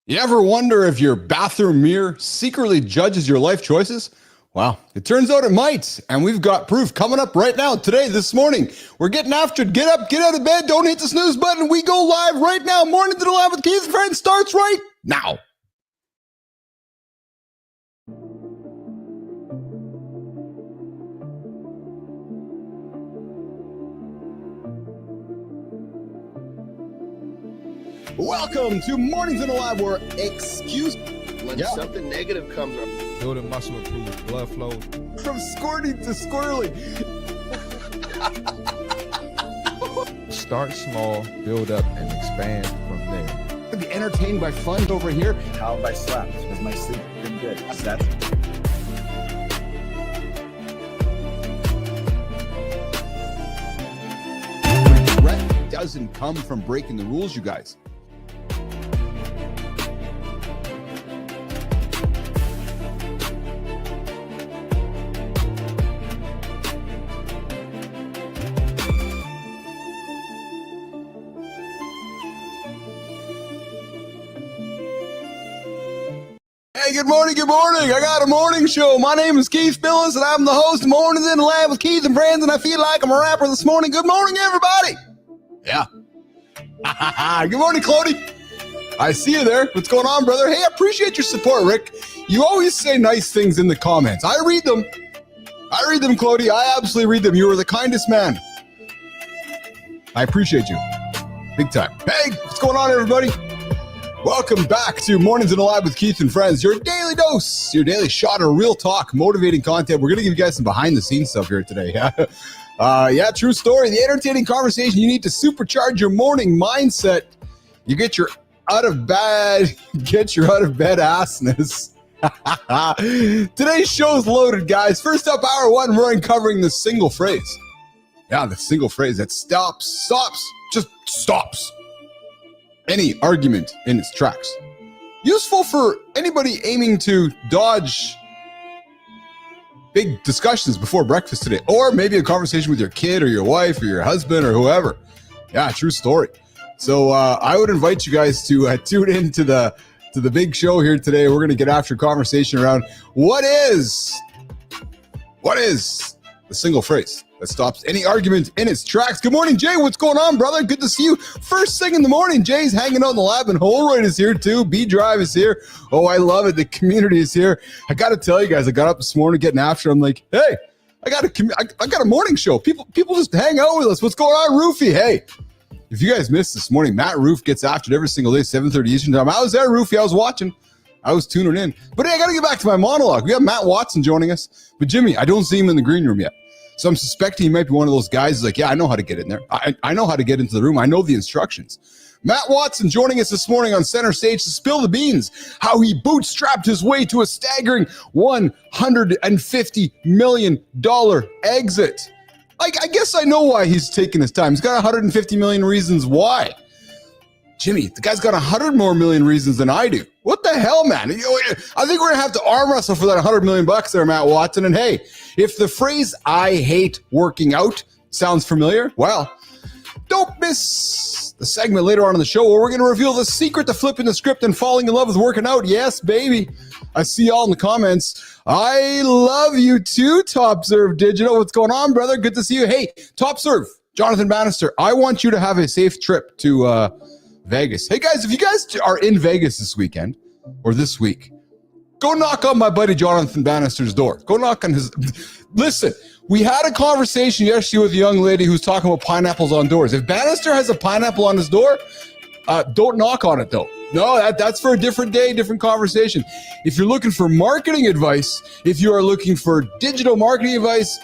You ever wonder if your bathroom mirror secretly judges your life choices? Well, it turns out it might, and we've got proof coming up right now, today, this morning. We're getting after it. Get up, get out of bed, don't hit the snooze button. We go live right now. Morning to the Live with Keith and Friends starts right now. Welcome to Mornings in the Lab, where when something negative comes up. Building muscle improves blood flow. From squirting to squirrely. Start small, build up, and expand from there. Be entertained by fun over here. How have I slept? Has my sleep been good? That's Regret doesn't come from breaking the rules, you guys. Hey, good morning, good morning. I got a morning show. My name is Keith Phillips, and I'm the host of Mornings in the Lab with Keith and Friends, and I feel like I'm a rapper this morning. Good morning, everybody. Yeah. Good morning, Clody. I see you there. What's going on, brother? Hey, I appreciate your support, Rick. You always say nice things in the comments. I read them. Clody. I absolutely read them. You are the kindest man. I appreciate you. Big time. Hey, what's going on, everybody? Welcome back to Mornings in the Lab with Keith and Friends, your daily dose, your daily shot of real talk, motivating content. We're going to give you guys some behind-the-scenes stuff here today. Yeah, true story. The entertaining conversation you need to supercharge your morning mindset. You get your out-of-bed assness. Today's show's loaded, guys. First up, hour one, we're uncovering the single phrase. Yeah, the single phrase that stops any argument in its tracks. Useful for anybody aiming to dodge big discussions before breakfast today, or maybe a conversation with your kid or your wife or your husband or whoever. Yeah, true story. So I would invite you guys to tune in to the big show here today. We're going to get after a conversation around what is the single phrase that stops any argument in its tracks. Good morning, Jay. What's going on, brother? Good to see you. First thing in the morning, Jay's hanging out in the lab, and Holroyd is here too. B-Drive is here. Oh, I love it. The community is here. I got to tell you guys, I got up this morning getting after. I'm like, hey, I got a morning show. People just hang out with us. What's going on, Roofy? Hey, if you guys missed this morning, Matt Roof gets after it every single day, 7:30 Eastern time. I was there, Roofy. I was watching. I was tuning in. But hey, I got to get back to my monologue. We have Matt Watson joining us. But Jimmy, I don't see him in the green room yet. So I'm suspecting he might be one of those guys who's like, yeah, I know how to get in there. I know how to get into the room. I know the instructions. Matt Watson joining us this morning on Center Stage to spill the beans, how he bootstrapped his way to a staggering $150 million exit. I guess I know why he's taking his time. He's got 150 million reasons why. Jimmy, the guy's got 100 more million reasons than I do. What the hell, man? I think we're going to have to arm wrestle for that 100 million bucks there, Matt Watson. And hey, if the phrase "I hate working out" sounds familiar, well, don't miss the segment later on in the show where we're going to reveal the secret to flipping the script and falling in love with working out. Yes, baby. I see y'all in the comments. I love you too, Top Serve Digital. What's going on, brother? Good to see you. Hey, Top Serve, Jonathan Bannister, I want you to have a safe trip to Vegas. Hey, guys, if you guys are in Vegas this weekend or this week, go knock on my buddy Jonathan Bannister's door. Go knock on his... Listen, we had a conversation yesterday with a young lady who's talking about pineapples on doors. If Bannister has a pineapple on his door, don't knock on it, though. No, that's for a different day, different conversation. If you're looking for marketing advice, if you are looking for digital marketing advice,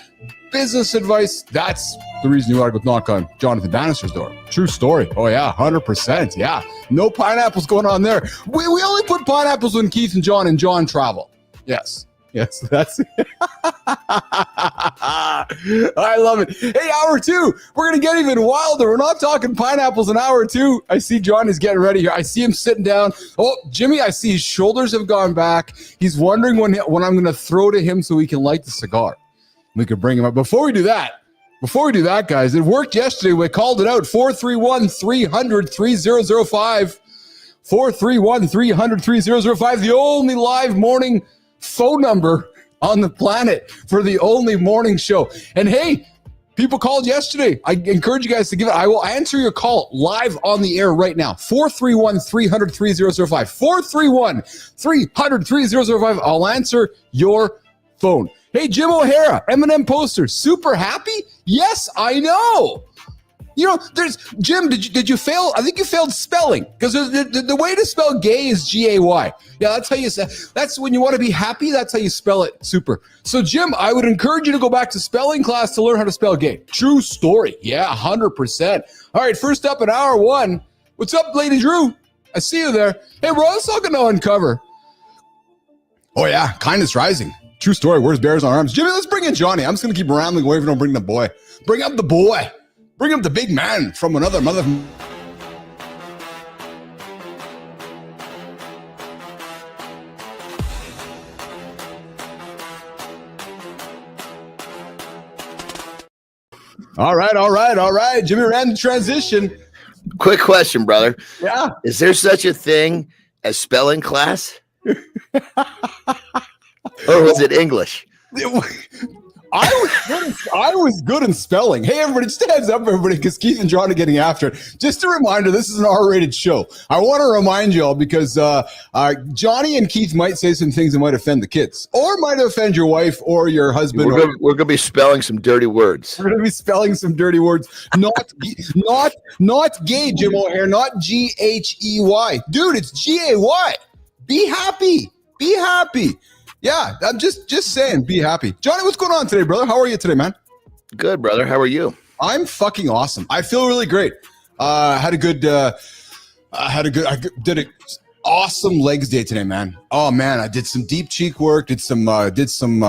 business advice, that's the reason you ought to go knock on Jonathan Bannister's door. True story. Oh, yeah, 100%. Yeah, no pineapples going on there. We only put pineapples when Keith and John travel. Yes, that's it. I love it. Hey, hour two, we're going to get even wilder. We're not talking pineapples in hour two. I see John is getting ready here. I see him sitting down. Oh, Jimmy, I see his shoulders have gone back. He's wondering when I'm going to throw to him so he can light the cigar. We could bring him up. Before we do that, guys, it worked yesterday. We called it out. 431-300-3005. 431-300-3005, the only live morning phone number on the planet for the only morning show. And hey, people called yesterday. I encourage you guys to give it. I will answer your call live on the air right now. 431-300-3005. 431-300-3005. I'll answer your phone. Hey, Jim O'Hara, M&M poster, super happy? Yes, I know. You know, there's Jim. Did you fail? I think you failed spelling, because the way to spell gay is G-A-Y. Yeah, that's how you say. That's when you want to be happy. That's how you spell it. Super. So, Jim, I would encourage you to go back to spelling class to learn how to spell gay. True story. Yeah, 100%. All right, first up in hour one. What's up, Lady Drew? I see you there. Hey, bro, let's talk to uncover. Oh yeah, kindness rising. True story. Where's bears on arms? Jimmy, let's bring in Johnny. I'm just gonna keep rambling away if we don't bring the boy. Bring up the boy. Bring up the big man from another mother. All right. Jimmy ran the transition. Quick question, brother. Yeah. Is there such a thing as spelling class? Or was it English? I was good in spelling. Hey, everybody, just a heads up, everybody, because Keith and John are getting after it. Just a reminder, this is an R-rated show. I want to remind you all because Johnny and Keith might say some things that might offend the kids, or might offend your wife or your husband. We're going to be spelling some dirty words. We're going to be spelling some dirty words. Not gay, Jim O'Hare, not G-H-E-Y. Dude, it's G-A-Y. Be happy. Be happy. Yeah, I'm just saying, be happy. Johnny, what's going on today, brother? How are you today, man? Good, brother. How are you? I'm fucking awesome. I feel really great. I did an awesome legs day today, man. Oh man, I did some deep cheek work, did some deads, and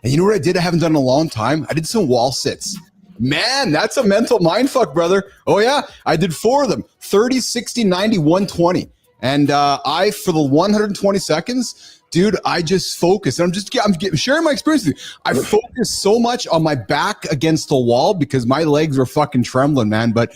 you know what I did? I haven't done in a long time. I did some wall sits. Man, that's a mental mind fuck, brother. Oh yeah, I did 4 of them: 30, 60, 90, 120. And for the 120 seconds, dude, I just focused. I'm sharing my experience with you. I focused so much on my back against the wall because my legs were fucking trembling, man. But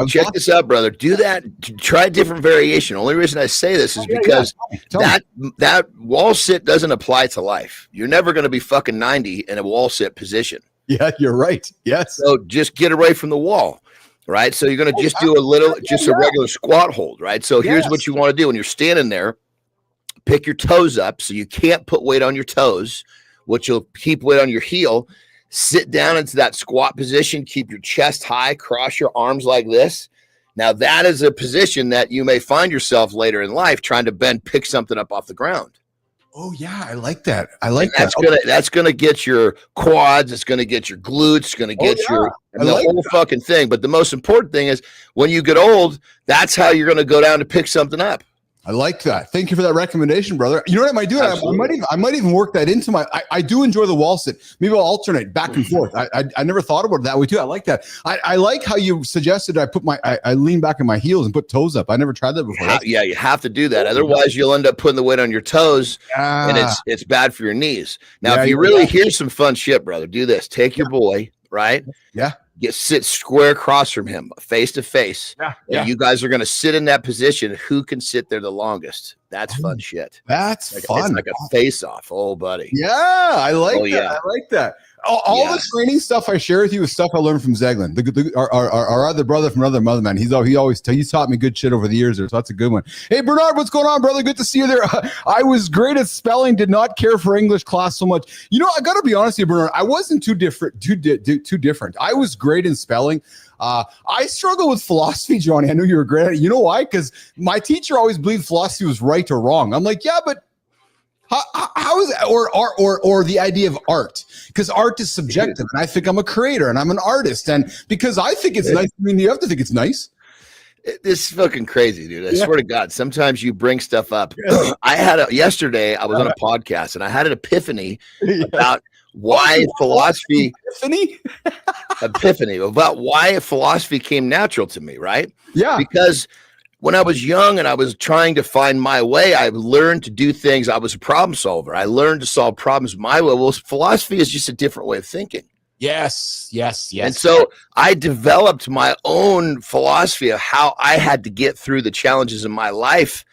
check this out, brother. Do that. Try a different variation. Only reason I say this is because that wall sit doesn't apply to life. You're never going to be fucking 90 in a wall sit position. Yeah, you're right. Yes. So just get away from the wall. Right. So you're going to just do a regular squat hold. Right. So here's what you want to do when you're standing there. Pick your toes up so you can't put weight on your toes, which will keep weight on your heel. Sit down into that squat position. Keep your chest high. Cross your arms like this. Now, that is a position that you may find yourself later in life trying to pick something up off the ground. Oh yeah, I like that. That's gonna get your quads. It's gonna get your glutes. It's gonna get whole fucking thing. But the most important thing is when you get old, that's how you're gonna go down to pick something up. I like that. Thank you for that recommendation, brother. You know what I might do? I might even work that into my. I do enjoy the wall sit. Maybe I'll alternate back and forth. I never thought about it that way too. I like that. I like how you suggested I lean back on my heels and put toes up. I never tried that before. Yeah, you have to do that. Otherwise, you'll end up putting the weight on your toes, and it's bad for your knees. Now, if you really hear some fun shit, brother, do this. Take your boy, right? Yeah. Sit square across from him, face to face. And you guys are going to sit in that position. Who can sit there the longest? That's fun shit. That's fun. It's like a face-off, oh buddy. Yeah, I like that. Yeah. I like that. All the training stuff I share with you is stuff I learned from Zeglin, our other brother from another mother, man. He's taught me good shit over the years. So that's a good one. Hey, Bernard, what's going on, brother? Good to see you there. I was great at spelling, did not care for English class so much. You know, I got to be honest with you, Bernard. I wasn't too different. I was great in spelling. I struggle with philosophy, Johnny. I knew you were great at it. You know why? Because my teacher always believed philosophy was right or wrong. I'm like, yeah, but how is that? Or the idea of art? Because art is subjective, and I think I'm a creator and I'm an artist, and because I think it's nice, I mean, you have to think it's nice. This is fucking crazy, dude. I swear to God, sometimes you bring stuff up. Yesterday I was on a podcast and I had an epiphany about why philosophy epiphany about why philosophy came natural to me, right? Yeah. Because when I was young and I was trying to find my way, I learned to do things. I was a problem solver. I learned to solve problems my way. Well, philosophy is just a different way of thinking. Yes. And so I developed my own philosophy of how I had to get through the challenges in my life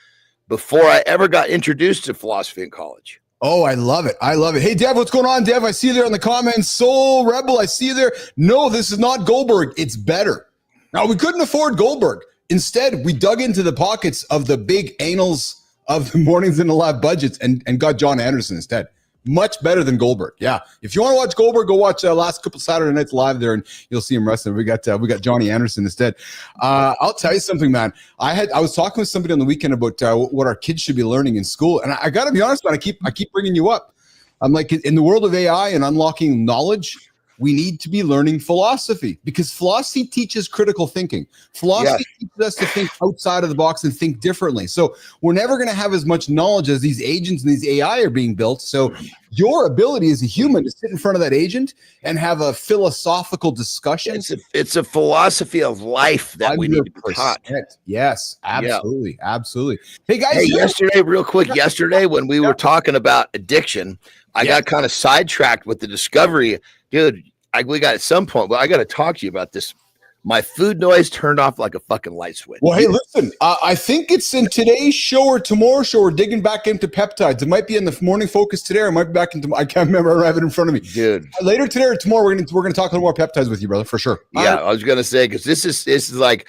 before I ever got introduced to philosophy in college. Oh, I love it. Hey, Dev, what's going on, Dev? I see you there in the comments. Soul Rebel, I see you there. No, this is not Goldberg. It's better. Now, we couldn't afford Goldberg. Instead, we dug into the pockets of the big anals of the Mornings in the Lab budgets and got John Anderson instead. Much better than Goldberg. Yeah. If you want to watch Goldberg, go watch last couple Saturday nights live there, and you'll see him wrestling. We got Johnny Anderson instead. I'll tell you something, man. I was talking with somebody on the weekend about what our kids should be learning in school, and I got to be honest, man. I keep bringing you up. I'm like, in the world of AI and unlocking knowledge, we need to be learning philosophy, because philosophy teaches critical thinking. Philosophy teaches us to think outside of the box and think differently. So we're never going to have as much knowledge as these agents and these AI are being built. So your ability as a human to sit in front of that agent and have a philosophical discussion. It's a philosophy of life that we need to be taught. Yes, absolutely. Yeah. Absolutely. Hey, guys. Yesterday when we were talking about addiction, I got kind of sidetracked with the discovery. Dude, we got at some point, well, I got to talk to you about this. My food noise turned off like a fucking light switch. Well, hey, listen, I think it's in today's show or tomorrow's show. We're digging back into peptides. It might be in the morning focus today, or it might be back into, I can't remember. I have it in front of me. Dude. Later today or tomorrow, we're gonna talk a little more peptides with you, brother, for sure. Yeah, I was gonna say, because this is like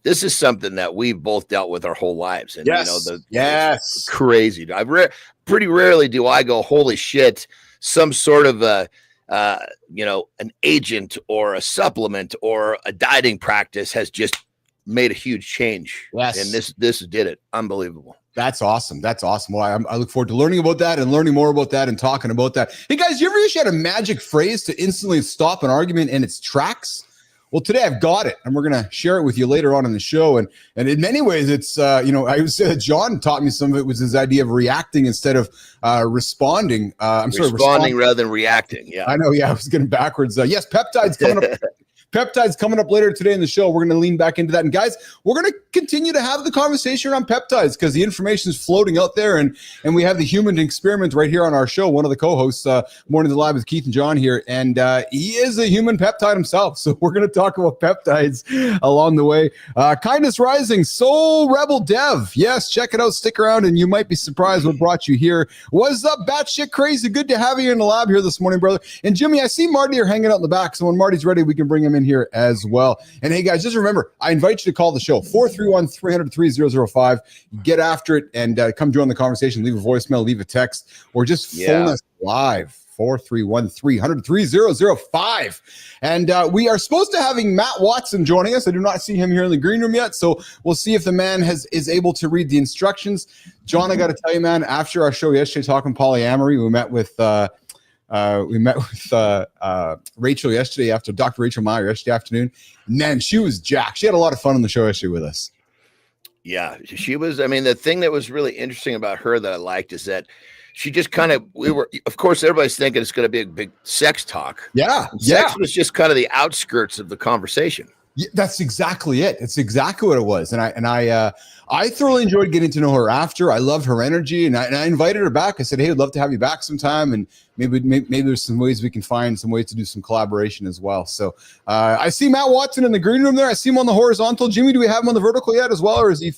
this is something that we've both dealt with our whole lives. And it's crazy. Pretty rarely do I go, holy shit, some sort of an agent or a supplement or a dieting practice has just made a huge change. Yes. And this did it. Unbelievable. That's awesome. Well, I look forward to learning about that and learning more about that and talking about that. Hey guys, you ever wish you had a magic phrase to instantly stop an argument in its tracks? Well, today I've got it, and we're going to share it with you later on in the show. And in many ways, it's, I would say that John taught me some of it was his idea of reacting instead of responding. Responding rather than reacting. Yeah. I know. Yeah. I was getting backwards. Yes. Peptides coming up. Peptides coming up later today in the show. We're going to lean back into that. And guys, we're going to continue to have the conversation around peptides because the information is floating out there. And we have the human experiment right here on our show. One of the co-hosts, Morning the Lab with Keith and John here. And he is a human peptide himself. So we're going to talk about peptides along the way. Kindness Rising, Soul Rebel Dev. Yes, check it out. Stick around and you might be surprised what brought you here. What's up, batshit crazy? Good to have you in the lab here this morning, brother. And Jimmy, I see Marty here hanging out in the back. So when Marty's ready, we can bring him in here as well. And hey guys, just remember, I invite you to call the show 431-300-3005. Get after it and come join the conversation. Leave a voicemail, leave a text, or just phone us live. 431-300-3005. And we are supposed to having Matt Watson joining us. I do not see him here in the green room yet, so we'll see if the man is able to read the instructions. John, I got to tell you, man, after our show yesterday talking polyamory, we met with Rachel yesterday, after Dr. Rachel Meyer yesterday afternoon. Man, she was jacked. She had a lot of fun on the show yesterday with us. Yeah, she was. I mean, the thing that was really interesting about her that I liked is that she just kind of, of course, everybody's thinking it's going to be a big sex talk. Yeah. Sex was just kind of the outskirts of the conversation. Yeah, that's exactly it. It's exactly what it was. And I thoroughly enjoyed getting to know her after. I loved her energy, and I invited her back. I said, hey, I'd love to have you back sometime, and maybe there's some ways we can find some ways to do some collaboration as well. So I see Matt Watson in the green room there. I see him on the horizontal. Jimmy, do we have him on the vertical yet as well, or is he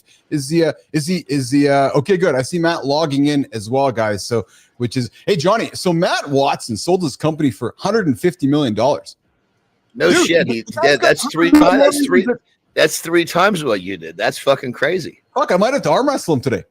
okay? Good. I see Matt logging in as well, guys. So hey Johnny. So Matt Watson sold his company for $150 million. No shit. That's three times. That's three times what you did. That's fucking crazy. Fuck, I might have to arm wrestle him today.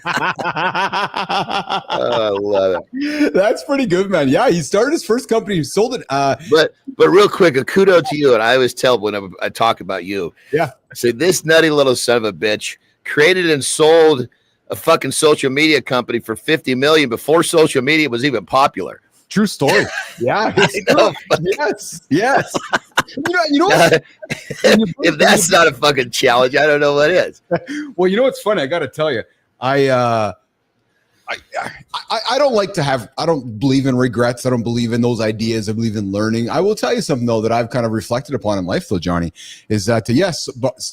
I love it. That's pretty good, man. Yeah, he started his first company. He sold it. But real quick, a kudo to you. And I always tell when I talk about you. Yeah. I say this nutty little son of a bitch created and sold a fucking social media company for $50 million before social media was even popular. True story. Yeah. Yes. You know what? If that's not a fucking challenge, I don't know what is. Well, you know what's funny? I got to tell you, I don't believe in regrets. I don't believe in those ideas. I believe in learning. I will tell you something though that I've kind of reflected upon in life though, Johnny, is that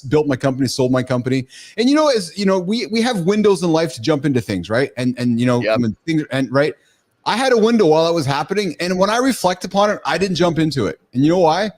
built my company, sold my company. And we have windows in life to jump into things, right? And right. I had a window while that was happening. And when I reflect upon it, I didn't jump into it. And you know why?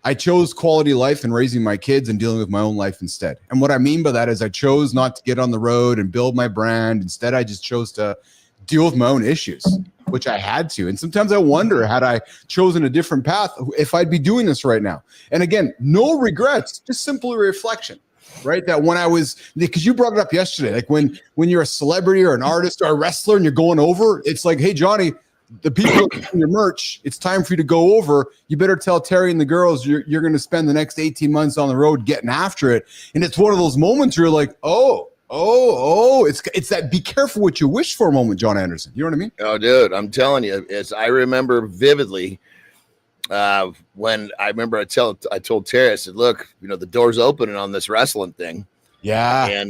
I chose quality life and raising my kids and dealing with my own life instead. And what I mean by that is I chose not to get on the road and build my brand. Instead, I just chose to deal with my own issues, which I had to. And sometimes I wonder, had I chosen a different path, if I'd be doing this right now. And again, no regrets, just simply reflection. Right, that when I was, because you brought it up yesterday, like when you're a celebrity or an artist or a wrestler and you're going over, it's like, hey Johnny, the people in your merch, it's time for you to go over. You better tell Terry and the girls you're going to spend the next 18 months on the road getting after it. And it's one of those moments where you're like, it's that be careful what you wish for moment, John Anderson. You know what I mean? Oh, dude, I'm telling you, I remember vividly. When I remember I told Terry, I said, look, the door's opening on this wrestling thing. Yeah.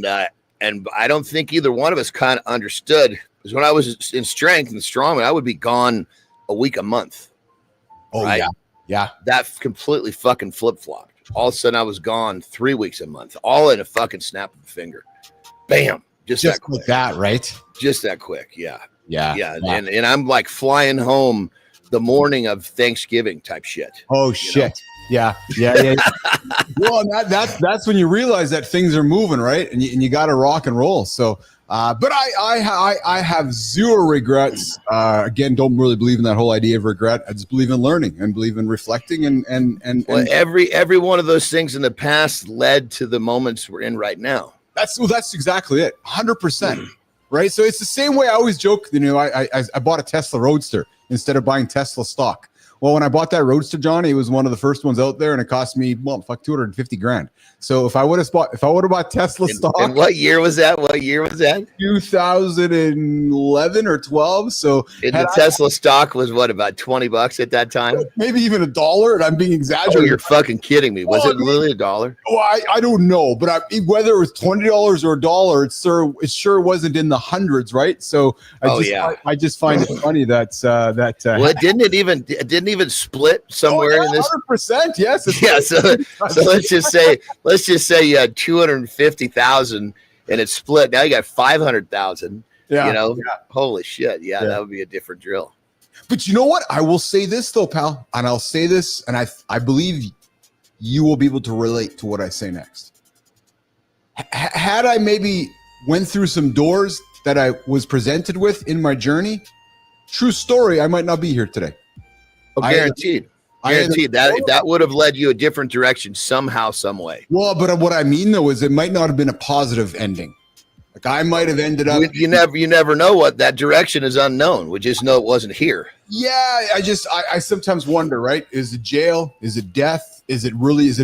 And I don't think either one of us kind of understood, because when I was in strength and strongman, I would be gone a week, a month. Oh, right? Yeah. That completely fucking flip-flopped. All of a sudden I was gone 3 weeks, a month, all in a fucking snap of a finger. Bam. Just that quick. Like that, right? Just that quick. Yeah. Yeah. And I'm like flying home the morning of Thanksgiving type shit. Oh shit. Yeah. Well, that's when you realize that things are moving, right? And you got to rock and roll. So, but I have zero regrets. Again, don't really believe in that whole idea of regret. I just believe in learning and believe in reflecting and every one of those things in the past led to the moments we're in right now. That's exactly it. 100%. Right. So it's the same way I always joke, I bought a Tesla Roadster instead of buying Tesla stock. Well, when I bought that Roadster, Johnny, it was one of the first ones out there, and it cost me $250,000. So if I would have bought Tesla stock, and what year was that? 2011 or 12. So the Tesla stock was what, about $20 at that time? Maybe even $1. And I'm being exaggerated. Oh, you're fucking kidding me! Was it really $1? Well, I don't know, but whether it was $20 or $1, it sure wasn't in the hundreds, right? So I just find it funny that well, it didn't even split somewhere in this. 100%, yes. Yeah, so let's just say you had 250,000 and it split. Now you got 500,000. Yeah, holy shit. Yeah, that would be a different drill. But you know what? I will say this though, pal, and I'll say this, and I believe you will be able to relate to what I say next. Had I maybe went through some doors that I was presented with in my journey, true story, I might not be here today. Oh, guaranteed. That would have led you a different direction somehow, some way. Well, but what I mean though is it might not have been a positive ending. Like I might have ended up. You never know what that direction is unknown. We just know it wasn't here. Yeah, I sometimes wonder, right? Is it jail? Is it death? Is it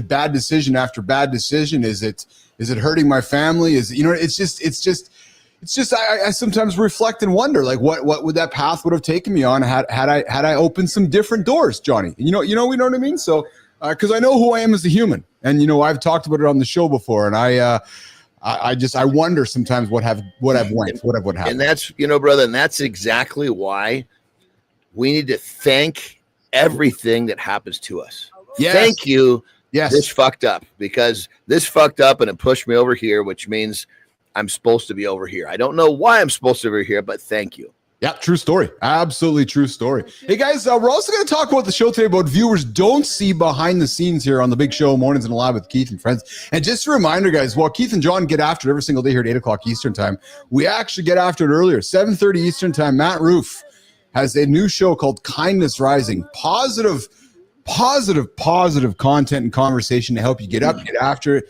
bad decision after bad decision? Is it hurting my family? It's just I sometimes reflect and wonder, like what would that path would have taken me on had I opened some different doors, Johnny? You know what I mean? So because I know who I am as a human, and I've talked about it on the show before, and I wonder sometimes what have happened. And that's brother, and that's exactly why we need to thank everything that happens to us. Yes. Thank you. Yes. This fucked up, because this fucked up and it pushed me over here, which means I'm supposed to be over here. I don't know why I'm supposed to be over here, but thank you. Yeah, true story. Absolutely true story. Hey, guys, we're also going to talk about the show today about viewers don't see behind the scenes here on the big show, Mornings in the Lab with Keith and Friends. And just a reminder, guys, while Keith and John get after it every single day here at 8 o'clock Eastern time, we actually get after it earlier, 7:30 Eastern time. Matt Roof has a new show called Kindness Rising. Positive content and conversation to help you get up, get after it.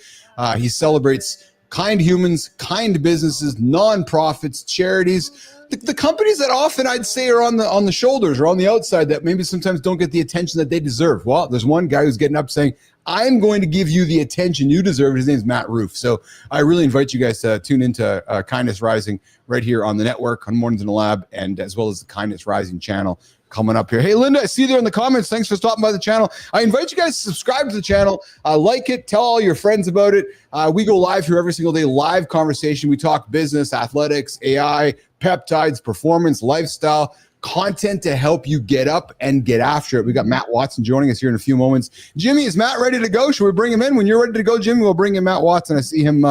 He celebrates kind humans, kind businesses, nonprofits, charities, the companies that often I'd say are on the shoulders or on the outside that maybe sometimes don't get the attention that they deserve. Well, there's one guy who's getting up saying, I'm going to give you the attention you deserve. His name's Matt Roof. So I really invite you guys to tune into Kindness Rising right here on the network on Mornings in the Lab, and as well as the Kindness Rising channel coming up here. Hey, Linda, I see you there in the comments. Thanks for stopping by the channel. I invite you guys to subscribe to the channel, like it, tell all your friends about it. We go live here every single day, live conversation. We talk business, athletics, AI, peptides, performance, lifestyle, content to help you get up and get after it. We got Matt Watson joining us here in a few moments. Jimmy, is Matt ready to go? Should we bring him in? When you're ready to go, Jimmy, we'll bring in Matt Watson. I see him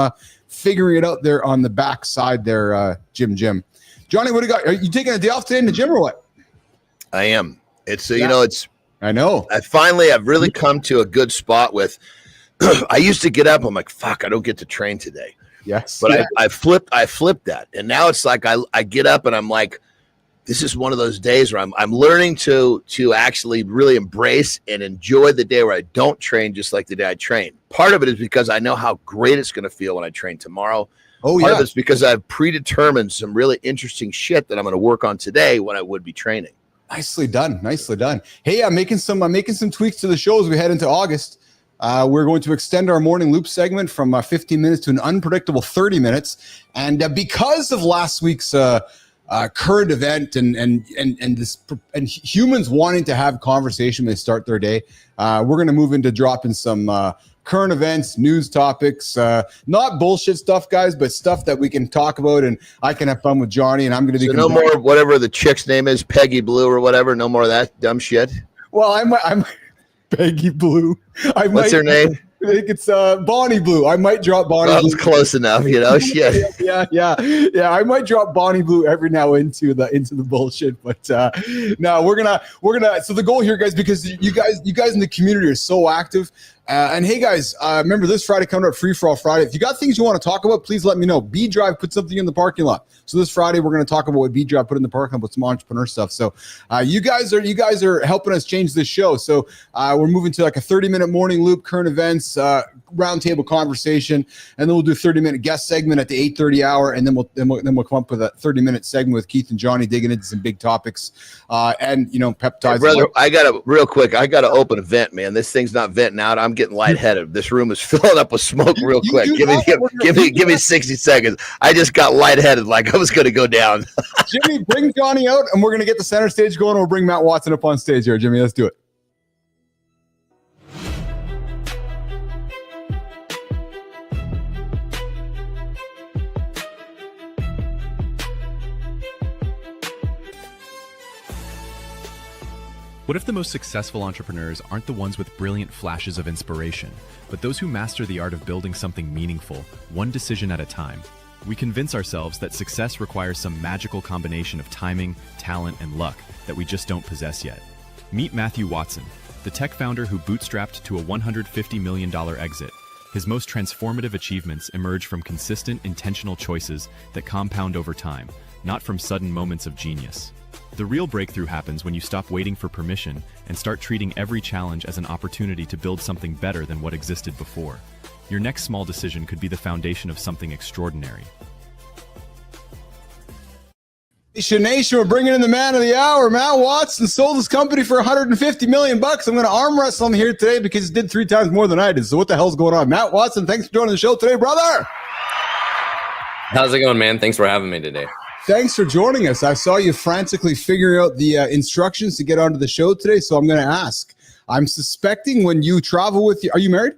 figuring it out there on the back side there, Jim. Johnny, what do you got? Are you taking a day off today in the gym or what? I am. It's you know, it's. I know. I've really come to a good spot with. I used to get up. I'm like, fuck, I don't get to train today. Yes, but I flipped that, and now it's like I get up and I'm like, this is one of those days where I'm learning to actually really embrace and enjoy the day where I don't train just like the day I train. Part of it is because I know how great it's going to feel when I train tomorrow. Part of it's because I've predetermined some really interesting shit that I'm going to work on today when I would be training. Nicely done. Hey, I'm making some tweaks to the show as we head into August. We're going to extend our morning loop segment from 15 minutes to an unpredictable 30 minutes. And because of last week's current event and humans wanting to have conversation when they start their day, we're going to move into dropping some current events, news topics, not bullshit stuff, guys, but stuff that we can talk about and I can have fun with Johnny. And I'm going to be no more whatever the chick's name is, Peggy Blue or whatever. No more of that dumb shit. Well, I'm Peggy Blue. What's her name? I think it's Bonnie Blue. I might drop Bonnie. That was close enough, you know. Shit. Yeah. I might drop Bonnie Blue every now into the bullshit, but no, we're gonna. So the goal here, guys, because you guys in the community are so active. And hey, guys, remember this Friday coming up, Free For All Friday. If you got things you want to talk about, please let me know. B Drive put something in the parking lot. So this Friday, we're going to talk about what B Drive put in the parking lot with some entrepreneur stuff. So you guys are helping us change this show. So we're moving to like a 30-minute morning loop, current events, roundtable conversation, and then we'll do a 30-minute guest segment at the 8:30 hour, and then we'll come up with a 30-minute segment with Keith and Johnny digging into some big topics, and peptides. Hey, brother, I got to open a vent, man. This thing's not venting out. I'm getting lightheaded. This room is filling up with smoke real quick. Give me 60 seconds. I just got lightheaded like I was going to go down. Jimmy, bring Johnny out, and we're going to get the center stage going. We'll bring Matt Watson up on stage here. Jimmy, let's do it. What if the most successful entrepreneurs aren't the ones with brilliant flashes of inspiration, but those who master the art of building something meaningful, one decision at a time? We convince ourselves that success requires some magical combination of timing, talent, and luck that we just don't possess yet. Meet Matthew Watson, the tech founder who bootstrapped to a $150 million exit. His most transformative achievements emerge from consistent, intentional choices that compound over time, not from sudden moments of genius. The real breakthrough happens when you stop waiting for permission and start treating every challenge as an opportunity to build something better than what existed before. Your next small decision could be the foundation of something extraordinary. Nation, we're bringing in the man of the hour. Matt Watson sold his company for $150 million. I'm going to arm wrestle him here today because he did 3 times more than I did. So what the hell's going on? Matt Watson, thanks for joining the show today, brother. How's it going, man? Thanks for having me today. Thanks for joining us. I saw you frantically figuring out the instructions to get onto the show today, so I'm going to ask. I'm suspecting when you travel with you, are you married?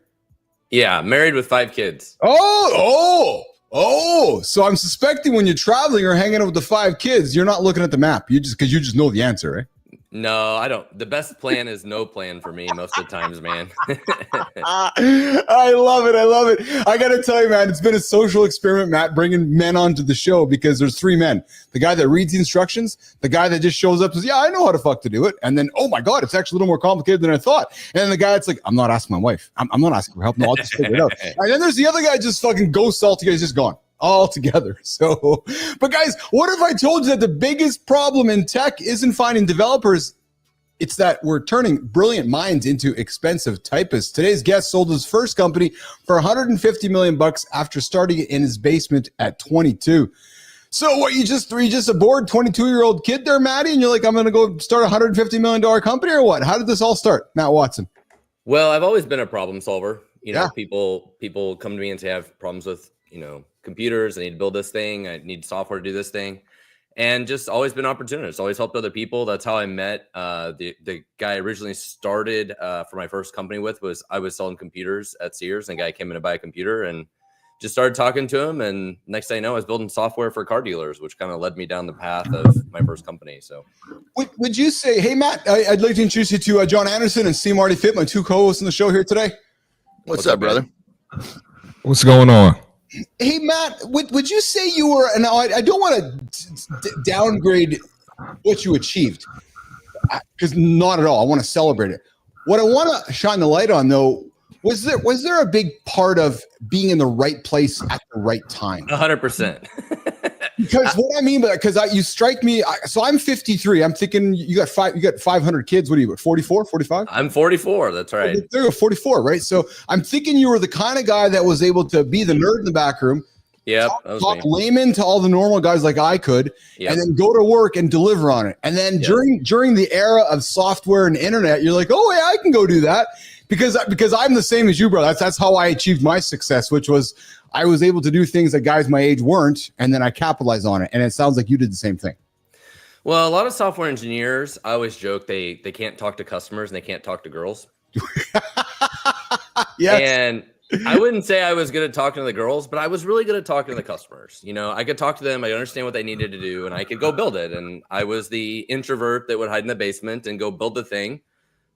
Yeah, married with 5 kids. Oh! So I'm suspecting when you're traveling or hanging out with the 5 kids, you're not looking at the map. You just know the answer, right? No, I don't. The best plan is no plan for me most of the times, man. I love it. I got to tell you, man, it's been a social experiment, Matt, bringing men onto the show because there's 3 men. The guy that reads the instructions, the guy that just shows up and says, yeah, I know how to fuck to do it. And then, oh my God, it's actually a little more complicated than I thought. And then the guy that's like, I'm not asking my wife. I'm not asking for help. No, I'll just figure it out. And then there's the other guy just fucking ghosts altogether. He's just gone. All together. So, but guys, what if I told you that the biggest problem in tech isn't finding developers? It's that we're turning brilliant minds into expensive typists. Today's guest sold his first company for $150 million after starting it in his basement at 22. So what, you just a bored 22-year-old kid there, Matty, and you're like, I'm going to go start a $150 million company or what? How did this all start, Matt Watson? Well, I've always been a problem solver. People come to me and say I have problems with, computers. I need to build this thing. I need software to do this thing. And just always been opportunist, always helped other people. That's how I met the guy I originally started for my first company with. I was selling computers at Sears, and a guy came in to buy a computer and just started talking to him. And next thing I know, I was building software for car dealers, which kind of led me down the path of my first company. So would you say, hey, Matt, I'd like to introduce you to John Anderson and C. Marty Fit, my 2 co-hosts on the show here today. What's up, brother? What's going on? Hey, Matt, would you say you were, and I don't want to downgrade what you achieved. because not at all. I want to celebrate it. What I want to shine the light on, though, was there a big part of being in the right place at the right time? 100%. Because what I mean by that, because you strike me. So I'm 53. I'm thinking you got 500 kids. What are you, 44, 45? I'm 44. That's right. There you go, 44, right? So I'm thinking you were the kind of guy that was able to be the nerd in the back room. Yep. Talk layman to all the normal guys like I could, and then go to work and deliver on it. And then during the era of software and internet, you're like, oh yeah, I can go do that because I'm the same as you, bro. That's how I achieved my success, which was I was able to do things that guys my age weren't, and then I capitalized on it. And it sounds like you did the same thing. Well, a lot of software engineers, I always joke they can't talk to customers and they can't talk to girls. Yes. And I wouldn't say I was good at talking to the girls, but I was really good at talking to the customers. You know, I could talk to them, I understand what they needed to do, and I could go build it. And I was the introvert that would hide in the basement and go build the thing.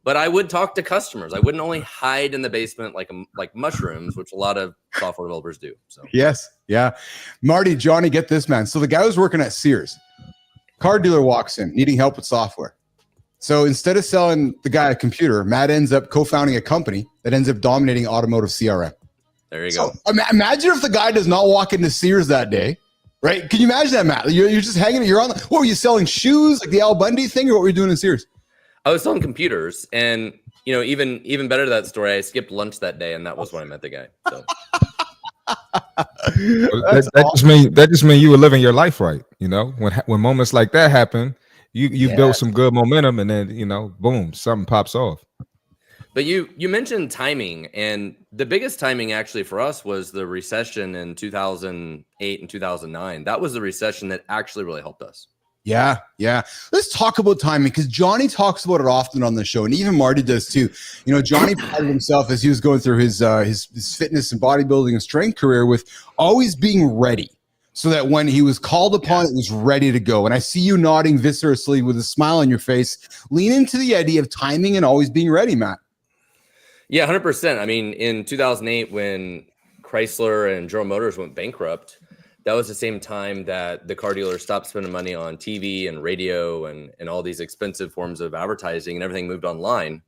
But I would talk to customers. I wouldn't only hide in the basement like mushrooms, which a lot of software developers do. So yes, yeah. Marty, Johnny, get this, man. So the guy was working at Sears. Car dealer walks in, needing help with software. So instead of selling the guy a computer, Matt ends up co-founding a company that ends up dominating automotive CRM. There you go. Imagine if the guy does not walk into Sears that day, right? Can you imagine that, Matt? You're just hanging. You're on. What were you selling? Shoes, like the Al Bundy thing, or what were you doing in Sears? I was selling computers, and you know, even better to that story, I skipped lunch that day, and that was when I met the guy. So that just means you were living your life right. You know, when moments like that happen, you build some good momentum, and then boom, something pops off. But you mentioned timing, and the biggest timing actually for us was the recession in 2008 and 2009. That was the recession that actually really helped us. Yeah. Let's talk about timing because Johnny talks about it often on the show, and even Marty does too. You know, Johnny prided himself as he was going through his fitness and bodybuilding and strength career with always being ready, so that when he was called upon, it was ready to go. And I see you nodding viscerously with a smile on your face. Lean into the idea of timing and always being ready, Matt. Yeah, 100%. I mean, in 2008, when Chrysler and General Motors went bankrupt, that was the same time that the car dealers stopped spending money on TV and radio and all these expensive forms of advertising, and everything moved online.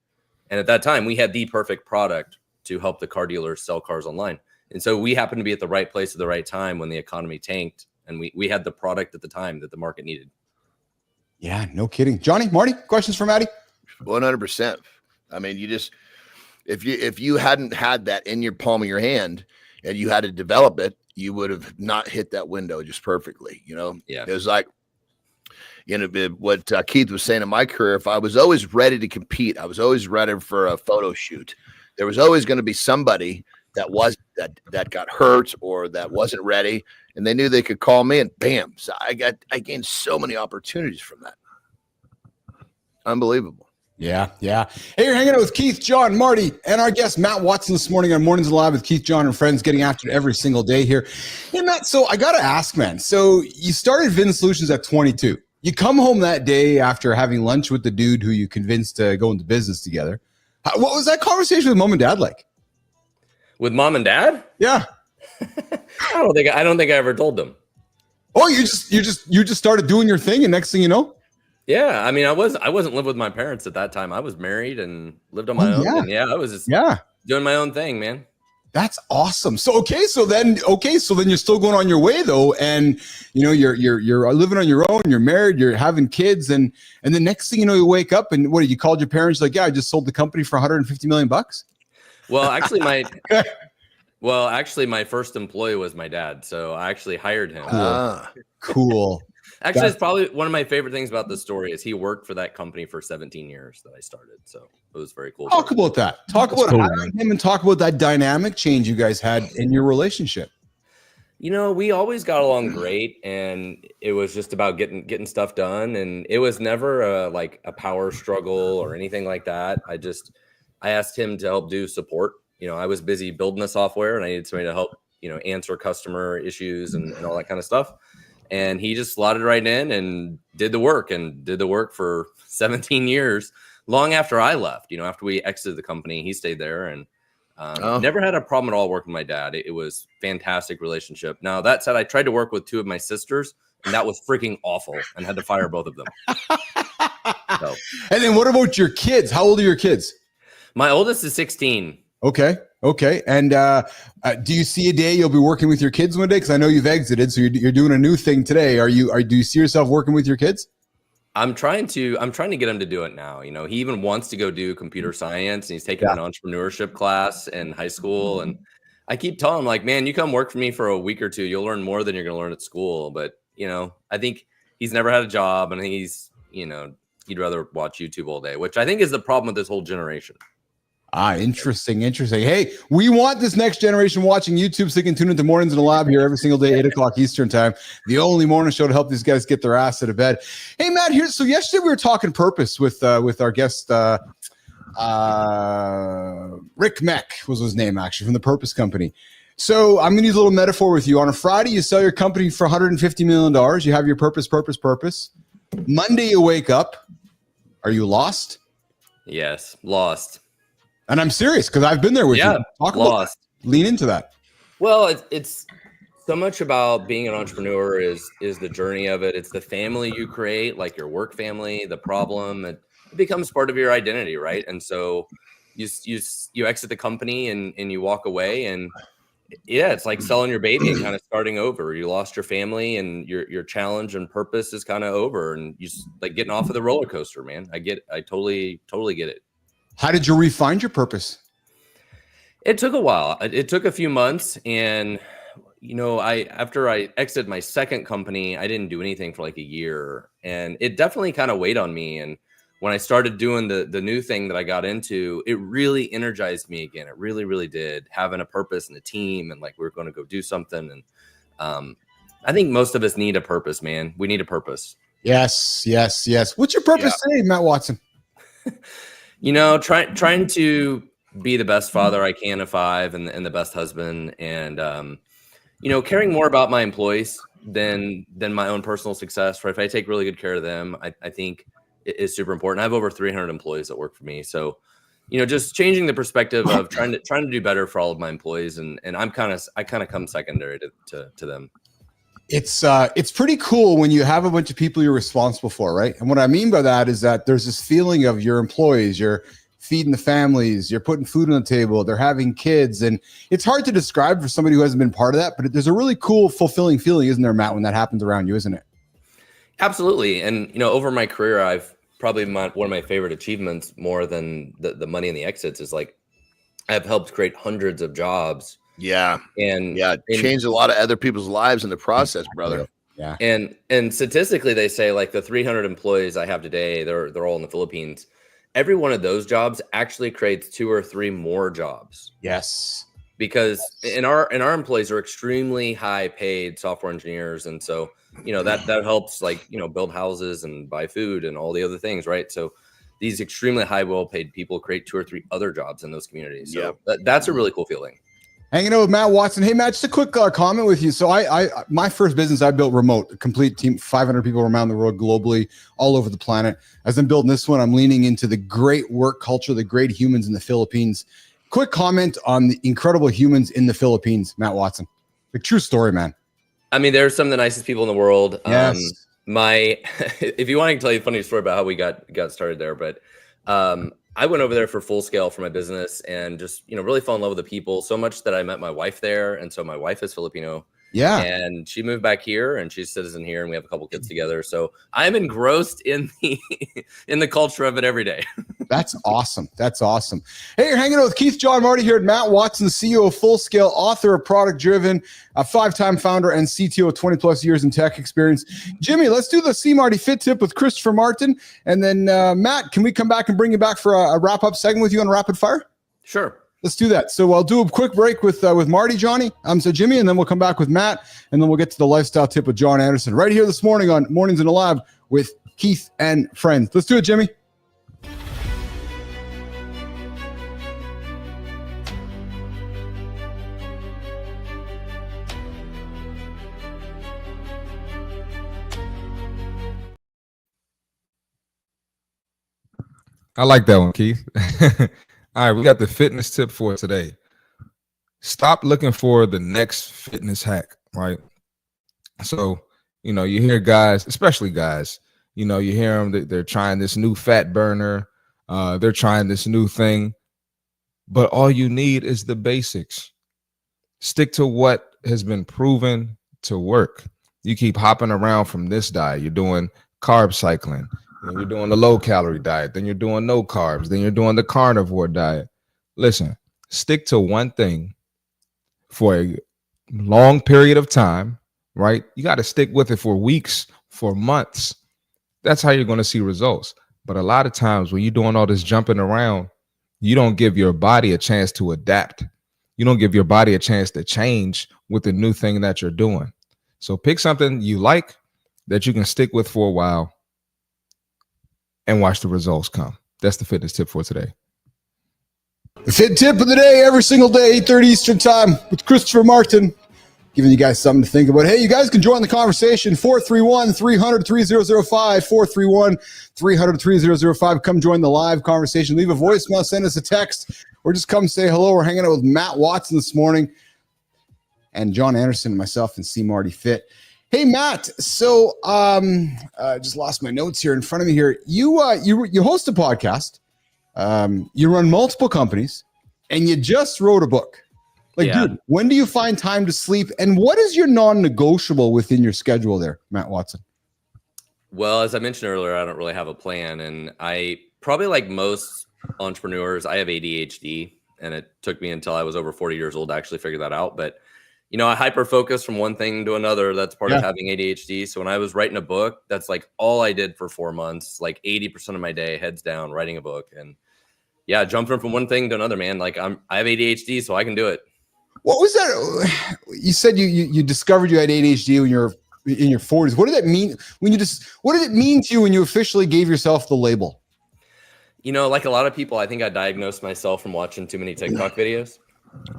And at that time, we had the perfect product to help the car dealers sell cars online. And so we happened to be at the right place at the right time when the economy tanked, and we had the product at the time that the market needed. Yeah, no kidding. Johnny, Marty, questions for Matty? 100%. I mean, you just if you hadn't had that in your palm of your hand and you had to develop it, you would have not hit that window just perfectly. Yeah. It was like, what Keith was saying in my career. If I was always ready to compete, I was always ready for a photo shoot. There was always going to be somebody that got hurt or that wasn't ready, and they knew they could call me, and bam! So I gained so many opportunities from that. Unbelievable. Yeah. Hey, you're hanging out with Keith, John, Marty, and our guest, Matt Watson, this morning on Mornings Live with Keith, John, and friends, getting after it every single day here. Hey, Matt, so I got to ask, man, so you started Vin Solutions at 22. You come home that day after having lunch with the dude who you convinced to go into business together. What was that conversation with mom and dad like? With mom and dad? Yeah. I don't think I ever told them. Oh, you just started doing your thing, and next thing you know? Yeah, I mean, I wasn't living with my parents at that time. I was married and lived on my own. And I was just doing my own thing, man. That's awesome. So then you're still going on your way though, and you're living on your own. You're married. You're having kids, and the next thing you know, you wake up and what? You called your parents like, yeah, I just sold the company for $150 million. Well, actually, my first employee was my dad, so I actually hired him. Cool. Actually, it's probably one of my favorite things about this story is he worked for that company for 17 years that I started. So it was very cool. Talk about that. Talk about hiring him and talk about that dynamic change you guys had in your relationship. We always got along great, and it was just about getting stuff done. And it was never a power struggle or anything like that. I asked him to help do support. I was busy building the software, and I needed somebody to help, answer customer issues and all that kind of stuff. And he just slotted right in and did the work for 17 years, long after I left. After we exited the company, he stayed there and never had a problem at all working with my dad. It was fantastic relationship. Now, that said, I tried to work with two of my sisters, and that was freaking awful and had to fire both of them. So, And then what about your kids? How old are your kids? my oldest is 16. Okay. And do you see a day you'll be working with your kids one day? Because I know you've exited, so you're doing a new thing today. Do you see yourself working with your kids? I'm trying to get him to do it now. You know, he even wants to go do computer science, and he's taking an entrepreneurship class in high school. And I keep telling him, like, man, you come work for me for a week or two, you'll learn more than you're going to learn at school. But, you know, I think he's never had a job, and he's, you know, he'd rather watch YouTube all day, which I think is the problem with this whole generation. Interesting. Hey, we want this next generation watching YouTube, so they can tune into Mornings in the Lab here every single day, 8 o'clock Eastern time. The only morning show to help these guys get their ass out of bed. Hey, Matt, here. So yesterday we were talking purpose with our guest, Rick Meck was his name, actually, from the Purpose Company. So I'm going to use a little metaphor with you. On a Friday, you sell your company for $150 million. You have your purpose. Monday, you wake up. Are you lost? Yes, lost. And I'm serious, because I've been there with you. Talk lost. Lean into that. Well, it's so much about being an entrepreneur is the journey of it. It's the family you create, like your work family, the problem. It becomes part of your identity, right? And so you exit the company and you walk away, and it's like selling your baby and kind of starting over. You lost your family, and your challenge and purpose is kind of over, and you like getting off of the roller coaster, man. I totally get it. How did you refine your purpose? It took a while. It took a few months, and you know, after I exited my second company, I didn't do anything for like a year, and it definitely kind of weighed on me. And when I started doing the new thing that I got into, it really energized me again. It really did, having a purpose and a team, and like we were going to go do something. And I think most of us need a purpose, man. We need a purpose. Yes. What's your purpose today, Matt Watson? You know, trying to be the best father I can of 5, and the best husband, and you know, caring more about my employees than my own personal success. Right? If I take really good care of them, I think it is super important. I have over 300 employees that work for me, so you know, just changing the perspective of trying to do better for all of my employees, and I kind of come secondary to them. It's pretty cool when you have a bunch of people you're responsible for, right? And what I mean by that is that there's this feeling of your employees, you're feeding the families, you're putting food on the table, they're having kids. And it's hard to describe for somebody who hasn't been part of that, but there's a really cool, fulfilling feeling, isn't there, Matt, when that happens around you, isn't it? Absolutely. And, you know, over my career, I've probably one of my favorite achievements, more than the money and the exits, is like I've helped create hundreds of jobs. Yeah. And changed a lot of other people's lives in the process, brother. Yeah. And statistically, they say like the 300 employees I have today, they're all in the Philippines. Every one of those jobs actually creates 2 or 3 more jobs. Yes. Because and our employees are extremely high paid software engineers. And so, you know, that helps, like, you know, build houses and buy food and all the other things, right? So these extremely high, well-paid people create 2 or 3 other jobs in those communities. So that's a really cool feeling. Hanging out with Matt Watson. Hey, Matt, just a quick comment with you. So my first business I built remote, a complete team, 500 people around the world, globally, all over the planet. As I'm building this one, I'm leaning into the great work culture, the great humans in the Philippines. Quick comment on the incredible humans in the Philippines, Matt Watson. The true story, man. I mean, they're some of the nicest people in the world. Yes. If you want, I can tell you a funny story about how we got started there, but I went over there for Full Scale for my business, and just, you know, really fell in love with the people so much that I met my wife there. And so my wife is Filipino. Yeah. And she moved back here, and she's a citizen here, and we have a couple kids together. So I'm engrossed in the culture of it every day. That's awesome. Hey, you're hanging out with Keith, John, Marty here at Matt Watson, CEO of Full Scale, author of Product Driven, a 5-time founder and CTO, 20 plus years in tech experience. Jimmy, let's do the C Marty Fit Tip with Christopher Martin. And then Matt, can we come back and bring you back for a wrap-up segment with you on Rapid Fire? Sure. Let's do that. So I'll do a quick break with Marty, Johnny, so Jimmy, and then we'll come back with Matt, and then we'll get to the lifestyle tip with John Anderson right here this morning on Mornings in the Lab with Keith and friends. Let's do it, Jimmy. I like that one, Keith. All right, we got the fitness tip for today. Stop looking for the next fitness hack, right? So, you know, you hear guys, especially guys, You know, you hear them, they're trying this new fat burner. They're trying this new thing. But all you need is the basics. Stick to what has been proven to work. You keep hopping around from this diet. You're doing carb cycling. Then you're doing the low calorie diet. Then you're doing no carbs. Then you're doing the carnivore diet. Listen, stick to one thing for a long period of time, right? You got to stick with it for weeks, for months. That's how you're going to see results. But a lot of times when you're doing all this jumping around, you don't give your body a chance to adapt. You don't give your body a chance to change with the new thing that you're doing. So pick something you like that you can stick with for a while and watch the results come. That's the fitness tip for today. The fit tip of the day, every single day, 8:30 Eastern time with Christopher Martin, giving you guys something to think about. Hey, you guys can join the conversation, 431-300-3005, 431-300-3005. Come join the live conversation. Leave a voicemail, send us a text, or just come say hello. We're hanging out with Matt Watson this morning, and John Anderson, and myself, and C. Marty Fit. Hey, Matt, so just lost my notes here in front of me here. You host a podcast, you run multiple companies, and you just wrote a book. Like, dude, when do you find time to sleep? And what is your non-negotiable within your schedule there, Matt Watson? Well, as I mentioned earlier, I don't really have a plan. And I probably, like most entrepreneurs, I have ADHD. And it took me until I was over 40 years old to actually figure that out. But, you know, I hyper-focus from one thing to another. That's part of having ADHD. So when I was writing a book, that's like all I did for 4 months, like 80% of my day, heads down, writing a book. And yeah, jumping from one thing to another, man. Like I have ADHD, so I can do it. What was that? You said you discovered you had ADHD when you're in your 40s. What did that mean what did it mean to you when you officially gave yourself the label? You know, like a lot of people, I think I diagnosed myself from watching too many TikTok videos.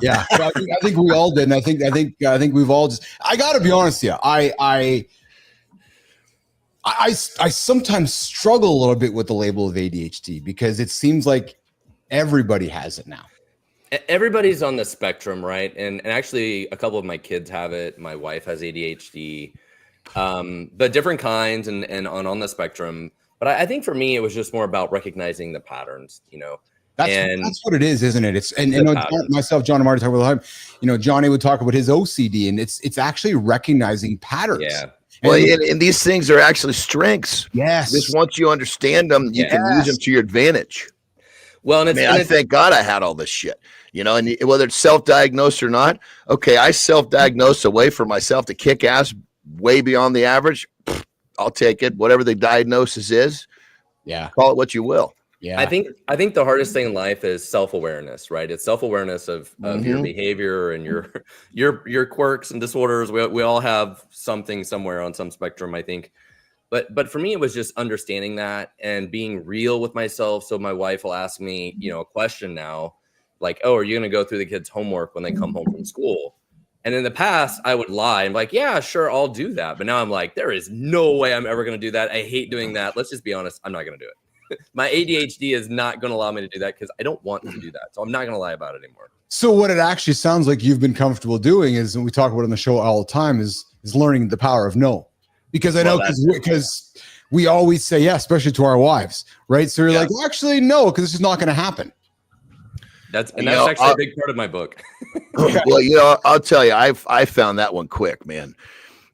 Yeah, I think we all did. And I think we've all just, I got to be honest with you. I sometimes struggle a little bit with the label of ADHD because it seems like everybody has it now. Everybody's on the spectrum, right? And actually, a couple of my kids have it. My wife has ADHD, but different kinds and on the spectrum. But I think for me, it was just more about recognizing the patterns, you know. That's what it is, isn't it? It's and myself, John and Marty talk about all the time. You know, Johnny would talk about his OCD, and it's actually recognizing patterns. Yeah. Well, and these things are actually strengths. Yes. Just once you understand them, you can use them to your advantage. Well, and I thank God I had all this shit, you know, and whether it's self-diagnosed or not. Okay, I self-diagnosed a way for myself to kick ass way beyond the average. I'll take it. Whatever the diagnosis is, call it what you will. Yeah, I think the hardest thing in life is self-awareness, right? It's self-awareness of your behavior and your quirks and disorders. We all have something somewhere on some spectrum, I think. But for me, it was just understanding that and being real with myself. So my wife will ask me, you know, a question now, like, "Oh, are you going to go through the kids' homework when they come home from school?" And in the past, I would lie. I'm like, "Yeah, sure, I'll do that." But now I'm like, there is no way I'm ever going to do that. I hate doing that. Let's just be honest. I'm not going to do it. My ADHD is not going to allow me to do that because I don't want to do that. So I'm not going to lie about it anymore. So what it actually sounds like you've been comfortable doing is, and we talk about it on the show all the time, is learning the power of no. Because I know because we always say yes, especially to our wives, right? So you're like, well, actually, no, because this is not going to happen. That's actually a big part of my book. Well, you know, I'll tell you, I found that one quick, man.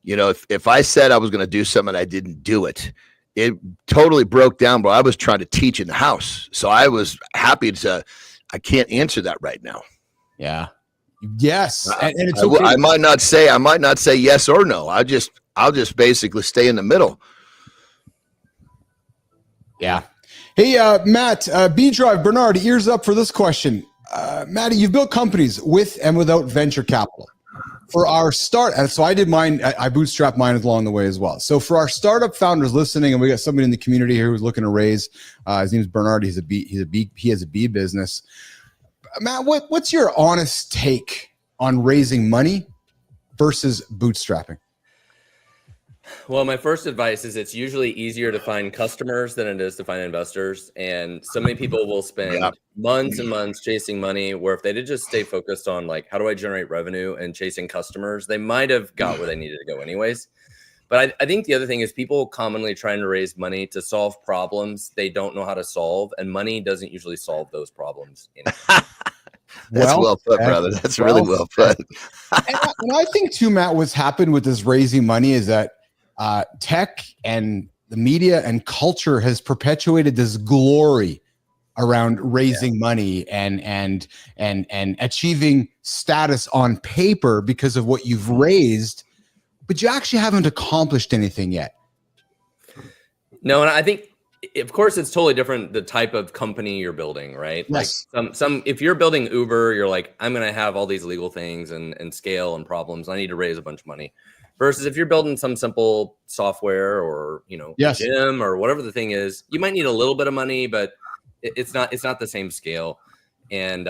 You know, if I said I was going to do something, I didn't do it. It totally broke down, bro. I was trying to teach in the house, so I was happy to. I can't answer that right now. Yeah. Yes, and it's okay. I might not say yes or no. I'll just basically stay in the middle. Yeah. Hey, Matt, B-Drive, Bernard, ears up for this question. Matty, you've built companies with and without venture capital. For our start, and so I did mine. I bootstrapped mine along the way as well. So for our startup founders listening, and we got somebody in the community here who's looking to raise. His name is Bernard. He has a bee business. Matt, what's your honest take on raising money versus bootstrapping? Well, my first advice is it's usually easier to find customers than it is to find investors. And so many people will spend months and months chasing money, where if they did just stay focused on like, how do I generate revenue and chasing customers, they might have got where they needed to go anyways. But I think the other thing is people commonly trying to raise money to solve problems they don't know how to solve, and money doesn't usually solve those problems. That's well put, brother. That's really well put. And I think too, Matt, what's happened with this raising money is that tech and the media and culture has perpetuated this glory around raising money and achieving status on paper because of what you've raised, but you actually haven't accomplished anything yet. No, and I think, of course, it's totally different the type of company you're building, right? Yes. Like some if you're building Uber, you're like, I'm going to have all these legal things and scale and problems. I need to raise a bunch of money. Versus if you're building some simple software or, Yes. gym or whatever the thing is, you might need a little bit of money, but it's not the same scale. And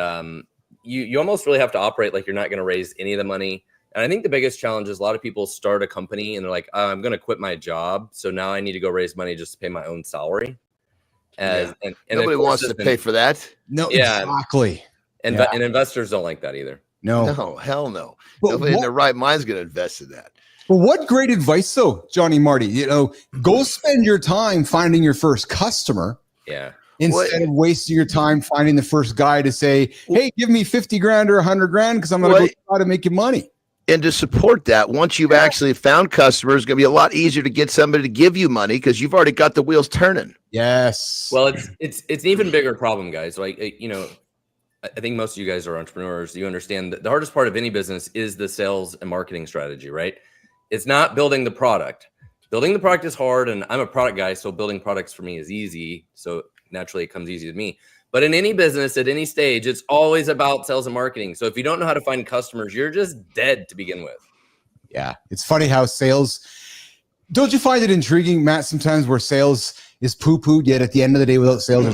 you almost really have to operate like you're not going to raise any of the money. And I think the biggest challenge is a lot of people start a company and they're like, I'm going to quit my job. So now I need to go raise money just to pay my own salary. And nobody wants to pay for that. No, exactly. And investors don't like that either. No, hell no. But Nobody in their right mind is going to invest in that. But what great advice, though, Johnny Marty, go spend your time finding your first customer. Yeah. Instead of wasting your time finding the first guy to say, hey, give me 50 grand or 100 grand because I'm going to go try to make you money. And to support that, once you've actually found customers, it's going to be a lot easier to get somebody to give you money because you've already got the wheels turning. Yes. Well, it's an even bigger problem, guys. Like, I think most of you guys are entrepreneurs. You understand that the hardest part of any business is the sales and marketing strategy, right? It's not building the product. Building the product is hard, and I'm a product guy, so building products for me is easy. So naturally, it comes easy to me. But in any business, at any stage, it's always about sales and marketing. So if you don't know how to find customers, you're just dead to begin with. Yeah. It's funny how sales, don't you find it intriguing, Matt, sometimes where sales is poo-pooed, yet at the end of the day, without sales,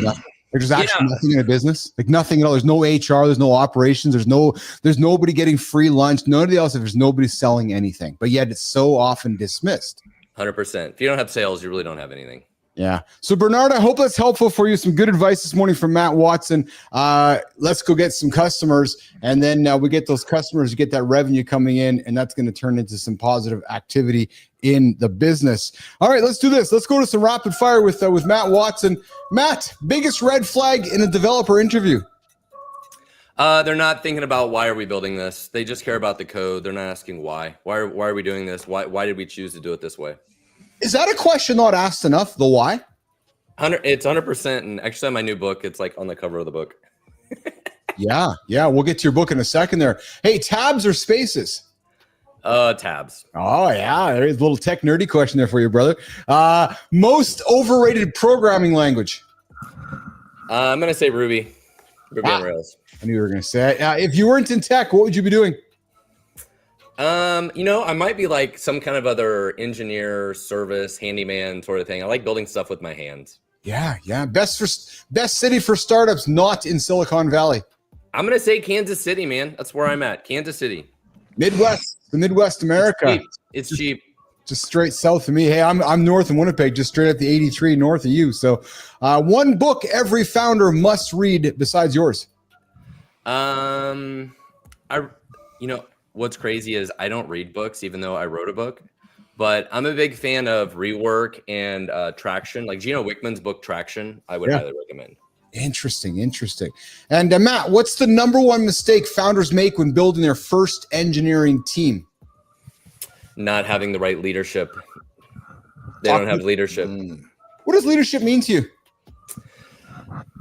there's actually nothing in a business, like nothing at all. There's no HR, there's no operations, there's nobody getting free lunch, nobody else, if there's nobody selling anything, but yet it's so often dismissed. 100%. If you don't have sales, you really don't have anything. Yeah. So Bernard, I hope that's helpful for you. Some good advice this morning from Matt Watson. Let's go get some customers, and then we get those customers, get that revenue coming in, and that's going to turn into some positive activity in the business. All right, let's do this. Let's go to some rapid fire with Matt Watson. Matt, biggest red flag in a developer interview? They're not thinking about why are we building this. They just care about the code. They're not asking why. Why are we doing this? Why did we choose to do it this way? Is that a question not asked enough? The why? It's 100%. And actually, on my new book, it's like on the cover of the book. Yeah. We'll get to your book in a second there. Hey, tabs or spaces? Tabs. Oh, yeah. There's a little tech nerdy question there for you, brother. Most overrated programming language? I'm going to say Ruby. Ruby on Rails. I knew you were going to say it. If you weren't in tech, what would you be doing? I might be like some kind of other engineer, service, handyman sort of thing. I like building stuff with my hands. Yeah. Best city for startups not in Silicon Valley. I'm going to say Kansas City, man. That's where I'm at. Kansas City. The Midwest America. It's cheap. Just straight south of me. Hey, I'm north of Winnipeg, just straight up the 83 north of you. So one book every founder must read besides yours. What's crazy is I don't read books, even though I wrote a book, but I'm a big fan of Rework and Traction. Like Gino Wickman's book, Traction, I would highly recommend. Interesting. And Matt, what's the number one mistake founders make when building their first engineering team? Not having the right leadership. They don't have leadership. What does leadership mean to you?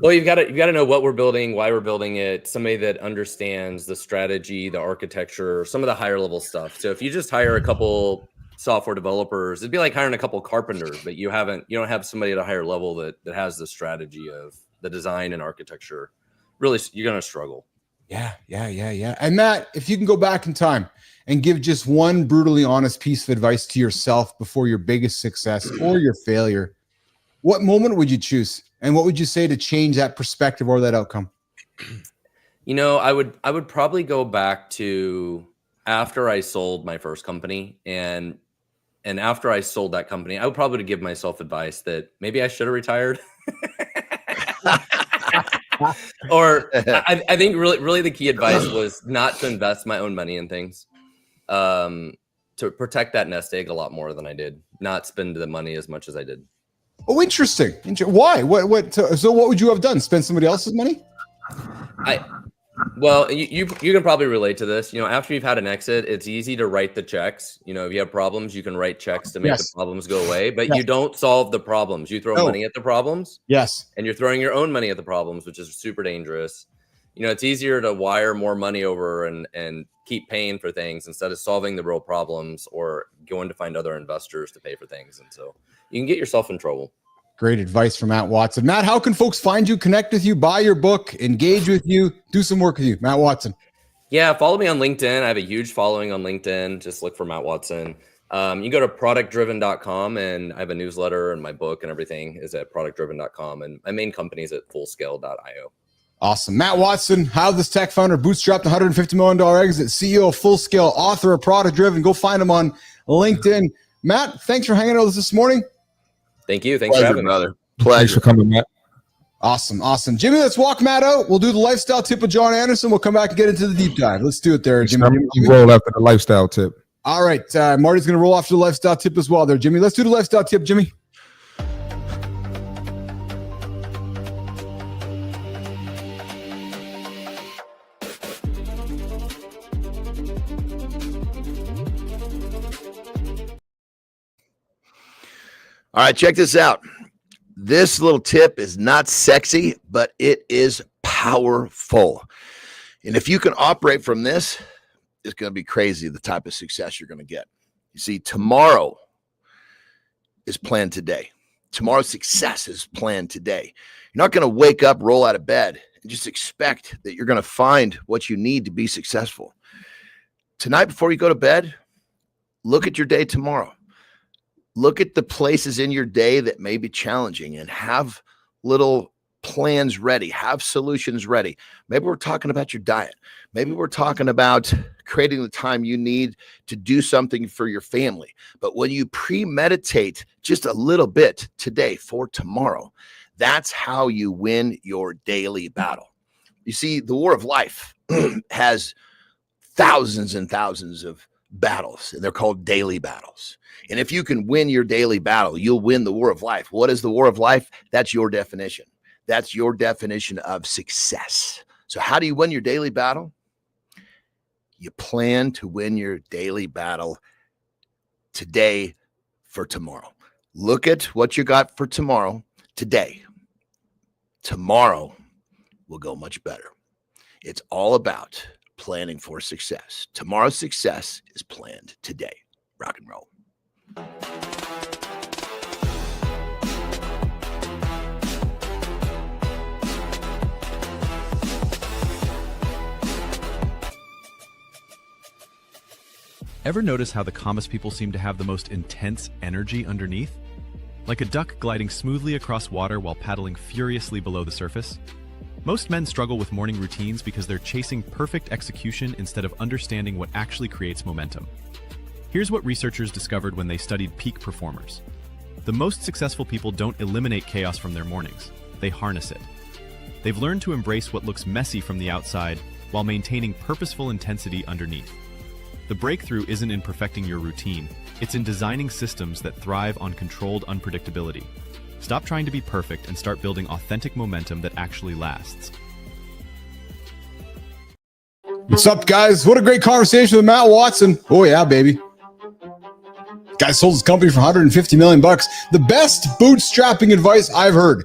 Well, you've got to know what we're building, why we're building it, somebody that understands the strategy, the architecture, some of the higher level stuff. So if you just hire a couple software developers, it'd be like hiring a couple carpenters, but you don't have somebody at a higher level that has the strategy of the design and architecture. Really, you're going to struggle. Yeah. And Matt, if you can go back in time and give just one brutally honest piece of advice to yourself before your biggest success or your failure, what moment would you choose? And what would you say to change that perspective or that outcome? I would probably go back to after I sold my first company, and after I sold that company, I would probably give myself advice that maybe I should have retired. Or I think really the key advice was not to invest my own money in things. to protect that nest egg a lot more than I did, not spend the money as much as I did. Oh, interesting. Why? So what would you have done? Spend somebody else's money? Well, you can probably relate to this. After you've had an exit, it's easy to write the checks. If you have problems, you can write checks to make the problems go away, but you don't solve the problems. You throw money at the problems. Yes. And you're throwing your own money at the problems, which is super dangerous. It's easier to wire more money over and keep paying for things instead of solving the real problems or going to find other investors to pay for things. And so you can get yourself in trouble. Great advice from Matt Watson. Matt, how can folks find you, connect with you, buy your book, engage with you, do some work with you? Matt Watson. Yeah, follow me on LinkedIn. I have a huge following on LinkedIn. Just look for Matt Watson. You can go to productdriven.com, and I have a newsletter, and my book and everything is at productdriven.com. And my main company is at fullscale.io. Awesome. Matt Watson, How This Tech Founder Bootstrapped $150 million exit, CEO of Full Scale, author of Product Driven. Go find him on LinkedIn. Matt, thanks for hanging out with us this morning. Thank you. Thanks for having me. Brother. Pleasure. Thanks for coming, Matt. Awesome. Jimmy, let's walk Matt out. We'll do the lifestyle tip with John Anderson. We'll come back and get into the deep dive. Let's do it there, Jimmy. Roll after the lifestyle tip. All right. Marty's going to roll after the lifestyle tip as well there, Jimmy. Let's do the lifestyle tip, Jimmy. All right, check this out. This little tip is not sexy, but it is powerful. And if you can operate from this, it's going to be crazy the type of success you're going to get. You see, tomorrow is planned today. Tomorrow's success is planned today. You're not going to wake up, roll out of bed, and just expect that you're going to find what you need to be successful. Tonight, before you go to bed, look at your day tomorrow. Look at the places in your day that may be challenging and have little plans ready, have solutions ready. Maybe we're talking about your diet. Maybe we're talking about creating the time you need to do something for your family. But when you premeditate just a little bit today for tomorrow, that's how you win your daily battle. You see, the war of life has thousands and thousands of battles, and they're called daily battles. And if you can win your daily battle, you'll win the war of life. What is the war of life? That's your definition. That's your definition of success. So how do you win your daily battle? You plan to win your daily battle today for tomorrow. Look at what you got for tomorrow today. Tomorrow will go much better. It's all about planning for success. Tomorrow's success is planned today. Rock and roll. Ever notice how the calmest people seem to have the most intense energy underneath? Like a duck gliding smoothly across water while paddling furiously below the surface? Most men struggle with morning routines because they're chasing perfect execution instead of understanding what actually creates momentum. Here's what researchers discovered when they studied peak performers. The most successful people don't eliminate chaos from their mornings, they harness it. They've learned to embrace what looks messy from the outside while maintaining purposeful intensity underneath. The breakthrough isn't in perfecting your routine, it's in designing systems that thrive on controlled unpredictability. Stop trying to be perfect and start building authentic momentum that actually lasts. What's up, guys? What a great conversation with Matt Watson. Oh, yeah, baby. Guy sold his company for $150 million. The best bootstrapping advice I've heard.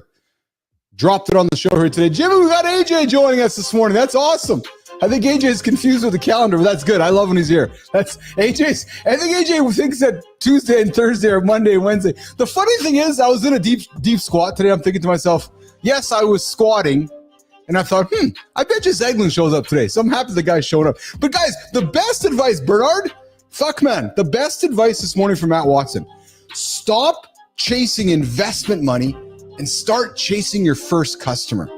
Dropped it on the show here today. Jimmy, we got AJ joining us this morning. That's awesome. I think AJ is confused with the calendar, but that's good. I love when he's here. That's AJ's. I think AJ thinks that Tuesday and Thursday are Monday and Wednesday. The funny thing is, I was in a deep squat today. I'm thinking to myself, yes, I was squatting. And I thought, I bet you Zeglin shows up today. So I'm happy the guy's showing up. But guys, the best advice, Bernard, the best advice this morning from Matt Watson. Stop chasing investment money and start chasing your first customer.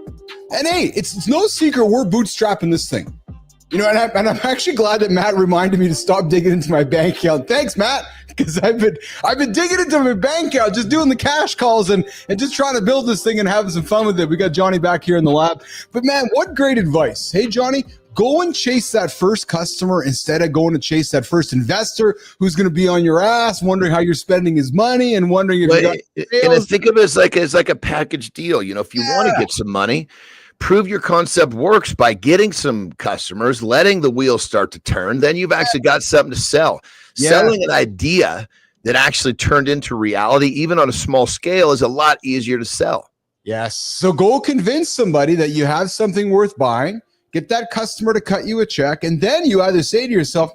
And hey, it's no secret we're bootstrapping this thing. You know, and I'm actually glad that Matt reminded me to stop digging into my bank account. Thanks, Matt, because I've been digging into my bank account, just doing the cash calls and just trying to build this thing and having some fun with it. We got Johnny back here in the lab. But man, what great advice. Hey, Johnny, Go and chase that first customer instead of going to chase that first investor who's going to be on your ass, wondering how you're spending his money and wondering if you got and think of it as like a package deal. You know, if you want to get some money, prove your concept works by getting some customers, letting the wheels start to turn. Then you've actually got something to sell. Selling an idea that actually turned into reality, even on a small scale, is a lot easier to sell. Yes. So go convince somebody that you have something worth buying, get that customer to cut you a check, and then you either say to yourself,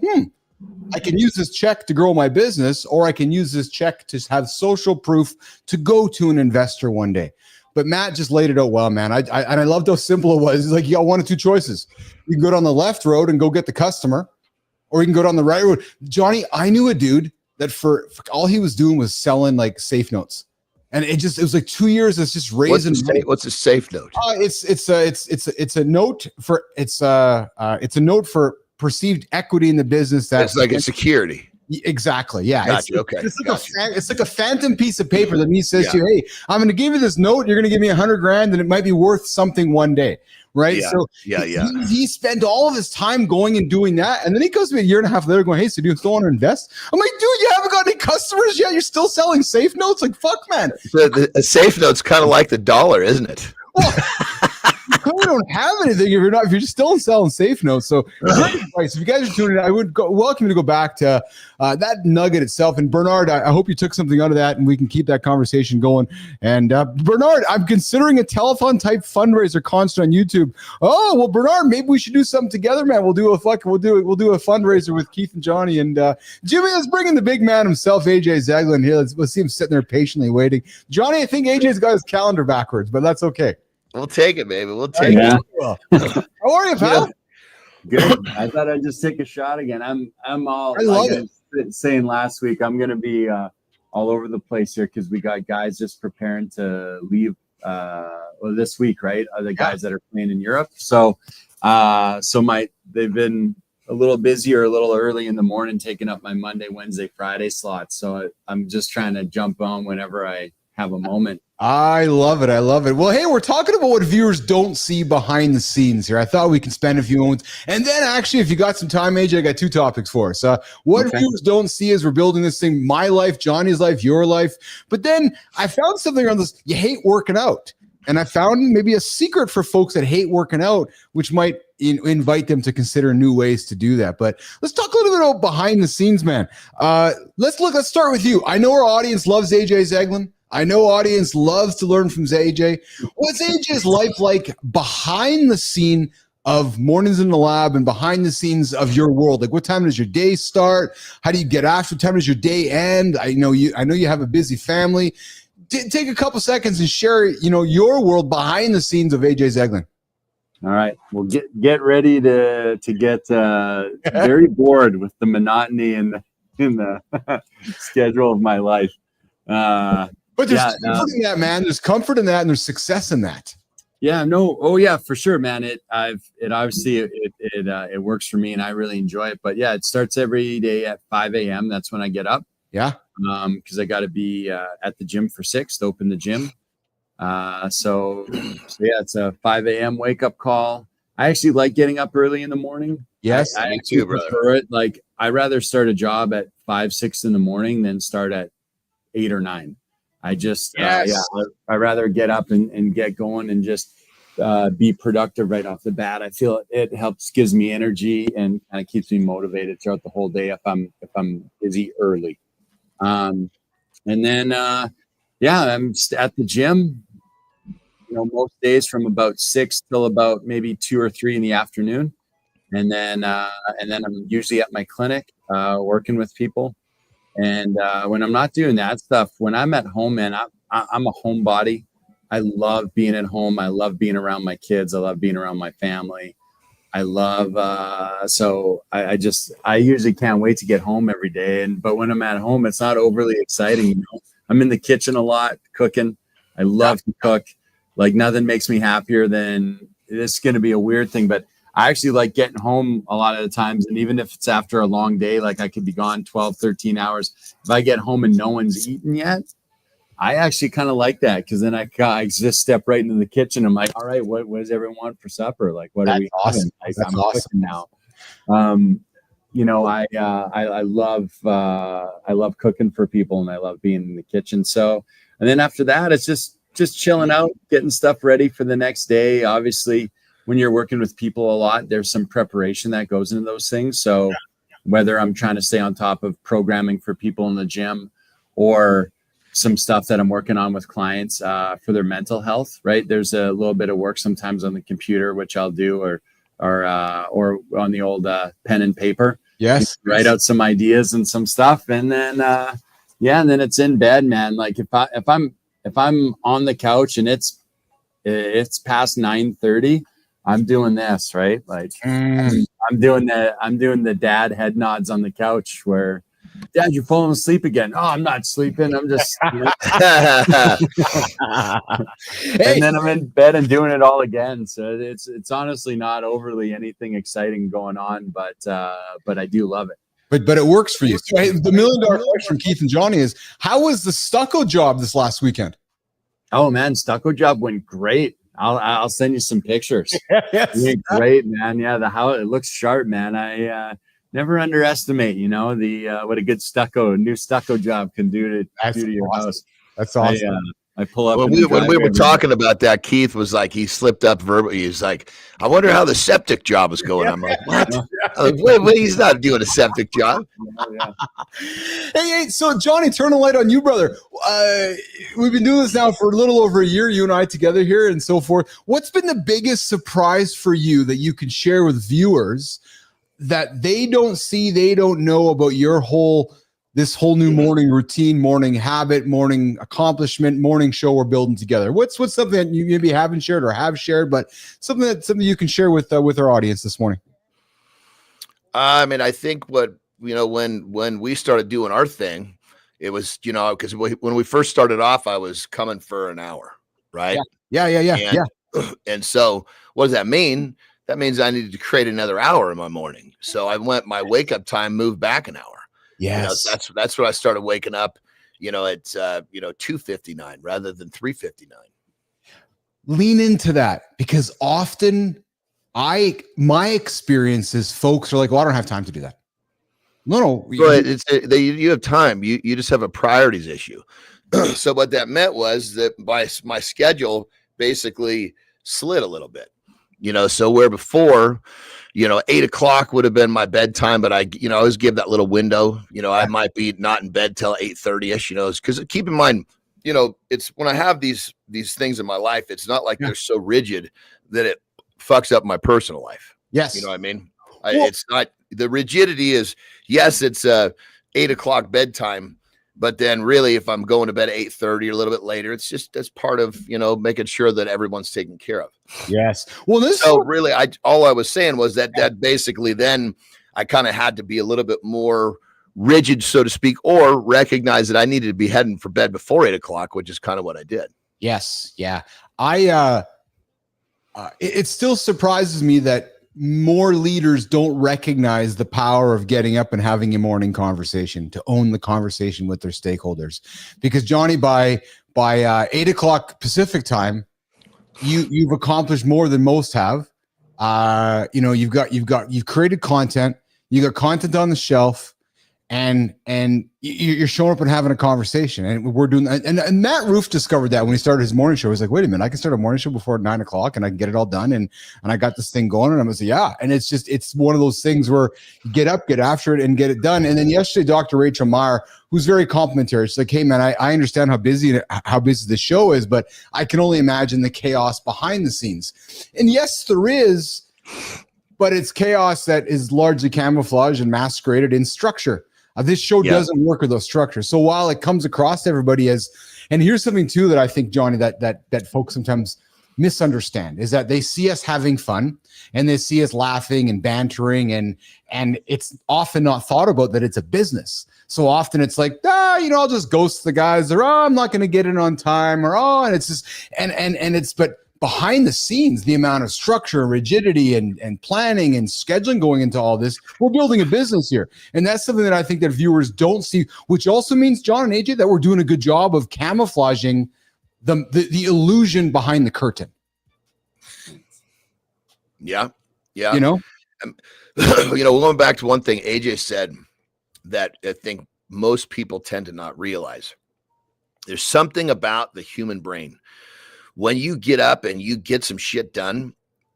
I can use this check to grow my business, or I can use this check to have social proof to go to an investor one day. But Matt just laid it out well, man. I loved how simple it was. It's like you got one of two choices. You can go down the left road and go get the customer, or you can go down the right road. Johnny, I knew a dude that for all he was doing was selling like safe notes. And it was like 2 years. It's just raising. What's a safe note? It's a note for it's a note for perceived equity in the business. That's like a security. Exactly. Yeah. Gotcha. It's like a phantom piece of paper that he says to you, hey, I'm going to give you this note. You're going to give me $100,000 and it might be worth something one day. Right. Yeah. So he spent all of his time going and doing that. And then he comes to me a year and a half later going, hey, so do you still want to invest? I'm like, dude, you haven't got any customers yet. You're still selling safe notes. Like, fuck, man. A safe note's kind of like the dollar, isn't it? Well, you clearly don't have anything if you're just still selling safe notes. So great advice. If you guys are tuning in, I would welcome you to go back to that nugget itself. And Bernard, I hope you took something out of that and we can keep that conversation going. And Bernard, I'm considering a telethon type fundraiser concert on YouTube. Oh, well, Bernard, maybe we should do something together, man. We'll do a fundraiser with Keith and Johnny. And Jimmy, let's bring in the big man himself, AJ Zeglin here. Let's see him sitting there patiently waiting. Johnny, I think AJ's got his calendar backwards, but that's okay. We'll take it, baby. We'll take it. How are you, pal? Good. I thought I'd just take a shot again. I'm all. I love it. Saying last week, I'm gonna be all over the place here because we got guys just preparing to leave. This week, right? The guys that are playing in Europe. So they've been a little busy or a little early in the morning, taking up my Monday, Wednesday, Friday slots. So I'm just trying to jump on whenever I have a moment. I love it. I love it. Well, hey, we're talking about what viewers don't see behind the scenes here. I thought we could spend a few moments. And then actually, if you got some time, AJ, I got two topics for us. What viewers don't see as we're building this thing, my life, Johnny's life, your life. But then I found something on this. You hate working out. And I found maybe a secret for folks that hate working out, which might invite them to consider new ways to do that. But let's talk a little bit about behind the scenes, man. Let's start with you. I know our audience loves AJ Zeglin. I know audience loves to learn from AJ. What's AJ's life like behind the scene of Mornings in the Lab and behind the scenes of your world? Like, what time does your day start? How do you get after? What time does your day end? I know you have a busy family. Take a couple seconds and share, your world behind the scenes of AJ Zeglin. All right. Well, get ready to get very bored with the monotony in the schedule of my life. But there's comfort in that, man. There's comfort in that, and there's success in that. Yeah, no. Oh, yeah, for sure, man. It obviously it works for me, and I really enjoy it. But yeah, it starts every day at 5 a.m. That's when I get up. Yeah. Because I got to be at the gym for 6 to open the gym. So yeah, it's a 5 a.m. wake up call. I actually like getting up early in the morning. Yes, I actually prefer it. Like, I rather start a job at 5, 6 in the morning than start at 8 or 9. I just, I rather get up and get going and just be productive right off the bat. I feel it gives me energy and kind of keeps me motivated throughout the whole day if I'm busy early. And then, I'm at the gym, most days from about 6 till about maybe 2 or 3 in the afternoon. And then I'm usually at my clinic, working with people. And when I'm not doing that stuff, when I'm at home, man, I'm a homebody. I love being at home. I love being around my kids. I love being around my family. I love, I usually can't wait to get home every day. But when I'm at home, it's not overly exciting. I'm in the kitchen a lot, cooking. I love to cook. Like, nothing makes me happier than, it's going to be a weird thing, but I actually like getting home a lot of the times. And even if it's after a long day, like I could be gone 12, 13 hours. If I get home and no one's eaten yet, I actually kind of like that because then I just step right into the kitchen. I'm like, all right, what does everyone want for supper? Like, what are we having? Like, I'm cooking now. You know, I love cooking for people, and I love being in the kitchen. So, and then after that, it's just chilling out, getting stuff ready for the next day. Obviously, when you're working with people a lot, there's some preparation that goes into those things. So whether I'm trying to stay on top of programming for people in the gym or some stuff that I'm working on with clients for their mental health, right? There's a little bit of work sometimes on the computer, which I'll do, or on the old pen and paper. Yes. Write out some ideas and some stuff. And then, and then it's in bed, man. Like if I'm on the couch and it's past 9:30, I'm doing this, right? Like I'm doing the dad head nods on the couch where, Dad, you're falling asleep again. Oh, I'm not sleeping. I'm just, and then I'm in bed and doing it all again. So it's honestly not overly anything exciting going on, but I do love it. But it works for you. So, hey, the $1 million question from Keith and Johnny is, how was the stucco job this last weekend? Oh man, stucco job went great. I'll send you some pictures. Yes. It went great, man. Yeah, it looks sharp, man. I never underestimate, the what a good new stucco job can do to your house. That's awesome. I pull up. When we were talking about that, Keith was like, he slipped up verbally. He's like, I wonder how the septic job is going. I'm like, what? I'm like, wait, he's not doing a septic job. Hey, so Johnny, turn a light on you, brother. We've been doing this now for a little over a year, you and I together here and so forth. What's been the biggest surprise for you that you can share with viewers that they don't see, they don't know about this whole new morning routine, morning habit, morning accomplishment, morning show we're building together? What's something that you maybe haven't shared or have shared, but something you can share with our audience this morning? I mean, I think when we started doing our thing, it was, because when we first started off, I was coming for an hour, right? Yeah. And so what does that mean? That means I needed to create another hour in my morning. So my wake up time moved back an hour. Yes. That's what I started waking up, at 2:59 rather than 3:59. Lean into that, because often my experience is folks are like, well, I don't have time to do that. No. But you have time. You just have a priorities issue. So what that meant was that my schedule basically slid a little bit. So where before, 8 o'clock would have been my bedtime, but I always give that little window. I might be not in bed till 8:30ish. Because keep in mind, it's when I have these things in my life, it's not like they're so rigid that it fucks up my personal life. Yes, you know what I mean. It's not, the rigidity is, yes, it's 8 o'clock bedtime. But then really, if I'm going to bed at 8:30 or a little bit later, it's just that's part of, making sure that everyone's taken care of. Yes. Well, really, all I was saying was that basically then I kind of had to be a little bit more rigid, so to speak, or recognize that I needed to be heading for bed before 8 o'clock, which is kind of what I did. Yes. Yeah. It still surprises me that more leaders don't recognize the power of getting up and having a morning conversation, to own the conversation with their stakeholders. Because Johnny, by 8 o'clock Pacific time, you've accomplished more than most have. You've created content, you got content on the shelf, and you're showing up and having a conversation, and we're doing that. And Matt Roof discovered that when he started his morning show. He's like, wait a minute, I can start a morning show before 9 o'clock and I can get it all done. And I got this thing going, and I'm gonna say, yeah. And it's one of those things where you get up, get after it, and get it done. And then yesterday, Dr. Rachel Meyer, who's very complimentary, she's like, hey man, I understand how busy the show is, but I can only imagine the chaos behind the scenes. And yes, there is, but it's chaos that is largely camouflaged and masqueraded in structure. This show doesn't work with those structures. So while it comes across to everybody as, and here's something too that I think, Johnny, that folks sometimes misunderstand, is that they see us having fun and they see us laughing and bantering, and it's often not thought about that it's a business. So often it's like, I'll just ghost the guys, or I'm not going to get in on time, or and it's just and it's behind the scenes, the amount of structure, rigidity, and planning and scheduling going into all this, we're building a business here. And that's something that I think that viewers don't see, which also means, John and AJ, that we're doing a good job of camouflaging the illusion behind the curtain. Yeah. You know, going back to one thing AJ said that I think most people tend to not realize. There's something about the human brain. When you get up and you get some shit done,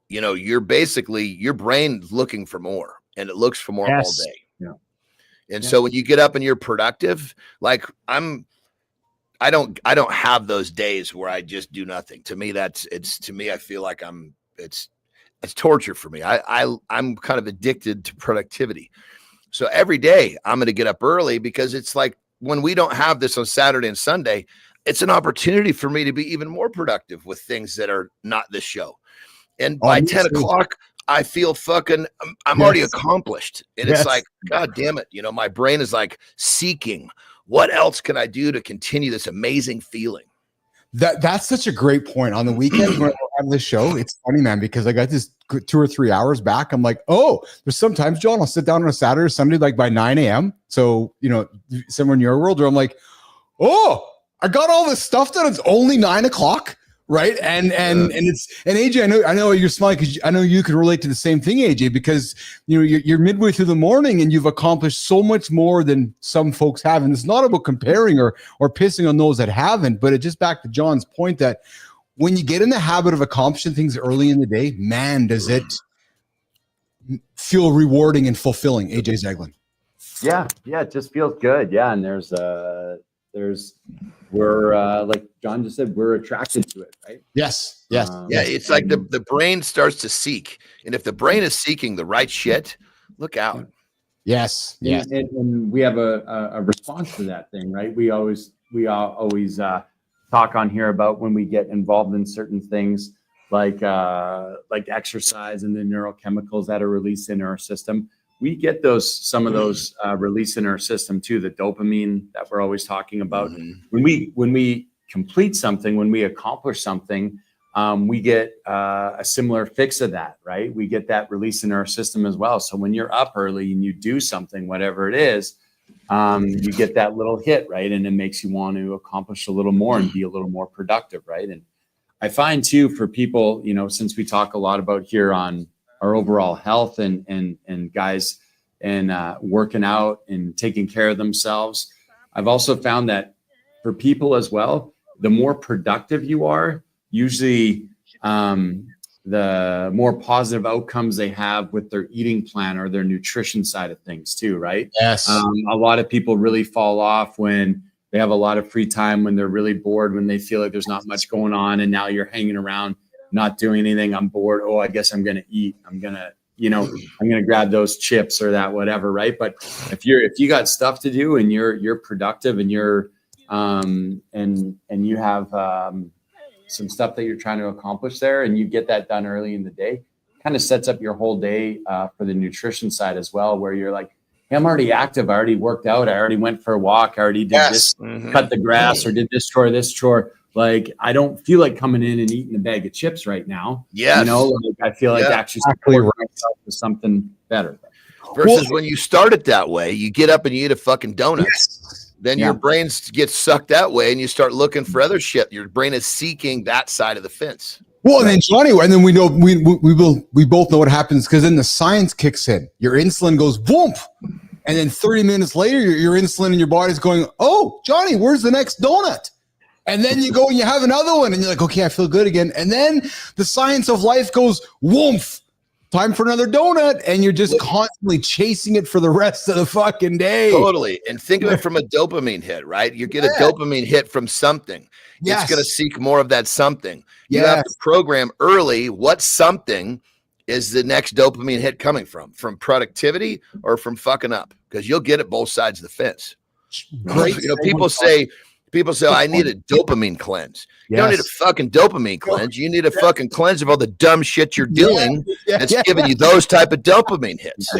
you're basically, your brain's looking for more, and it looks for more all day. Yeah. And so when you get up and you're productive, like I don't have those days where I just do nothing. To me, I feel like it's torture for me. I'm kind of addicted to productivity. So every day I'm going to get up early, because it's like, when we don't have this on Saturday and Sunday, it's an opportunity for me to be even more productive with things that are not this show. And by 10 o'clock, I feel I'm already accomplished. And it's like, God damn it. My brain is like seeking, what else can I do to continue this amazing feeling? That's such a great point. On the weekend when I have this show, it's funny, man, because I got this 2 or 3 hours back. I'm like, there's sometimes, John, I'll sit down on a Saturday or Sunday, like by 9 a.m. So, somewhere in your world, where I'm like, I got all this stuff done. It's only 9 o'clock. Right. And AJ, I know you're smiling because I know you can relate to the same thing, AJ, because you're midway through the morning and you've accomplished so much more than some folks have. And it's not about comparing or pissing on those that haven't, but it just back to John's point that when you get in the habit of accomplishing things early in the day, man, does it feel rewarding and fulfilling. AJ Zeglin. Yeah, it just feels good. Yeah, and we're like John just said, we're attracted to it, right? Yes. It's like the brain starts to seek, and if the brain is seeking the right shit, look out. Yes. And we have a response to that thing, right? We always talk on here about when we get involved in certain things like exercise and the neurochemicals that are released in our system. We get some of those released in our system too, the dopamine that we're always talking about. When we complete something, when we accomplish something, we get a similar fix of that, right? We get that release in our system as well. So when you're up early and you do something, whatever it is, you get that little hit, right? And it makes you want to accomplish a little more and be a little more productive, right? And I find too, for people, since we talk a lot about here on our overall health and guys and working out and taking care of themselves, I've also found that for people as well, the more productive you are, usually the more positive outcomes they have with their eating plan or their nutrition side of things too, right? Yes. A lot of people really fall off when they have a lot of free time, when they're really bored, when they feel like there's not much going on, and now you're hanging around not doing anything. I'm bored. Oh, I guess I'm going to eat. I'm going to grab those chips or that, whatever. Right. But if you got stuff to do and you're productive and you're, and you have, some stuff that you're trying to accomplish there, and you get that done early in the day, kind of sets up your whole day, for the nutrition side as well, where you're like, hey, I'm already active. I already worked out. I already went for a walk. I already did this, cut the grass, or did this chore, Like, I don't feel like coming in and eating a bag of chips right now. Yes. I feel like actually supporting myself with something better. Versus when you start it that way, you get up and you eat a fucking donut. Yes. Then your brain gets sucked that way, and you start looking for other shit. Your brain is seeking that side of the fence. Well, and then Johnny, and then we know we both know what happens, because then the science kicks in. Your insulin goes boom, and then 30 minutes later, your insulin in your body's going, "Oh, Johnny, where's the next donut?" And then you go and you have another one, and you're like, "Okay, I feel good again." And then the science of life goes woof. Time for another donut, and you're just constantly chasing it for the rest of the fucking day. Totally. And think of it from a dopamine hit, right? You get a dopamine hit from something. Yes. It's going to seek more of that something. You have to program early what something is the next dopamine hit coming from productivity or from fucking up, because you'll get it both sides of the fence. Great. People say, I need a dopamine cleanse. You don't need a fucking dopamine cleanse. You need a fucking cleanse of all the dumb shit you're doing that's giving you those type of dopamine hits.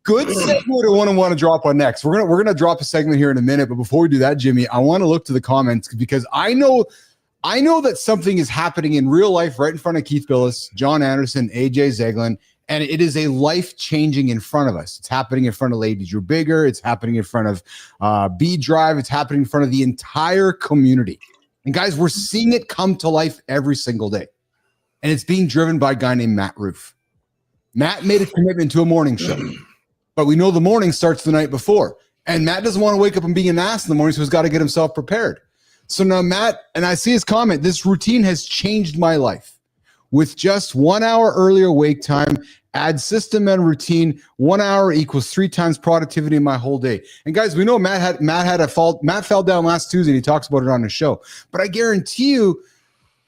Good segment I want to drop on next. We're gonna drop a segment here in a minute, but before we do that, Jimmy, I want to look to the comments, because I know I know that something is happening in real life right in front of Keith Billis, John Anderson, AJ Zeglin, and it is a life changing in front of us. It's happening in front of Ladies You're Bigger. It's happening in front of B Drive. It's happening in front of the entire community. And guys, we're seeing it come to life every single day. And it's being driven by a guy named Matt Roof. Matt made a commitment to a morning show, but we know the morning starts the night before. And Matt doesn't want to wake up and be an ass in the morning, so he's got to get himself prepared. So now Matt, and I see his comment, this routine has changed my life. With just 1 hour earlier wake time, add system and routine, 1 hour equals 3 times productivity in my whole day. And guys, we know Matt fell down last Tuesday and he talks about it on his show. But I guarantee you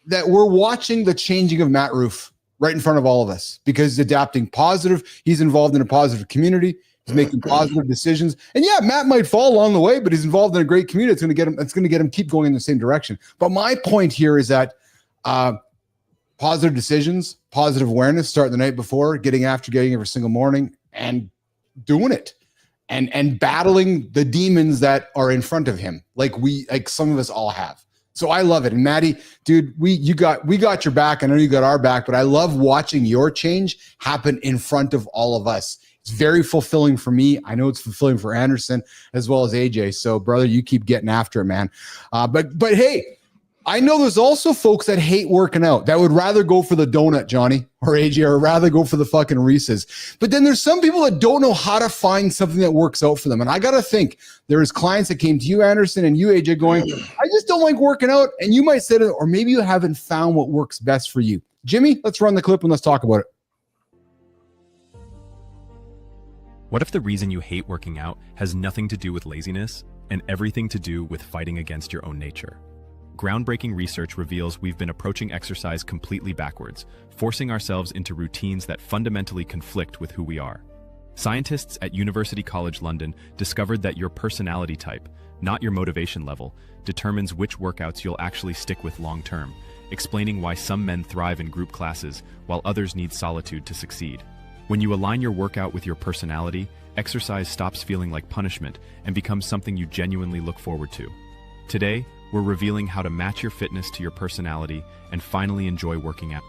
that we're watching the changing of Matt Roof right in front of all of us because he's adapting positive. He's involved in a positive community. He's making positive decisions. And yeah, Matt might fall along the way, but he's involved in a great community. It's going to get him keep going in the same direction. But my point here is that positive decisions, positive awareness, start the night before, getting every single morning and doing it and battling the demons that are in front of him. Like some of us all have. So I love it. And Maddie, dude, we got your back. I know you got our back, but I love watching your change happen in front of all of us. It's very fulfilling for me. I know it's fulfilling for Anderson as well as AJ. So brother, you keep getting after it, man. But hey, I know there's also folks that hate working out that would rather go for the donut, Johnny or AJ, or rather go for the fucking Reese's. But then there's some people that don't know how to find something that works out for them. And I got to think there's clients that came to you, Anderson, and you, AJ, going, I just don't like working out. And you might say that, or maybe you haven't found what works best for you. Jimmy, let's run the clip and let's talk about it. What if the reason you hate working out has nothing to do with laziness and everything to do with fighting against your own nature? Groundbreaking research reveals we've been approaching exercise completely backwards, forcing ourselves into routines that fundamentally conflict with who we are. Scientists at University College London discovered that your personality type, not your motivation level, determines which workouts you'll actually stick with long term, explaining why some men thrive in group classes while others need solitude to succeed. When you align your workout with your personality, exercise stops feeling like punishment and becomes something you genuinely look forward to. Today, we're revealing how to match your fitness to your personality and finally enjoy working out.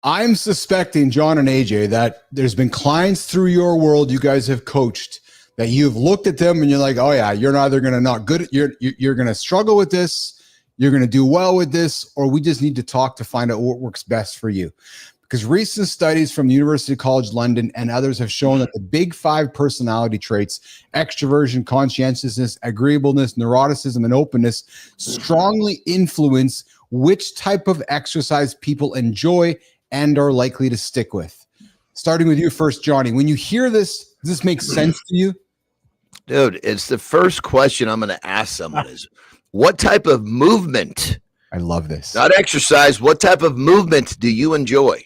I'm suspecting, John and AJ, that there's been clients through your world you guys have coached that you've looked at them and you're like, oh yeah, you're either going to not good, you're going to struggle with this, you're going to do well with this, or we just need to talk to find out what works best for you. Because recent studies from the University College London and others have shown that the big 5 personality traits, extroversion, conscientiousness, agreeableness, neuroticism, and openness, strongly influence which type of exercise people enjoy and are likely to stick with. Starting with you first, Johnny. When you hear this, does this make sense to you? Dude, it's the first question I'm going to ask someone is, what type of movement? I love this. Not exercise. What type of movement do you enjoy?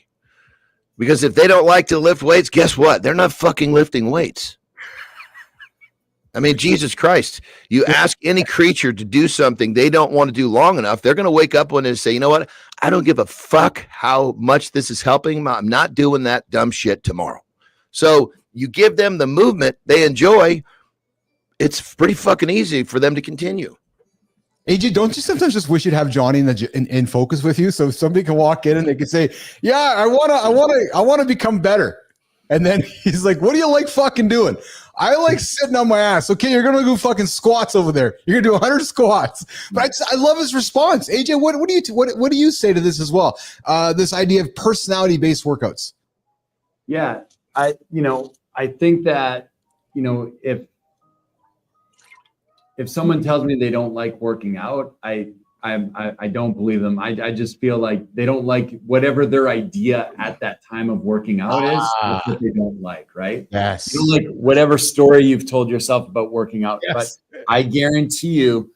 Because if they don't like to lift weights, guess what? They're not fucking lifting weights. I mean, Jesus Christ, you ask any creature to do something they don't want to do long enough, they're going to wake up one day and say, you know what? I don't give a fuck how much this is helping. I'm not doing that dumb shit tomorrow. So you give them the movement they enjoy. It's pretty fucking easy for them to continue. AJ, don't you sometimes just wish you'd have Johnny in focus with you so somebody can walk in and they can say, yeah, I want to become better. And then he's like, what do you like fucking doing? I like sitting on my ass. Okay, you're going to do fucking squats over there. You're going to do 100 squats. But I love his response. AJ, what do you say to this as well? This idea of personality-based workouts. Yeah, I think that, if someone tells me they don't like working out, I don't believe them. I just feel like they don't like whatever their idea at that time of working out is. That's what they don't like, right? Yes. You don't like whatever story you've told yourself about working out. Yes. But I guarantee you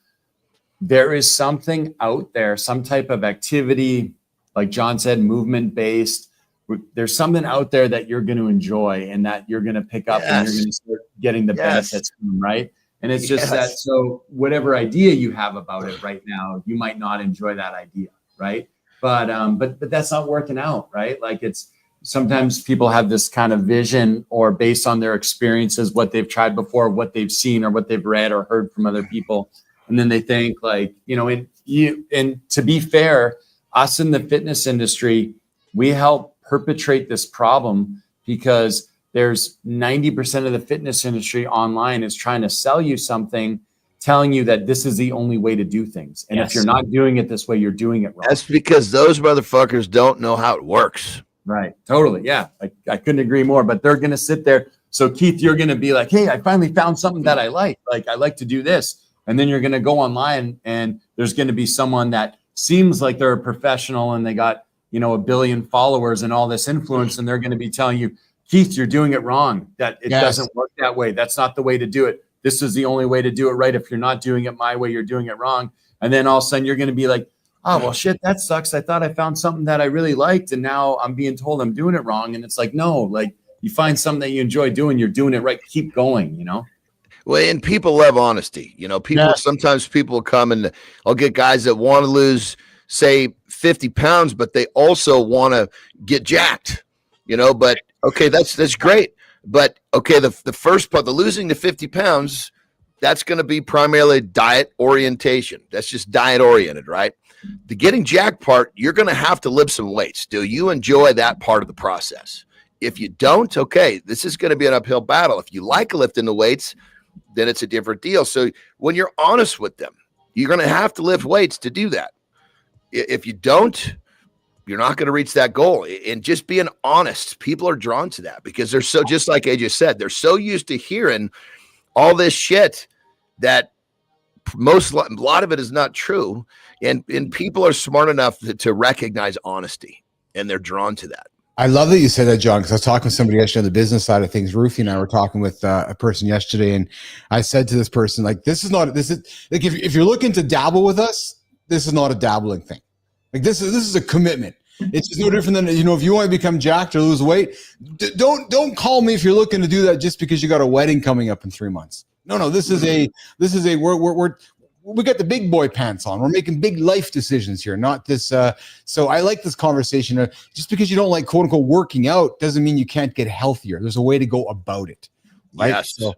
there is something out there, some type of activity, like John said, movement-based. There's something out there that you're going to enjoy and that you're going to pick up and you're going to start getting the benefits from, right? And it's just that, so whatever idea you have about it right now, you might not enjoy that idea, right? But that's not working out, right? Like it's sometimes people have this kind of vision or based on their experiences, what they've tried before, what they've seen or what they've read or heard from other people. And then they think like, and to be fair, us in the fitness industry, we help perpetrate this problem because there's 90% of the fitness industry online is trying to sell you something, telling you that this is the only way to do things. And if you're not doing it this way, you're doing it wrong. That's because those motherfuckers don't know how it works. Right. Totally. Yeah. I couldn't agree more, but they're going to sit there. So Keith, you're going to be like, hey, I finally found something that I like. Like, I like to do this. And then you're going to go online and there's going to be someone that seems like they're a professional and they got, 1 billion followers and all this influence. And they're going to be telling you, Keith, you're doing it wrong. That it doesn't work that way. That's not the way to do it. This is the only way to do it right. If you're not doing it my way, you're doing it wrong. And then all of a sudden you're going to be like, oh, well, shit, that sucks. I thought I found something that I really liked. And now I'm being told I'm doing it wrong. And it's like, no, like you find something that you enjoy doing, you're doing it right. Keep going, Well, and people love honesty. Sometimes people come and I'll get guys that want to lose, say 50 pounds, but they also want to get jacked, but okay, that's great. But okay, the first part, the losing the 50 pounds, that's going to be primarily diet orientation. That's just diet oriented, right? The getting jacked part, you're going to have to lift some weights. Do you enjoy that part of the process? If you don't, okay, this is going to be an uphill battle. If you like lifting the weights, then it's a different deal. So when you're honest with them, you're going to have to lift weights to do that. If you don't, you're not going to reach that goal. And just being honest, people are drawn to that because they're so, just like AJ said, they're so used to hearing all this shit that a lot of it is not true. And people are smart enough to recognize honesty, and they're drawn to that. I love that you said that, John, because I was talking with somebody yesterday on the business side of things. Ruthie and I were talking with a person yesterday, and I said to this person, like, this is like, if you're looking to dabble with us, this is not a dabbling thing. Like, this is a commitment. It's just no different than, if you want to become jacked or lose weight, don't call me if you're looking to do that just because you got a wedding coming up in 3 months. No, this is we got the big boy pants on. We're making big life decisions here, not this. So I like this conversation. Just because you don't like quote unquote working out doesn't mean you can't get healthier. There's a way to go about it. Right. Yes. So,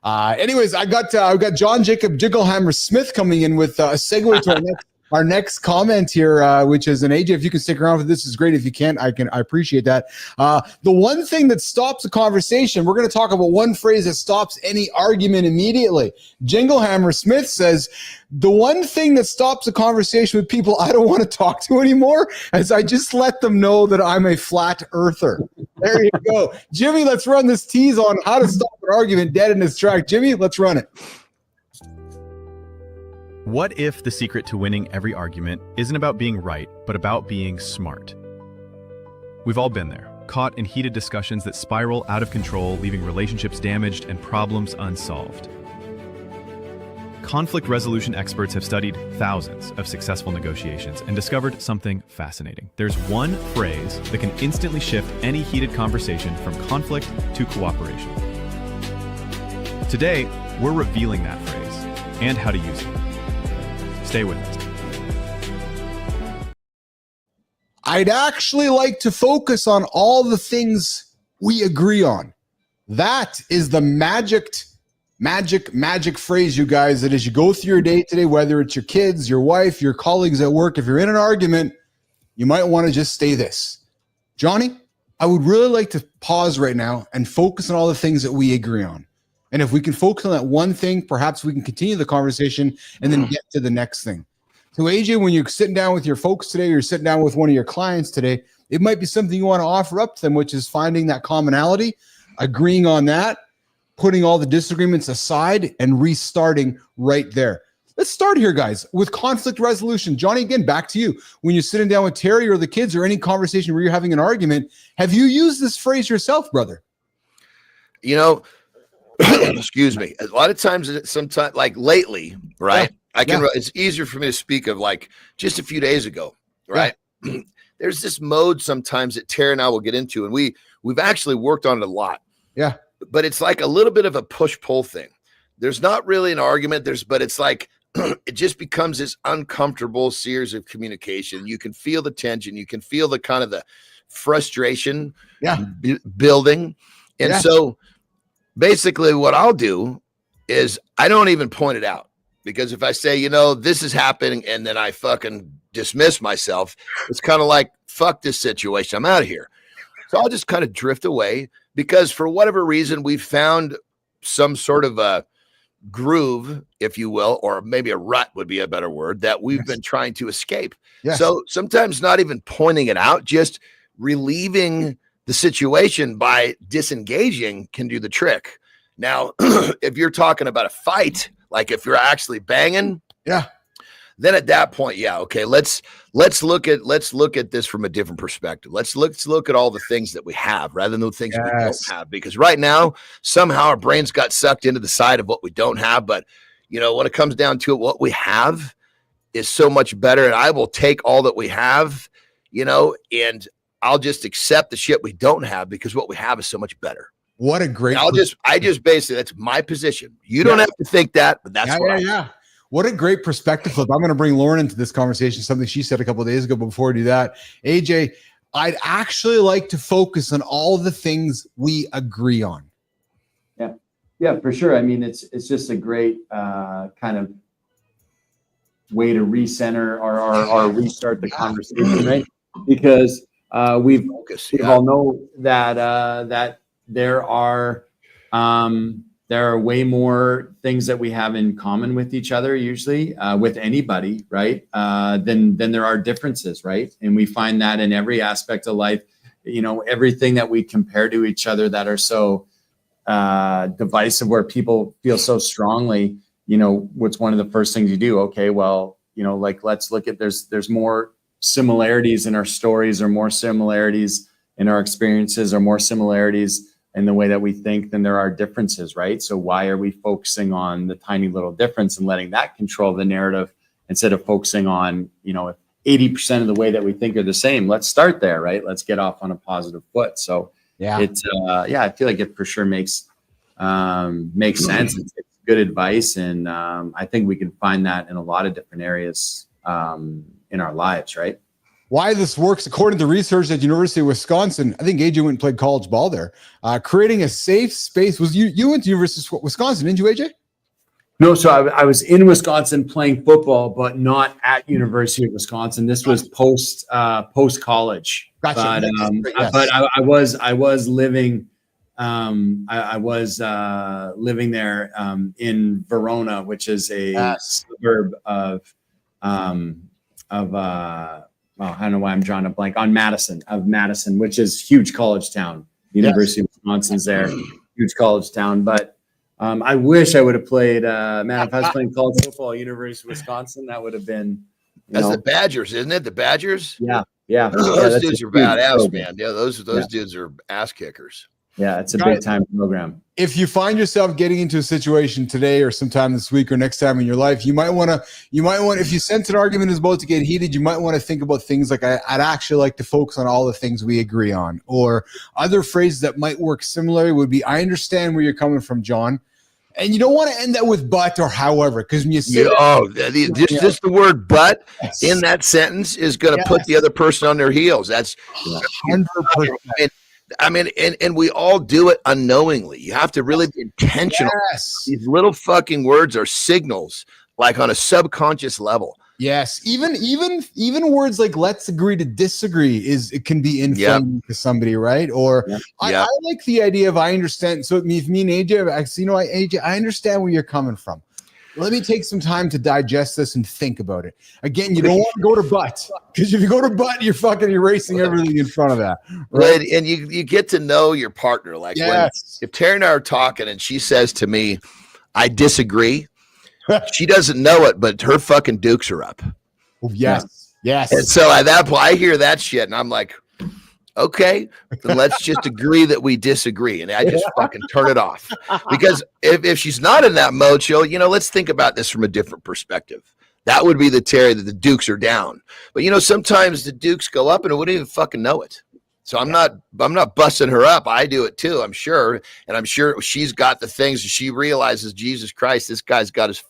anyways, I got John Jacob Jigglehammer Smith coming in with a segue to our next comment here, which is an AJ. If you can stick around for this, is great. If you can't, I appreciate that. The one thing that stops a conversation, we're going to talk about one phrase that stops any argument immediately. Jinglehammer Smith says, the one thing that stops a conversation with people I don't want to talk to anymore is I just let them know that I'm a flat earther. There you go. Jimmy, let's run this tease on how to stop an argument dead in its track. Jimmy, let's run it. What if the secret to winning every argument isn't about being right, but about being smart? We've all been there, caught in heated discussions that spiral out of control, leaving relationships damaged and problems unsolved. Conflict resolution experts have studied thousands of successful negotiations and discovered something fascinating. There's one phrase that can instantly shift any heated conversation from conflict to cooperation. Today, we're revealing that phrase and how to use it. Stay with us. I'd actually like to focus on all the things we agree on. That is the magic phrase, you guys, that as you go through your day today, whether it's your kids, your wife, your colleagues at work, if you're in an argument, you might want to just say this. Johnny, I would really like to pause right now and focus on all the things that we agree on. And if we can focus on that one thing, perhaps we can continue the conversation and then get to the next thing. So AJ, when you're sitting down with your folks today, or you're sitting down with one of your clients today, it might be something you want to offer up to them, which is finding that commonality, agreeing on that, putting all the disagreements aside and restarting right there. Let's start here, guys, with conflict resolution. Johnny, again, back to you. When you're sitting down with Terry or the kids or any conversation where you're having an argument, have you used this phrase yourself, brother? Excuse me. A lot of times, sometimes, like lately, right? Yeah. It's easier for me to speak of like just a few days ago, right? Yeah. There's this mode sometimes that Tara and I will get into, and we've actually worked on it a lot. Yeah. But it's like a little bit of a push-pull thing. There's not really an argument. But it's like it just becomes this uncomfortable series of communication. You can feel the tension. You can feel the kind of the frustration building. And so basically what I'll do is I don't even point it out. Because if I say, you know, this is happening and then I fucking dismiss myself, it's kind of like, fuck this situation. I'm out of here. So I'll just kind of drift away because for whatever reason, we've found some sort of a groove, if you will, or maybe a rut would be a better word, that we've been trying to escape. Yes. So sometimes not even pointing it out, just relieving the situation by disengaging can do the trick. Now, if you're talking about a fight, like if you're actually banging, yeah, then at that point, yeah, okay, let's look at this from a different perspective. Let's look at all the things that we have rather than the things we don't have. Because right now, somehow our brains got sucked into the side of what we don't have. But you know, when it comes down to it, what we have is so much better. And I will take all that we have, you know, and I'll just accept the shit we don't have because what we have is so much better. What a great! I just basically, that's my position. You don't have to think that, but that's What a great perspective flip. I'm going to bring Lauren into this conversation, something she said a couple of days ago. But before we do that, AJ, I'd actually like to focus on all the things we agree on. Yeah, for sure. I mean, it's just a great kind of way to recenter or restart the conversation, right? Because we all know that there are way more things that we have in common with each other, usually with anybody, right? Than there are differences, right? And we find that in every aspect of life, you know, everything that we compare to each other that are so divisive, where people feel so strongly, you know, what's one of the first things you do? Okay, well, you know, like, let's look at, there's more similarities in our stories, or more similarities in our experiences, or more similarities in the way that we think than there are differences, right? So why are we focusing on the tiny little difference and letting that control the narrative instead of focusing on, you know, 80% of the way that we think are the same? Let's start there, right? Let's get off on a positive foot. So it's I feel like it for sure makes sense. It's good advice, and I think we can find that in a lot of different areas in our lives, right? Why this works, according to research at University of Wisconsin, I think AJ went and played college ball there. Creating a safe space. Was you went to University of Wisconsin, didn't you, AJ? No, so I was in Wisconsin playing football, but not at University of Wisconsin. This was post college. Gotcha. But I was living living there in Verona, which is a suburb of I don't know why I'm drawing a blank on Madison, which is huge college town. University of Wisconsin's there, huge college town. But I wish I would have played, if I was playing college football at University of Wisconsin, that would have been. That's the Badgers, isn't it? The Badgers? Yeah. Those dudes are badass, man. Yeah, those dudes are ass kickers. Yeah, it's a big time program. If you find yourself getting into a situation today or sometime this week or next time in your life, you might want to, if you sense an argument is about to get heated, you might want to think about things like, I'd actually like to focus on all the things we agree on. Or other phrases that might work similarly would be, I understand where you're coming from, John. And you don't want to end that with but or however, because when you say just the word but in that sentence is going to put the other person on their heels. That's 100%. I mean, and we all do it unknowingly. You have to really be intentional. Yes. These little fucking words are signals, like on a subconscious level. Yes. Even words like "let's agree to disagree" it can be inflaming to somebody, right? Or I like the idea of I understand. So if me and AJ, AJ, I understand where you're coming from. Let me take some time to digest this and think about it. Again, you don't want to go to but, because if you go to but, you're fucking erasing everything in front of that. Right? And you get to know your partner. Like when, if Terry and I are talking and she says to me, I disagree, she doesn't know it, but her fucking dukes are up. Yes. And so at that point, I hear that shit and I'm like, okay, then let's just agree that we disagree. And I just fucking turn it off. Because if she's not in that mode, she'll, let's think about this from a different perspective. That would be the Terry that the dukes are down. But, sometimes the dukes go up and I wouldn't even fucking know it. So I'm not busting her up. I do it too, I'm sure. And I'm sure she's got the things she realizes, Jesus Christ, this guy's got his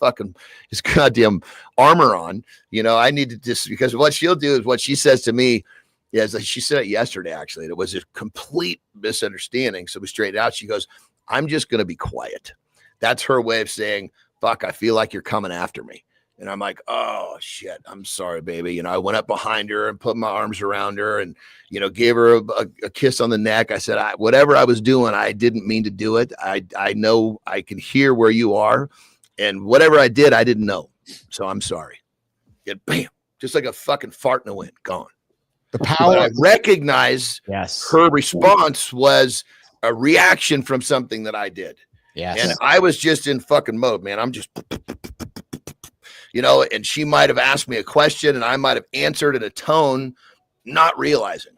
goddamn armor on. I need to just, because what she'll do is what she says to me. Yeah, like she said it yesterday, actually. It was a complete misunderstanding. So we straightened out. She goes, I'm just going to be quiet. That's her way of saying, fuck, I feel like you're coming after me. And I'm like, oh shit, I'm sorry, baby. You know, I went up behind her and put my arms around her and, you know, gave her a kiss on the neck. I said, whatever I was doing, I didn't mean to do it. I know I can hear where you are, and whatever I did, I didn't know. So I'm sorry. And bam, just like a fucking fart in the wind, gone. The power. But I recognize her response was a reaction from something that I did. Yes. And I was just in fucking mode, man. I'm just, you know, and she might have asked me a question and I might have answered in a tone, not realizing.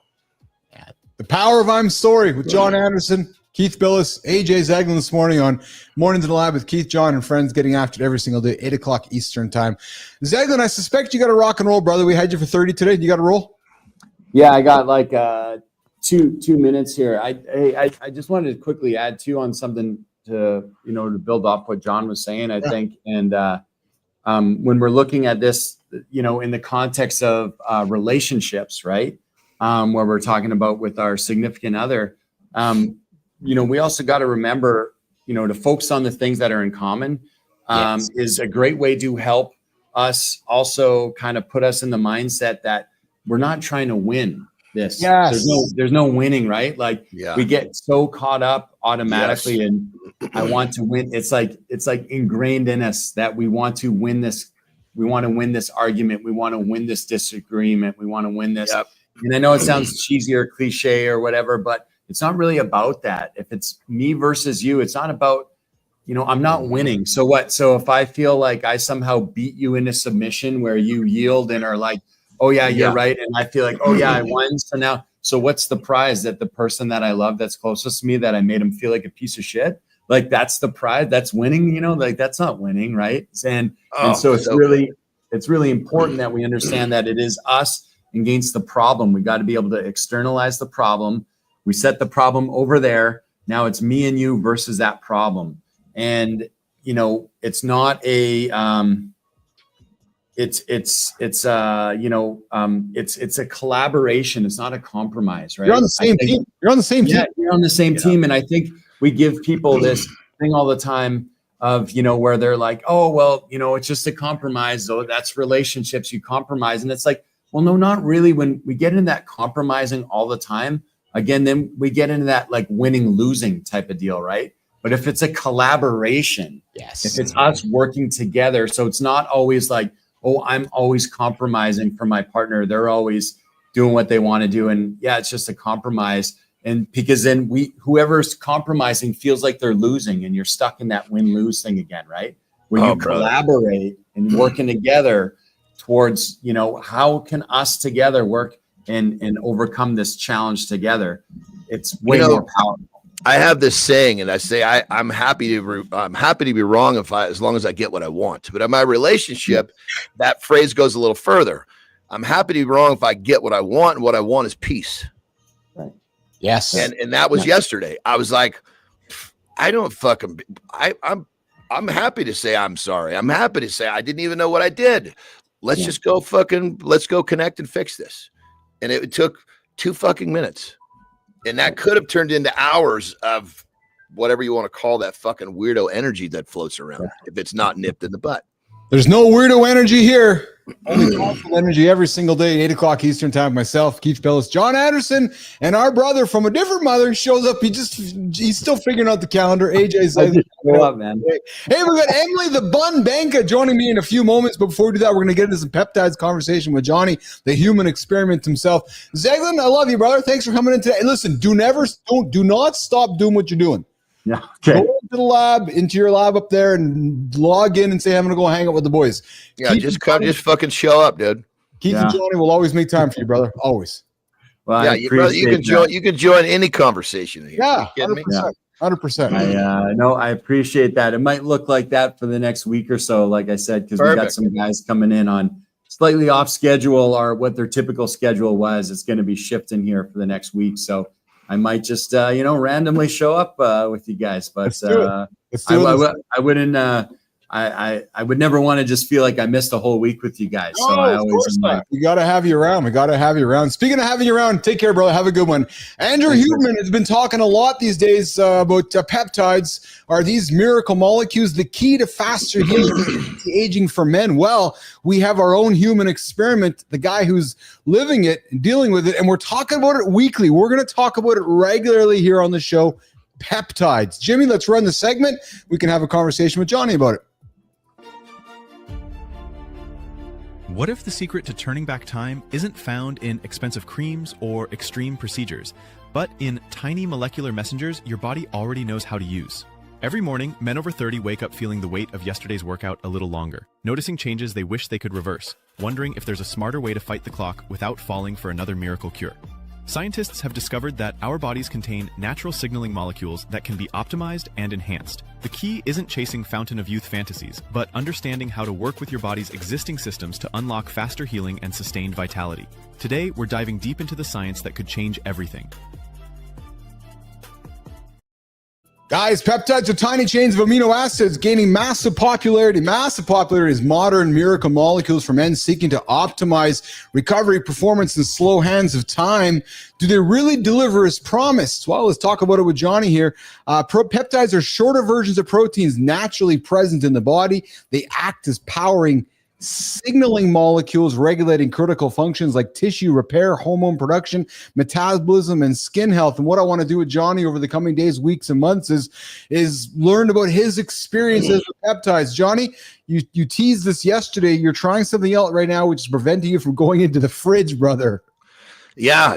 The power of I'm Sorry with John Anderson, Keith Billis, AJ Zaglin this morning on Mornings in the Lab with Keith, John, and friends, getting after it every single day, 8 o'clock Eastern time. Zaglin, I suspect you got to rock and roll, brother. We had you for 30 today. You got to roll? Yeah, I got like 2 minutes here. I just wanted to quickly add too on something to build off what John was saying, I think. And when we're looking at this, in the context of relationships, right? Where we're talking about with our significant other, we also got to remember, to focus on the things that are in common is a great way to help us also kind of put us in the mindset that we're not trying to win this. Yes. There's no winning, right? Like we get so caught up automatically and I want to win. It's like ingrained in us that we want to win this. We want to win this argument. We want to win this disagreement. We want to win this. Yep. And I know it sounds cheesy or cliche or whatever, but it's not really about that. If it's me versus you, it's not about, I'm not winning. So what? So if I feel like I somehow beat you into submission where you yield and are like, oh yeah, you're right. And I feel like, oh yeah, I won. So what's the prize? That the person that I love that's closest to me, that I made him feel like a piece of shit, like that's the prize, that's winning, like that's not winning. Right. And so it's really important that we understand that it is us against the problem. We got to be able to externalize the problem. We set the problem over there. Now it's me and you versus that problem. And, it's not a, it's a collaboration. It's not a compromise, right? You're on the same team. You're on the same team. Yeah, you're on the same team. And I think we give people this thing all the time of, where they're like, oh, well, it's just a compromise. Though that's relationships. You compromise. And it's like, well, no, not really. When we get into that compromising all the time, again, then we get into that like winning, losing type of deal, right? But if it's a collaboration, if it's us working together, so it's not always like, oh, I'm always compromising for my partner. They're always doing what they want to do. And yeah, it's just a compromise. And because then whoever's compromising feels like they're losing and you're stuck in that win-lose thing again, right? Where you collaborate and working together towards, how can us together work and overcome this challenge together? It's way more powerful. I have this saying, and I say I'm happy to be wrong as long as I get what I want. But in my relationship, that phrase goes a little further. I'm happy to be wrong if I get what I want, and what I want is peace. Right. Yes. And that was yesterday. I was like, I don't fucking. I'm happy to say I'm sorry. I'm happy to say I didn't even know what I did. Let's just go let's go connect and fix this. And it took 2 fucking minutes. And that could have turned into hours of whatever you want to call that fucking weirdo energy that floats around if it's not nipped in the butt. There's no weirdo energy here. Only powerful energy every single day, 8 o'clock Eastern time. Myself, Keith Billis, John Anderson, and our brother from a different mother shows up. He's still figuring out the calendar. AJ says, "Go up, man." Hey, we got Emily the Bun Banka joining me in a few moments. But before we do that, we're going to get into some peptides conversation with Johnny, the human experiment himself. Zaglin, I love you, brother. Thanks for coming in today. Listen, do not stop doing what you're doing. Yeah. Okay. Go into the lab, into your lab up there, and log in and say, I'm going to go hang out with the boys. Yeah, just fucking show up, dude. Keith and Johnny will always make time for you, brother. Always. Well, yeah, you can join any conversation here. Yeah, 100%. 100%. No, I appreciate that. It might look like that for the next week or so, like I said, because we got some guys coming in on slightly off schedule or what their typical schedule was. It's going to be shifting here for the next week. So I might just, randomly show up with you guys, but I wouldn't I would never want to just feel like I missed a whole week with you guys. So I always we got to have you around. We got to have you around. Speaking of having you around, take care, brother. Have a good one. Andrew Huberman has been talking a lot these days about peptides. Are these miracle molecules the key to faster healing, aging for men? Well, we have our own human experiment, the guy who's living it and dealing with it, and we're talking about it weekly. We're going to talk about it regularly here on the show. Peptides. Jimmy, let's run the segment. We can have a conversation with Johnny about it. What if the secret to turning back time isn't found in expensive creams or extreme procedures, but in tiny molecular messengers your body already knows how to use? Every morning, men over 30 wake up feeling the weight of yesterday's workout a little longer, noticing changes they wish they could reverse, wondering if there's a smarter way to fight the clock without falling for another miracle cure. Scientists have discovered that our bodies contain natural signaling molecules that can be optimized and enhanced. The key isn't chasing fountain of youth fantasies, but understanding how to work with your body's existing systems to unlock faster healing and sustained vitality. Today, we're diving deep into the science that could change everything. Guys, peptides are tiny chains of amino acids gaining massive popularity. Massive popularity is modern miracle molecules for men seeking to optimize recovery, performance, and slow hands of time. Do they really deliver as promised? Well, let's talk about it with Johnny here. Peptides are shorter versions of proteins naturally present in the body. They act as powering signaling molecules regulating critical functions like tissue repair, hormone production, metabolism, and skin health. And what I want to do with Johnny over the coming days, weeks, and months is learn about his experiences with peptides. Johnny, you teased this yesterday. You're trying something else right now, which is preventing you from going into the fridge, brother. Yeah.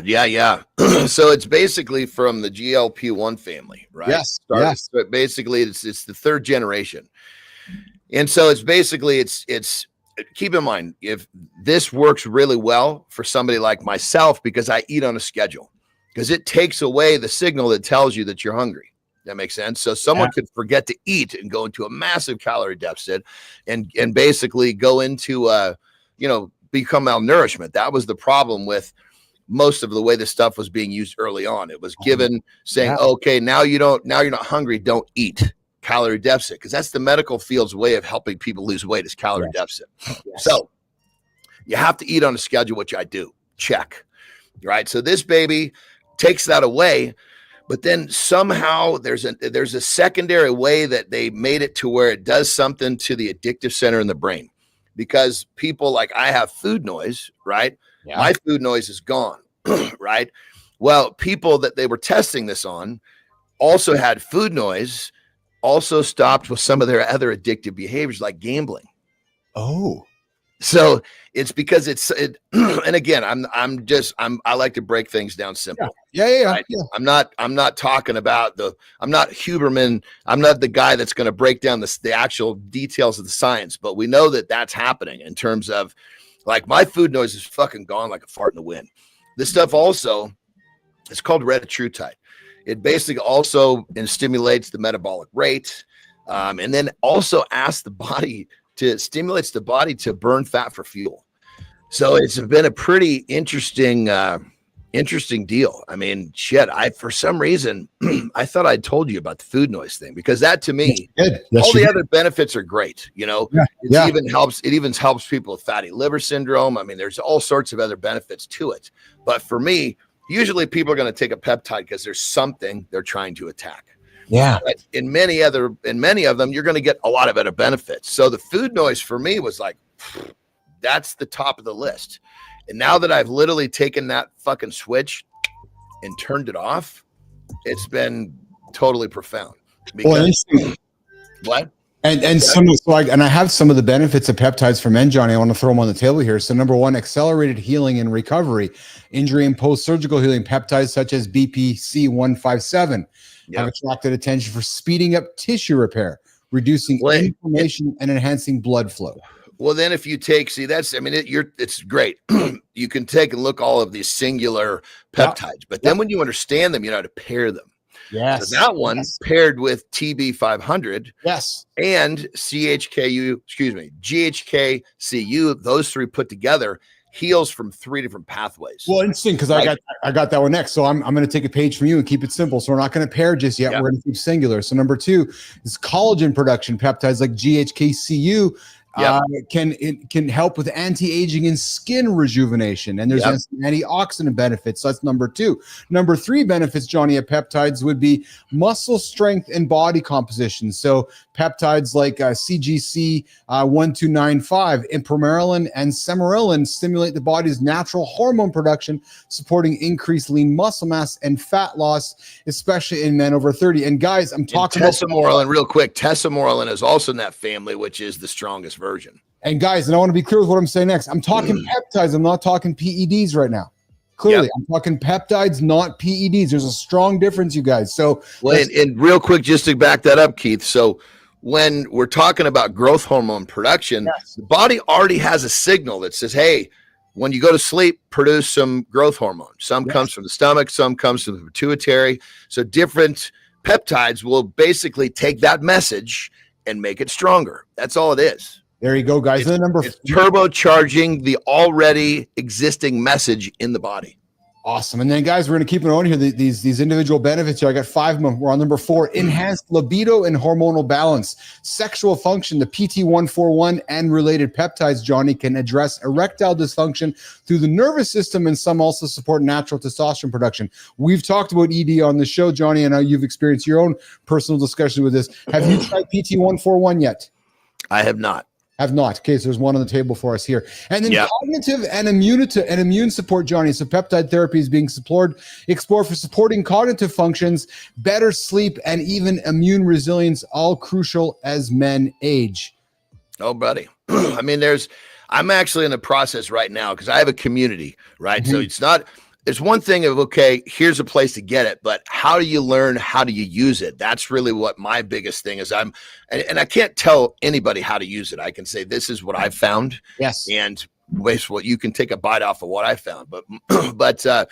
So it's basically from the GLP-1 family, right? Yes. So basically, it's the third generation, and so it's basically it's. Keep in mind, if this works really well for somebody like myself, because I eat on a schedule, because it takes away the signal that tells you that you're hungry. That makes sense. So someone could forget to eat and go into a massive calorie deficit and basically go into, become malnourishment. That was the problem with most of the way this stuff was being used early on. It was given saying, okay, now you're not hungry. Don't eat. Calorie deficit, because that's the medical field's way of helping people lose weight, is calorie deficit. So you have to eat on a schedule, which I do. Check. Right. So this baby takes that away, but then somehow there's a secondary way that they made it to where it does something to the addictive center in the brain, because people like I have food noise, right? Yeah. My food noise is gone. Right. Well, people that they were testing this on also had food noise, also stopped with some of their other addictive behaviors like gambling. Oh, so it's because and again, I like to break things down simple. Yeah. Right? Yeah. I'm not talking about I'm not Huberman. I'm not the guy that's going to break down the actual details of the science, but we know that that's happening in terms of like my food noise is fucking gone like a fart in the wind. This stuff also, it's called retatrutide. It basically also stimulates the metabolic rate, and then also stimulates the body to burn fat for fuel. So it's been a pretty interesting deal. I mean, shit, for some reason, I thought I'd told you about the food noise thing, because that to me, all the other benefits are great. It even helps people with fatty liver syndrome. I mean, there's all sorts of other benefits to it. But for me, usually people are going to take a peptide because there's something they're trying to attack. Yeah. But in many of them, you're going to get a lot of other benefits. So the food noise for me was like, that's the top of the list. And now that I've literally taken that fucking switch and turned it off, it's been totally profound. What? And I have some of the benefits of peptides for men, Johnny. I want to throw them on the table here. So number one, accelerated healing and recovery, injury and post-surgical healing. Peptides such as BPC 157 have attracted attention for speeding up tissue repair, reducing inflammation, and enhancing blood flow. Well, then if you take, it's great. You can take and look all of these singular peptides, but then when you understand them, you know how to pair them. Yes. So that one paired with TB500 and GHKCU, those three put together heals from 3 different pathways. Well, interesting, because I got that one next. So I'm going to take a page from you and keep it simple. So we're not going to pair just yet. Yep. We're going to keep singular. So number 2 is collagen production. Peptides like GHKCU can help with anti-aging and skin rejuvenation, and there's antioxidant benefits. So that's number 2. Number 3 benefits, Johnny, of peptides would be muscle strength and body composition. So peptides like CGC 1295, imprimerylin, and semirylin stimulate the body's natural hormone production, supporting increased lean muscle mass and fat loss, especially in men over 30. And guys, I'm talking about tesamorelin real quick. Tesamorelin is also in that family, which is the strongest version. And guys, and I want to be clear with what I'm saying next. I'm talking peptides. I'm not talking PEDs right now. Clearly, I'm talking peptides, not PEDs. There's a strong difference, you guys. So, well, and real quick, just to back that up, Keith. So when we're talking about growth hormone production, the body already has a signal that says, hey, when you go to sleep, produce some growth hormone. Some comes from the stomach, some comes from the pituitary. So different peptides will basically take that message and make it stronger. That's all it is. There you go, guys. And then it's turbocharging the already existing message in the body. Awesome. And then, guys, we're going to keep it on here. These individual benefits here. I got 5 of them. We're on number 4, enhanced libido and hormonal balance. Sexual function, the PT141 and related peptides, Johnny, can address erectile dysfunction through the nervous system, and some also support natural testosterone production. We've talked about ED on the show, Johnny, and now you've experienced your own personal discussion with this. Have you tried PT141 yet? I have not. Have not. Okay, so there's one on the table for us here. And then cognitive and immune support, Johnny. So peptide therapy is being explored for supporting cognitive functions, better sleep, and even immune resilience, all crucial as men age. Oh, buddy. I mean, I'm actually in the process right now because I have a community, right? So there's one thing of, okay, here's a place to get it, but how do you learn? How do you use it? That's really what my biggest thing is. And I can't tell anybody how to use it. I can say, this is what I've found. Yes. And what you can take a bite off of what I found. But the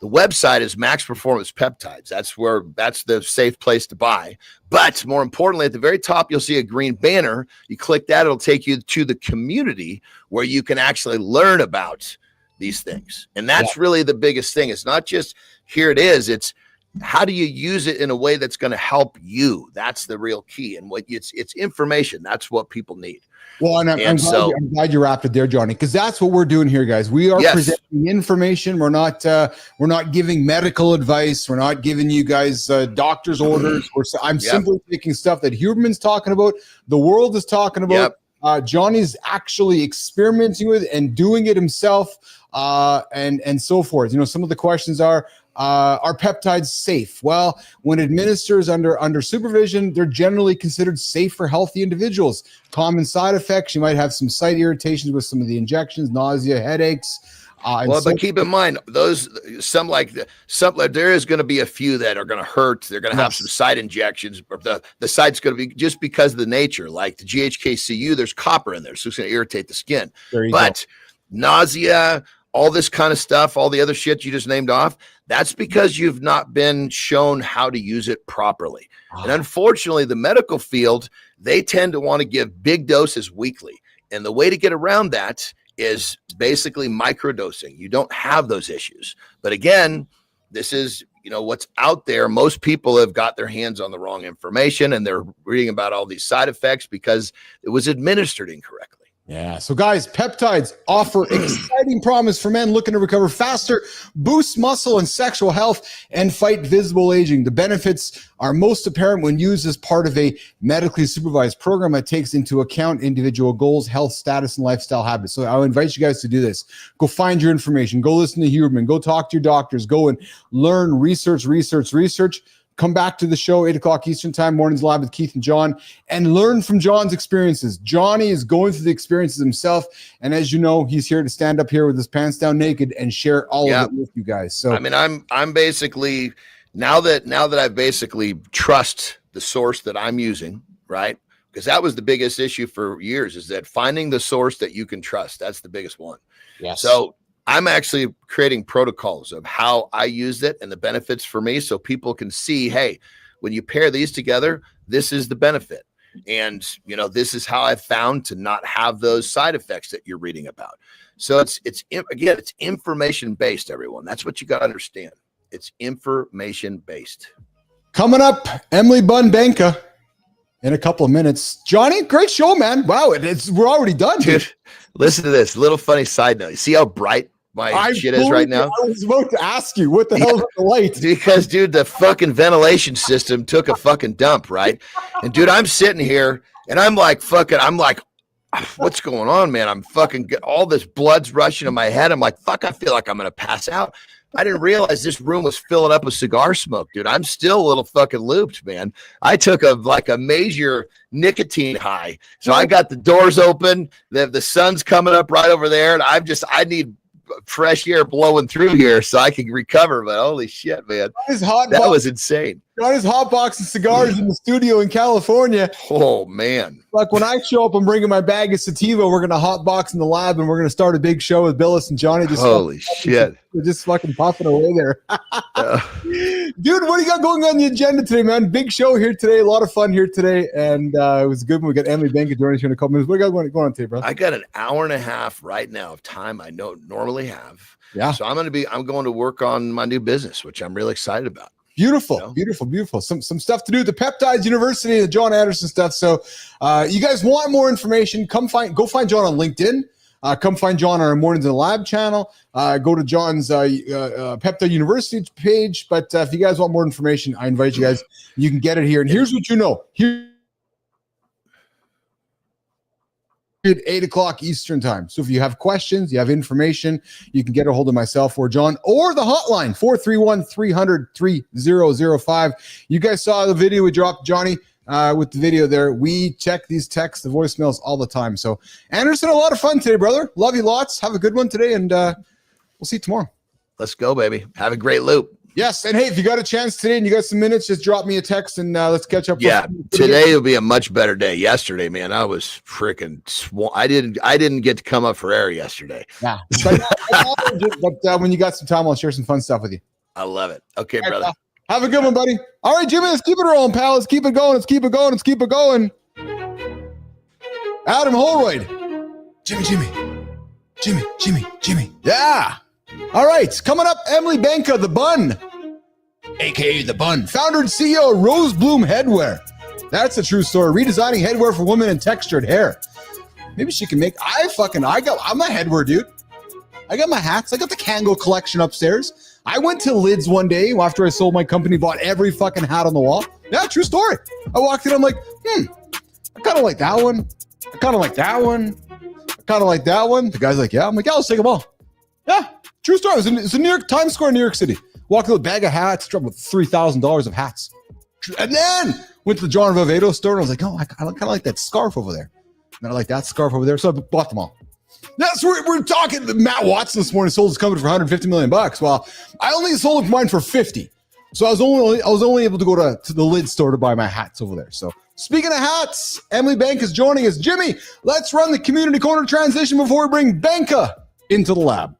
website is Max Performance Peptides. That's the safe place to buy. But more importantly, at the very top, you'll see a green banner. You click that, it'll take you to the community where you can actually learn about these things. And that's really the biggest thing. It's not just here it is. It's how do you use it in a way that's going to help you? That's the real key. And it's information. That's what people need. Well, and I'm glad you wrapped it there, Johnny, because that's what we're doing here, guys. We are presenting information. We're not giving medical advice. We're not giving you guys doctor's orders. I'm simply taking stuff that Huberman's talking about, the world is talking about. Johnny's actually experimenting with and doing it himself, and so forth. You know, some of the questions are peptides safe? Well, when administered under supervision, they're generally considered safe for healthy individuals. Common side effects, you might have some site irritations with some of the injections, nausea, headaches. But keep in mind, there is going to be a few that are going to hurt. They're going to have some site injections. The site's going to be just because of the nature, like the GHKCU, there's copper in there, so it's going to irritate the skin. But nausea, all this kind of stuff, all the other shit you just named off, that's because you've not been shown how to use it properly. And unfortunately, the medical field, they tend to want to give big doses weekly. And the way to get around that is basically microdosing. You don't have those issues. But again, this is, what's out there. Most people have got their hands on the wrong information, and they're reading about all these side effects because it was administered incorrectly. Yeah. So guys, peptides offer exciting promise for men looking to recover faster, boost muscle and sexual health, and fight visible aging. The benefits are most apparent when used as part of a medically supervised program that takes into account individual goals, health status, and lifestyle habits. So I'll invite you guys to do this. Go find your information. Go listen to Huberman. Go talk to your doctors. Go and learn, research. Come back to the show, 8 o'clock Eastern time, Mornings Live with Keith and John, and learn from John's experiences. Johnny is going through the experiences himself. And as you know, he's here to stand up here with his pants down naked and share all of it with you guys. So, I mean, I'm basically, now that I basically trust the source that I'm using, right? Because that was the biggest issue for years, is that finding the source that you can trust. That's the biggest one. Yes. So I'm actually creating protocols of how I used it and the benefits for me, so people can see, hey, when you pair these together, this is the benefit. And, this is how I've found to not have those side effects that you're reading about. So it's information based, everyone. That's what you got to understand. It's information based. Coming up, Emily Benka in a couple of minutes. Johnny, great show, man. Wow, we're already done, dude. Listen to this little funny side note. You see how bright my shit is right now? I was about to ask you, what the hell is the light? Because, dude, the fucking ventilation system took a fucking dump, right? And, dude, I'm sitting here and I'm like, what's going on, man? I'm fucking, all this blood's rushing in my head. I'm like, fuck, I feel like I'm going to pass out. I didn't realize this room was filling up with cigar smoke, dude. I'm still a little fucking looped, man. I took a major nicotine high. So I got the doors open. The sun's coming up right over there. And I need fresh air blowing through here so I can recover. But holy shit, man. That was insane. Johnny's hotboxing cigars in the studio in California. Oh, man. Like when I show up, I'm bringing my bag of sativa. We're going to hotbox in the lab and we're going to start a big show with Billis and Johnny. Holy shit. We're just fucking popping away there. Dude, what do you got going on the agenda today, man? Big show here today. A lot of fun here today. And it was good when we got Emily Benka joining us here in a couple minutes. What do you got going on today, bro? I got an hour and a half right now of time I normally have. Yeah. So I'm going to work on my new business, which I'm really excited about. Beautiful, beautiful. Some stuff to do. The Peptides University, the John Anderson stuff. So you guys want more information, go find John on LinkedIn. Come find John on our Mornings in the Lab channel. Go to John's Peptide University page. But if you guys want more information, I invite you guys. You can get it here. And here's what you know. Here at 8 o'clock Eastern time. So if you have questions, you have information, you can get a hold of myself or John or the hotline 431-300-3005. You guys saw the video we dropped, Johnny, with the video there. We check these texts, the voicemails all the time. So Anderson, a lot of fun today, brother. Love you lots. Have a good one today, and we'll see you tomorrow. Let's go, baby. Have a great loop. Yes, and hey, if you got a chance today and you got some minutes, just drop me a text and let's catch up. Yeah, today will be a much better day. Yesterday, man, I was freaking I didn't get to come up for air yesterday. Yeah, but when you got some time, I'll share some fun stuff with you. I love it. Okay, brother. Pal. Have a good one, buddy. All right, Jimmy, let's keep it rolling, pal. Let's keep it going. Let's keep it going. Let's keep it going. Adam Holroyd. Jimmy. Yeah. All right, coming up, Emily Benka, the Bun, a.k.a. the Bun, founder and CEO of Rose Bloom Headwear. That's a true story. Redesigning headwear for women and textured hair. Maybe she can make, I'm a headwear dude. I got my hats. I got the Kango collection upstairs. I went to Lids one day after I sold my company, bought every fucking hat on the wall. Yeah, true story. I walked in, I'm like, I kind of like that one. I kind of like that one. I kind of like that one. The guy's like, yeah. I'm like, yeah, let's take them all. Yeah. True story. It's in New York, Times Square, New York City. Walked with a bag of hats, dropped with $3,000 of hats. And then went to the John Vivado store and I was like, I kind of like that scarf over there. And I like that scarf over there. So I bought them all. That's what we're talking. Matt Watson this morning sold his company for $150 million. Well, I only sold mine for 50. So I was only able to go to the Lid store to buy my hats over there. So speaking of hats, Emily Benka is joining us. Jimmy, let's run the community corner transition before we bring Benka into the lab.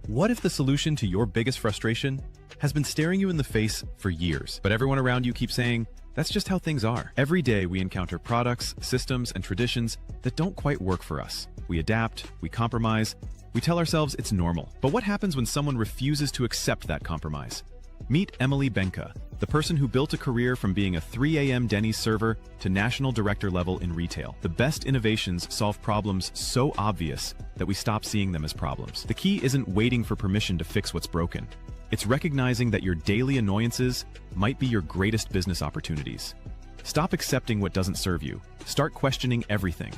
What if the solution to your biggest frustration has been staring you in the face for years, but everyone around you keeps saying, that's just how things are? Every day we encounter products, systems, and traditions that don't quite work for us. We adapt, we compromise, we tell ourselves it's normal. But what happens when someone refuses to accept that compromise? Meet Emily Benka, the person who built a career from being a 3 a.m. Denny's server to national director level in retail. The best innovations solve problems so obvious that we stop seeing them as problems. The key isn't waiting for permission to fix what's broken. It's recognizing that your daily annoyances might be your greatest business opportunities. Stop accepting what doesn't serve you. Start questioning everything.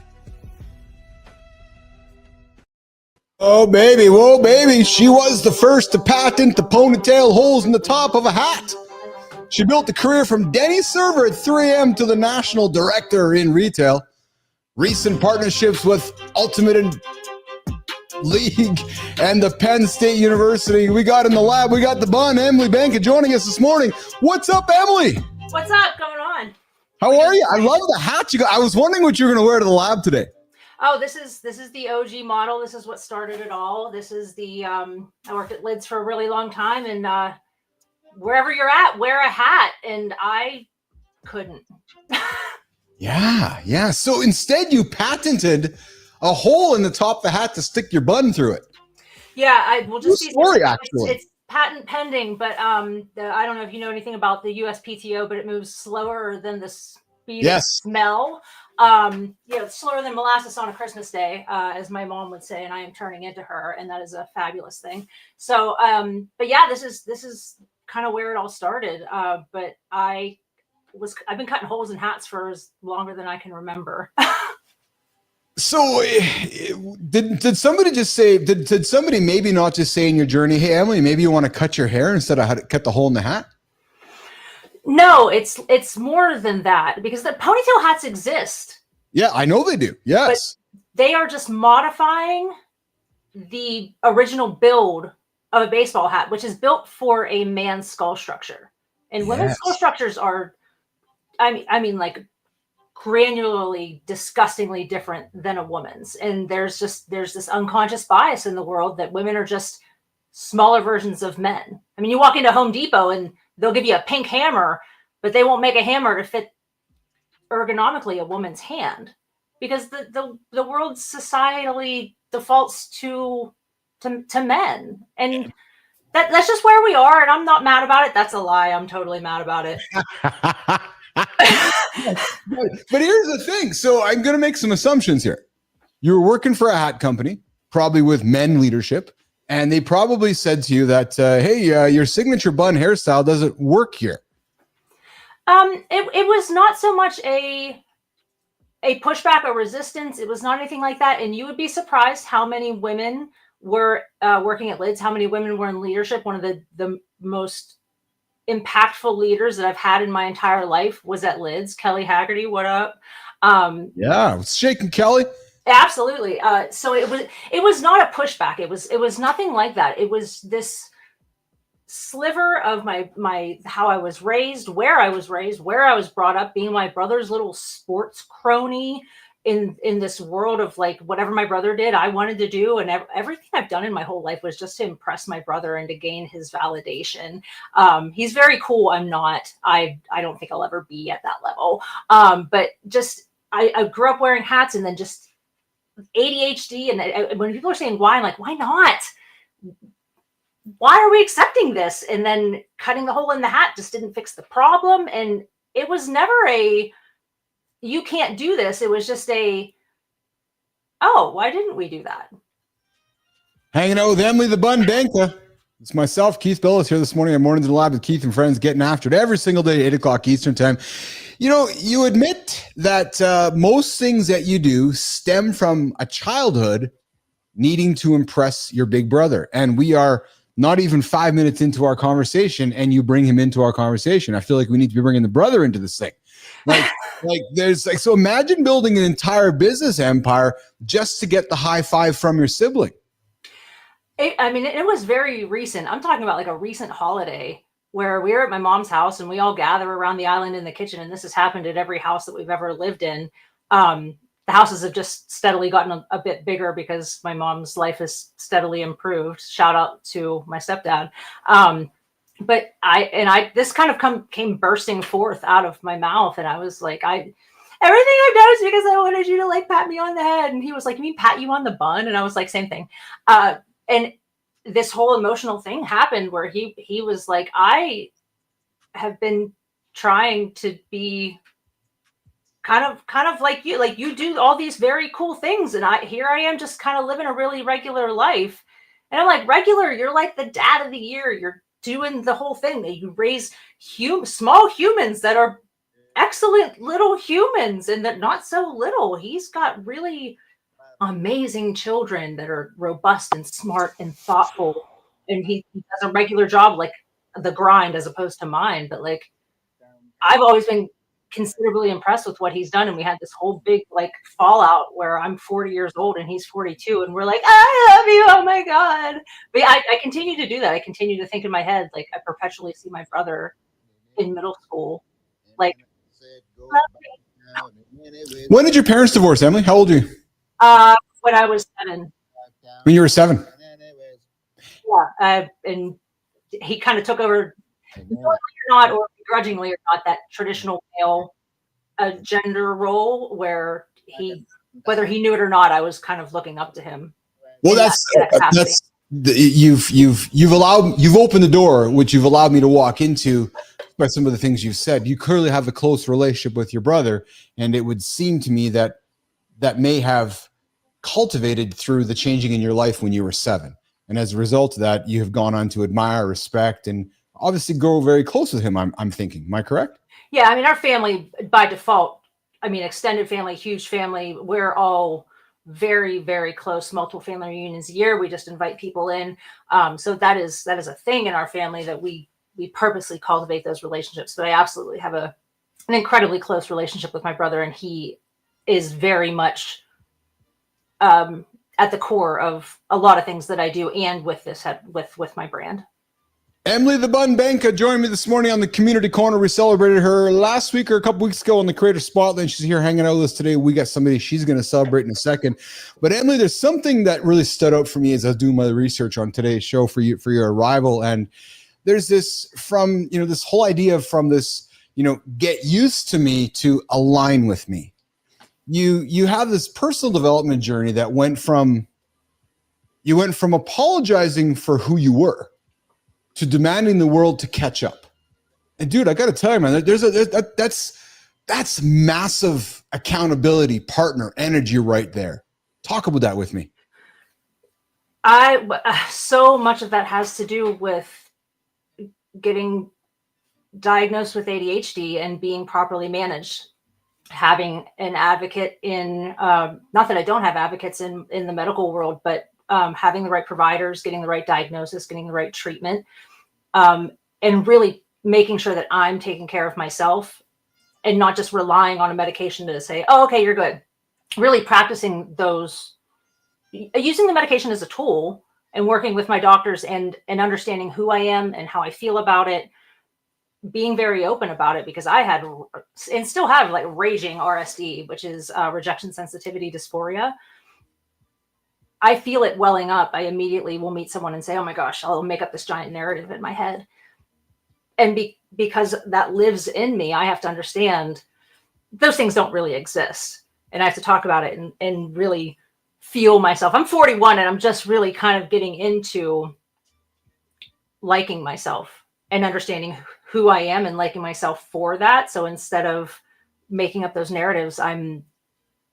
Oh, baby. Whoa, baby. She was the first to patent the ponytail holes in the top of a hat. She built a career from Denny's server at 3 a.m. to the national director in retail. Recent partnerships with Ultimate League and the Penn State University. We got in the lab. We got the Bun, Emily Benka, joining us this morning. What's up, Emily? What's up? Going on? How are you? I love the hat you got. I was wondering what you were going to wear to the lab today. Oh, this is the OG model. This is what started it all. This is the I worked at Lids for a really long time, and wherever you're at, wear a hat. And I couldn't. Yeah. So instead, you patented a hole in the top of the hat to stick your bun through it. Yeah, I will just be story, specific. actually. It's patent pending, but I don't know if you know anything about the USPTO, but it moves slower than the speed of smell. It's slower than molasses on a Christmas day, as my mom would say, and I am turning into her, and that is a fabulous thing. So, but yeah, this is kind of where it all started. But I've been cutting holes in hats for as longer than I can remember. So did somebody just say, did somebody maybe not just say in your journey, hey, Emily, maybe you want to cut your hair instead of cut the hole in the hat? No, it's more than that, because the ponytail hats exist. Yeah, I know they do. Yes. But they are just modifying the original build of a baseball hat, which is built for a man's skull structure. And women's skull structures are, I mean, like, granularly, disgustingly different than a woman's. And there's this unconscious bias in the world that women are just smaller versions of men. I mean, you walk into Home Depot and they'll give you a pink hammer, but they won't make a hammer to fit ergonomically a woman's hand, because the world societally defaults to men. And that's just where we are. And I'm not mad about it. That's a lie. I'm totally mad about it. But here's the thing. So I'm going to make some assumptions here. You were working for a hat company, probably with men leadership, and they probably said to you that, hey, your signature bun hairstyle doesn't work here. It was not so much a pushback or resistance. It was not anything like that. And you would be surprised how many women were working at Lids, how many women were in leadership. One of the most impactful leaders that I've had in my entire life was at Lids. Kelly Haggerty, what up? Yeah, shaking Kelly. Absolutely. So it was not a pushback. It was nothing like that. It was this sliver of my how I was raised, where I was brought up, being my brother's little sports crony in this world of like whatever my brother did, I wanted to do. And everything I've done in my whole life was just to impress my brother and to gain his validation. He's very cool. I'm not. I don't think I'll ever be at that level. But just I grew up wearing hats, and then just ADHD. And when people are saying why, I'm like, why not? Why are we accepting this? And then cutting the hole in the hat just didn't fix the problem. And it was never you can't do this. It was just oh, why didn't we do that? Hanging out with Emily the Bun Banka. It's myself, Keith Billis, here this morning at Mornings in the Lab with Keith and friends, getting after it every single day, 8 o'clock Eastern time. You know, you admit that most things that you do stem from a childhood needing to impress your big brother. And we are not even 5 minutes into our conversation, and you bring him into our conversation. I feel like we need to be bringing the brother into this thing. So imagine building an entire business empire just to get the high five from your sibling. It was very recent. I'm talking about like a recent holiday where we were at my mom's house and we all gather around the island in the kitchen. And this has happened at every house that we've ever lived in. The houses have just steadily gotten a bit bigger because my mom's life has steadily improved. Shout out to my stepdad. But this kind of came bursting forth out of my mouth. And I was like, everything I've done is because I wanted you to like pat me on the head. And he was like, you mean pat you on the bun? And I was like, same thing. And this whole emotional thing happened where he was like, I have been trying to be kind of like you do all these very cool things. And here I am just kind of living a really regular life. And I'm like, regular, you're like the dad of the year. You're doing the whole thing that you raise small humans that are excellent little humans and that not so little. He's got really amazing children that are robust and smart and thoughtful. And he does a regular job, like the grind as opposed to mine. But like, I've always been considerably impressed with what he's done. And we had this whole big like fallout where I'm 40 years old and he's 42. And we're like, I love you. Oh my God. But yeah, I continue to do that. I continue to think in my head, like I perpetually see my brother in middle school. Like, when did your parents divorce, Emily? How old are you? When I was 7. When you were 7. Yeah, and he kind of took over, knowingly or not, or begrudgingly or not, that traditional male gender role where whether he knew it or not, I was kind of looking up to him. Well, you've opened the door, which you've allowed me to walk into by some of the things you've said. You clearly have a close relationship with your brother, and it would seem to me that may have cultivated through the changing in your life when you were 7. And as a result of that, you have gone on to admire, respect, and obviously grow very close with him. I'm thinking. Am I correct? Yeah, I mean, our family by default, I mean, extended family, huge family, we're all very, very close, multiple family reunions a year. We just invite people in. So that is a thing in our family that we purposely cultivate those relationships. But I absolutely have an incredibly close relationship with my brother, and he is very much at the core of a lot of things that I do, and with this with my brand. Emily the Bun Banka joined me this morning on the Community Corner. We celebrated her last week or a couple weeks ago on the Creator Spotlight. She's here hanging out with us today. We got somebody she's going to celebrate in a second. But Emily, there's something that really stood out for me as I was doing my research on today's show for your arrival. And there's this from, this whole idea from this, get used to me to align with me. You have this personal development journey that went from apologizing for who you were to demanding the world to catch up. And dude, I got to tell you, man, that's massive accountability, partner energy right there. Talk about that with me. So much of that has to do with getting diagnosed with ADHD and being properly managed. Having an advocate in, not that I don't have advocates in the medical world, but having the right providers, getting the right diagnosis, getting the right treatment, and really making sure that I'm taking care of myself and not just relying on a medication to say, oh, okay, you're good. Really practicing using the medication as a tool and working with my doctors and understanding who I am and how I feel about it, being very open about it, because I had and still have like raging RSD, which is rejection sensitivity dysphoria. I feel it welling up. I immediately will meet someone and say, oh my gosh, I'll make up this giant narrative in my head. And because that lives in me, I have to understand those things don't really exist. And I have to talk about it and really feel myself. I'm 41 and I'm just really kind of getting into liking myself and understanding who I am and liking myself for that. So instead of making up those narratives, I'm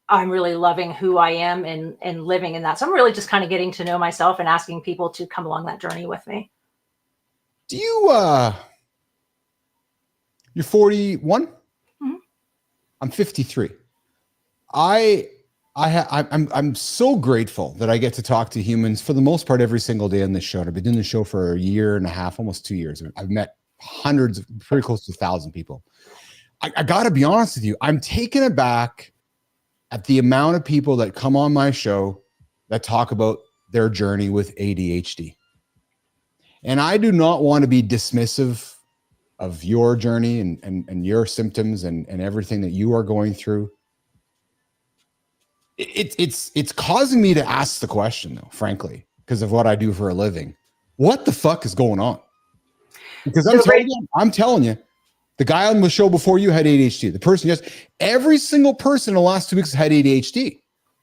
really loving who I am and living in that. So I'm really just kind of getting to know myself and asking people to come along that journey with me. Do you, you're 41? Mm-hmm. I'm 53. I'm so grateful that I get to talk to humans for the most part every single day on this show. I've been doing the show for a year and a half, almost 2 years. I've met hundreds, pretty close to 1,000 people. I got to be honest with you. I'm taken aback at the amount of people that come on my show that talk about their journey with ADHD. And I do not want to be dismissive of your journey and your symptoms and everything that you are going through. It's causing me to ask the question, though, frankly, because of what I do for a living. What the fuck is going on? Because I'm telling you, the guy on the show before you had ADHD. The person, yes, every single person in the last 2 weeks had ADHD.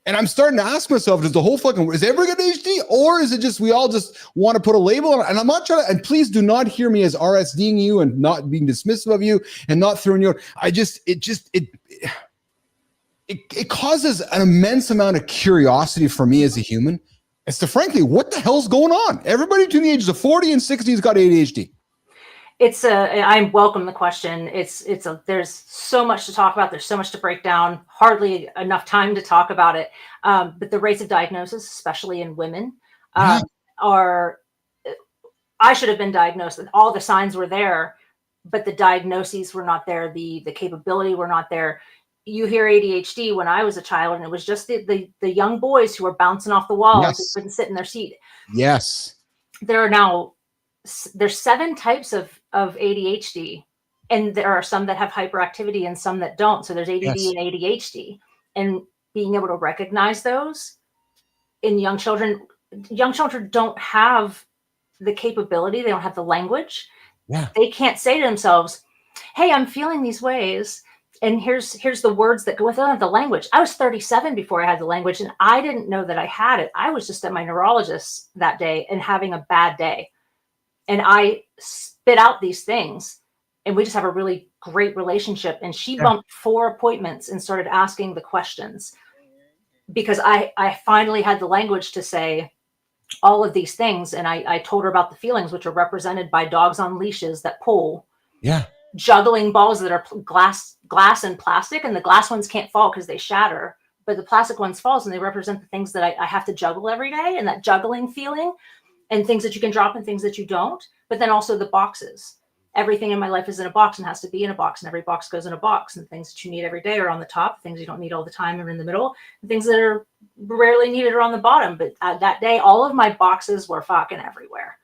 And I'm starting to ask myself, is everybody got ADHD? Or is it just, we all just want to put a label on it? And I'm not trying to, and please do not hear me as RSDing you and not being dismissive of you and not throwing you out. It causes an immense amount of curiosity for me as a human as to, frankly, what the hell's going on? Everybody between the ages of 40 and 60 has got ADHD. I welcome the question. There's so much to talk about. There's so much to break down. Hardly enough time to talk about it. But the rates of diagnosis, especially in women, I should have been diagnosed and all the signs were there, but the diagnoses were not there. The capability were not there. You hear ADHD when I was a child, and it was just the young boys who were bouncing off the walls, Yes. who couldn't sit in their seat. Yes. There's 7 types of ADHD, and there are some that have hyperactivity and some that don't. So there's ADD Yes. and ADHD. And being able to recognize those in young children. Young children don't have the capability. They don't have the language. Yeah. They can't say to themselves, hey, I'm feeling these ways. And here's the words that go with it. I don't have the language. I was 37 before I had the language, and I didn't know that I had it. I was just at my neurologist that day and having a bad day. And I spit out these things, and we just have a really great relationship. And she bumped 4 appointments and started asking the questions, because I finally had the language to say all of these things. And I told her about the feelings, which are represented by dogs on leashes that pull, juggling balls that are glass and plastic, and the glass ones can't fall because they shatter, but the plastic ones falls, and they represent the things that I have to juggle every day, and that juggling feeling, and things that you can drop and things that you don't. But then also the boxes. Everything in my life is in a box and has to be in a box, and every box goes in a box, and things that you need every day are on the top, things you don't need all the time are in the middle, and things that are rarely needed are on the bottom. But that day, all of my boxes were fucking everywhere,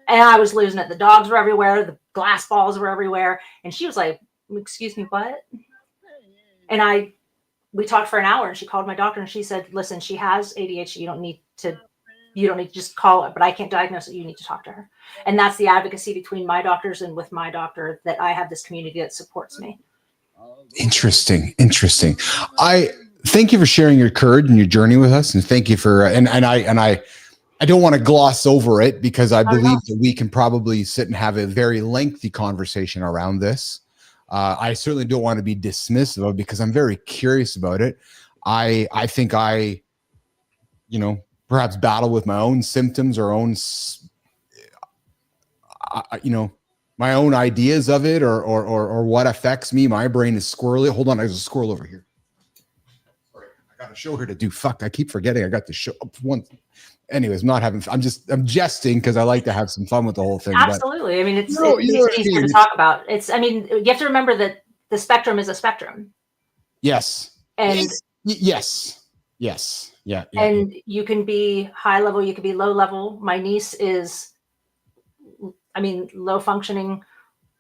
and I was losing it. The dogs were everywhere, the glass balls were everywhere, and she was like, excuse me, what? And we talked for an hour, and she called my doctor, and she said, listen, she has ADHD. You don't need to just call it, but I can't diagnose it. You need to talk to her. And that's the advocacy between my doctors and with my doctor, that I have this community that supports me. Interesting. I thank you for sharing your courage and your journey with us. And thank you for, and I don't want to gloss over it, because I believe that we can probably sit and have a very lengthy conversation around this. I certainly don't want to be dismissive of it, because I'm very curious about it. I think perhaps battle with my own symptoms or my own ideas of it, or what affects me. My brain is squirrely. Hold on, there's a squirrel over here. Sorry, I got a show here to do. Fuck, I keep forgetting I got the show one. Anyways, I'm jesting, because I like to have some fun with the whole thing. Absolutely. I mean, it's easier to talk about. You have to remember that the spectrum is a spectrum. Yes. And yes. Yeah. And you can be high level, you can be low level. My niece is, low functioning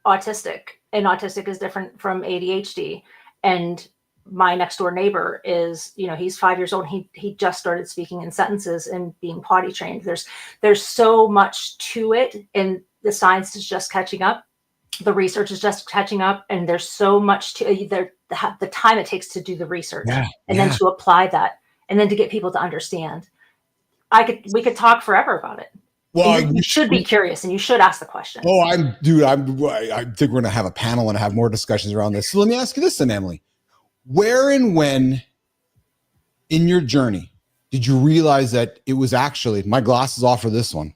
autistic, and autistic is different from ADHD. And my next door neighbor is, he's 5 years old. He just started speaking in sentences and being potty trained. There's so much to it, and the science is just catching up. The research is just catching up, and there's so much to the time it takes to do the research and then to apply that, and then to get people to understand. We could talk forever about it. Well, you should be curious, and you should ask the question. Oh, I think we're going to have a panel and have more discussions around this. So let me ask you this then, Emily. Where and when in your journey did you realize that it was actually, my glasses off for this one,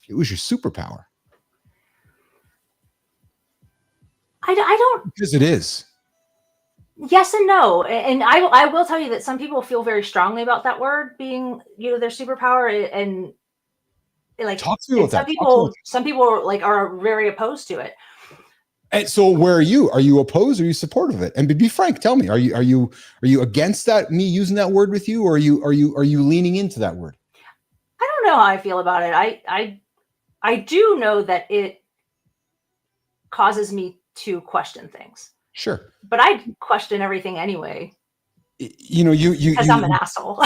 it was your superpower? I don't. Because it is. Yes and no. And I will tell you that some people feel very strongly about that word being, their superpower, and like, talk to me about that. Some people like are very opposed to it. And so where are you? Are you opposed or are you supportive of it? And be frank, tell me, are you against that, me using that word with you, or are you leaning into that word? I don't know how I feel about it. I do know that it causes me to question things. Sure. But I question everything anyway. Because I'm an asshole.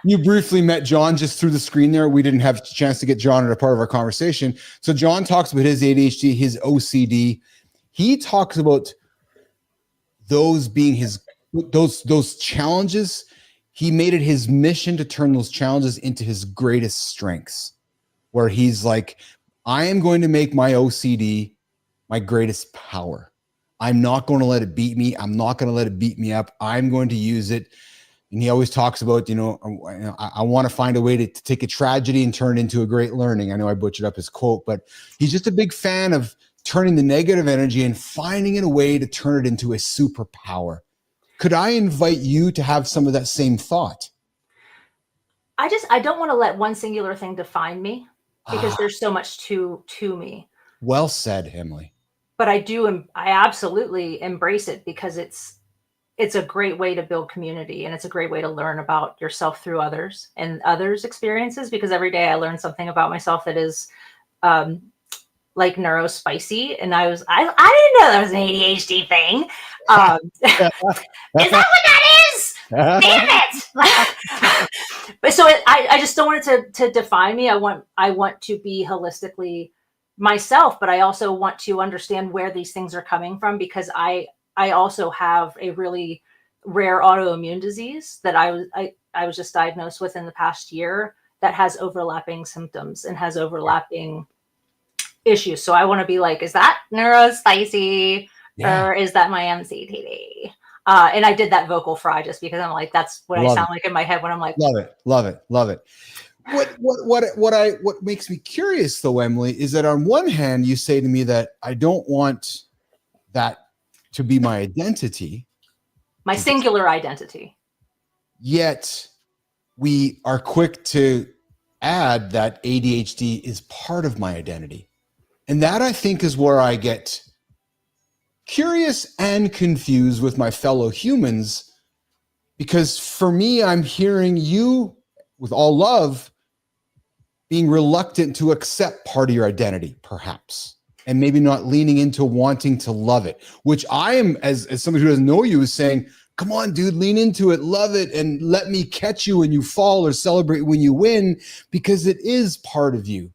You briefly met John just through the screen there. We didn't have a chance to get John at a part of our conversation. So John talks about his ADHD, his OCD. He talks about those being those challenges. He made it his mission to turn those challenges into his greatest strengths, where he's like, I am going to make my OCD my greatest power. I'm not going to let it beat me. I'm not going to let it beat me up. I'm going to use it. And he always talks about, I want to find a way to take a tragedy and turn it into a great learning. I know I butchered up his quote, but he's just a big fan of turning the negative energy and finding a way to turn it into a superpower. Could I invite you to have some of that same thought? I don't want to let one singular thing define me, because there's so much to me. Well said, Emily. But I absolutely embrace it, because it's a great way to build community, and it's a great way to learn about yourself through others and others' experiences, because every day I learn something about myself that is like neurospicy. And I didn't know that was an ADHD thing. Is that what that is? Damn it! But so I just don't want it to define me. I want to be holistically myself, but I also want to understand where these things are coming from, because I also have a really rare autoimmune disease that I was just diagnosed with in the past year that has overlapping symptoms and has overlapping issues. So I want to be like, is that neurospicy or is that my MCTD? And I did that vocal fry just because I'm like, that's what I sound like in my head when I'm like, love it. What makes me curious though, Emily, is that on one hand, you say to me that I don't want that to be my identity, my singular identity. Yet we are quick to add that ADHD is part of my identity. And that, I think, is where I get curious and confused with my fellow humans, because for me, I'm hearing you, with all love, being reluctant to accept part of your identity, perhaps, and maybe not leaning into wanting to love it, which I am, as somebody who doesn't know you, is saying, come on, dude, lean into it, love it, and let me catch you when you fall or celebrate when you win, because it is part of you.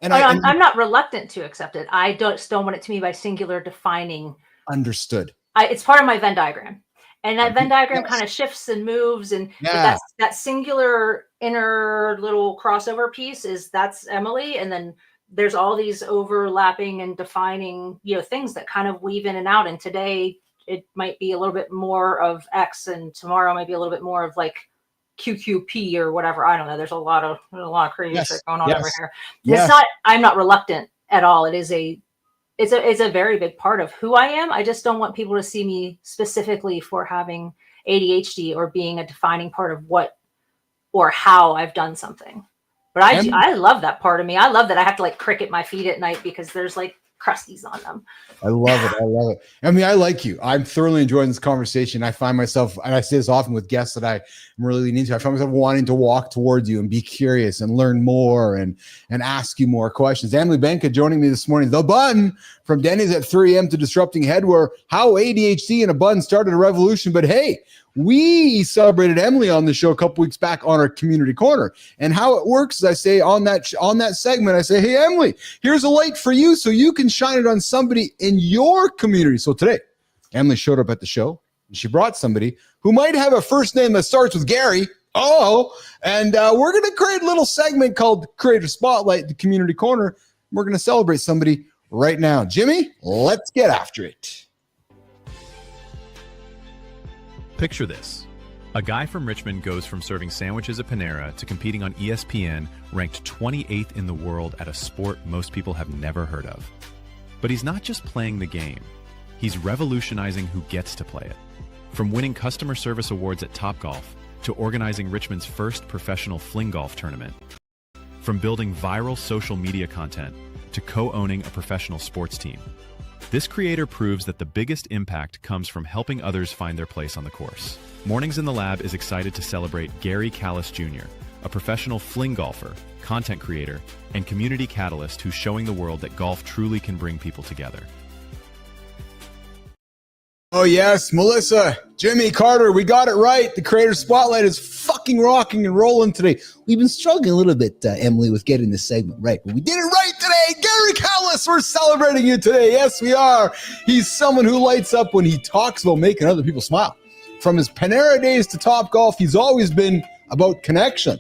And I'm not reluctant to accept it. I don't want it to be by singular defining. Understood. It's part of my Venn diagram. And that Venn diagram kind of shifts and moves. And that singular inner little crossover piece that's Emily. And then there's all these overlapping and defining, things that kind of weave in and out. And today it might be a little bit more of X, and tomorrow might be a little bit more of like QQP or whatever. I don't know. There's a lot of crazy shit going on over here. I'm not reluctant at all. It's a very big part of who I am. I just don't want people to see me specifically for having ADHD or being a defining part of what or how I've done something. But I love that part of me. I love that I have to like cricket my feet at night because there's like crusties on them. I love it. I mean, I like you. I'm thoroughly enjoying this conversation. I find myself, and I say this often with guests that I'm really leaning into, I find myself wanting to walk towards you and be curious and learn more and ask you more questions. Emily Benka joining me this morning. The Bun from Denny's at 3 a.m. to Disrupting Headwear. How ADHD and a bun started a revolution. But hey, we celebrated Emily on the show a couple weeks back on our community corner. And how it works is I say on that segment, I say, hey, Emily, here's a light for you so you can shine it on somebody in your community. So today, Emily showed up at the show and she brought somebody who might have a first name that starts with Gary. And we're going to create a little segment called Creator Spotlight, the community corner. We're going to celebrate somebody right now. Jimmy, let's get after it. Picture this. A guy from Richmond goes from serving sandwiches at Panera to competing on ESPN, ranked 28th in the world at a sport most people have never heard of. But he's not just playing the game. He's revolutionizing who gets to play it. From winning customer service awards at Topgolf to organizing Richmond's first professional fling golf tournament. From building viral social media content to co-owning a professional sports team. This creator proves that the biggest impact comes from helping others find their place on the course. Mornings in the Lab is excited to celebrate Gary Callis Jr., a professional fling golfer, content creator, and community catalyst who's showing the world that golf truly can bring people together. Oh, yes, Melissa, Jimmy, Carter, we got it right. The Creator Spotlight is fucking rocking and rolling today. We've been struggling a little bit, Emily, with getting this segment right, but we did it right today. Gary Callis, we're celebrating you today. Yes, we are. He's someone who lights up when he talks about making other people smile. From his Panera days to Topgolf, he's always been about connection.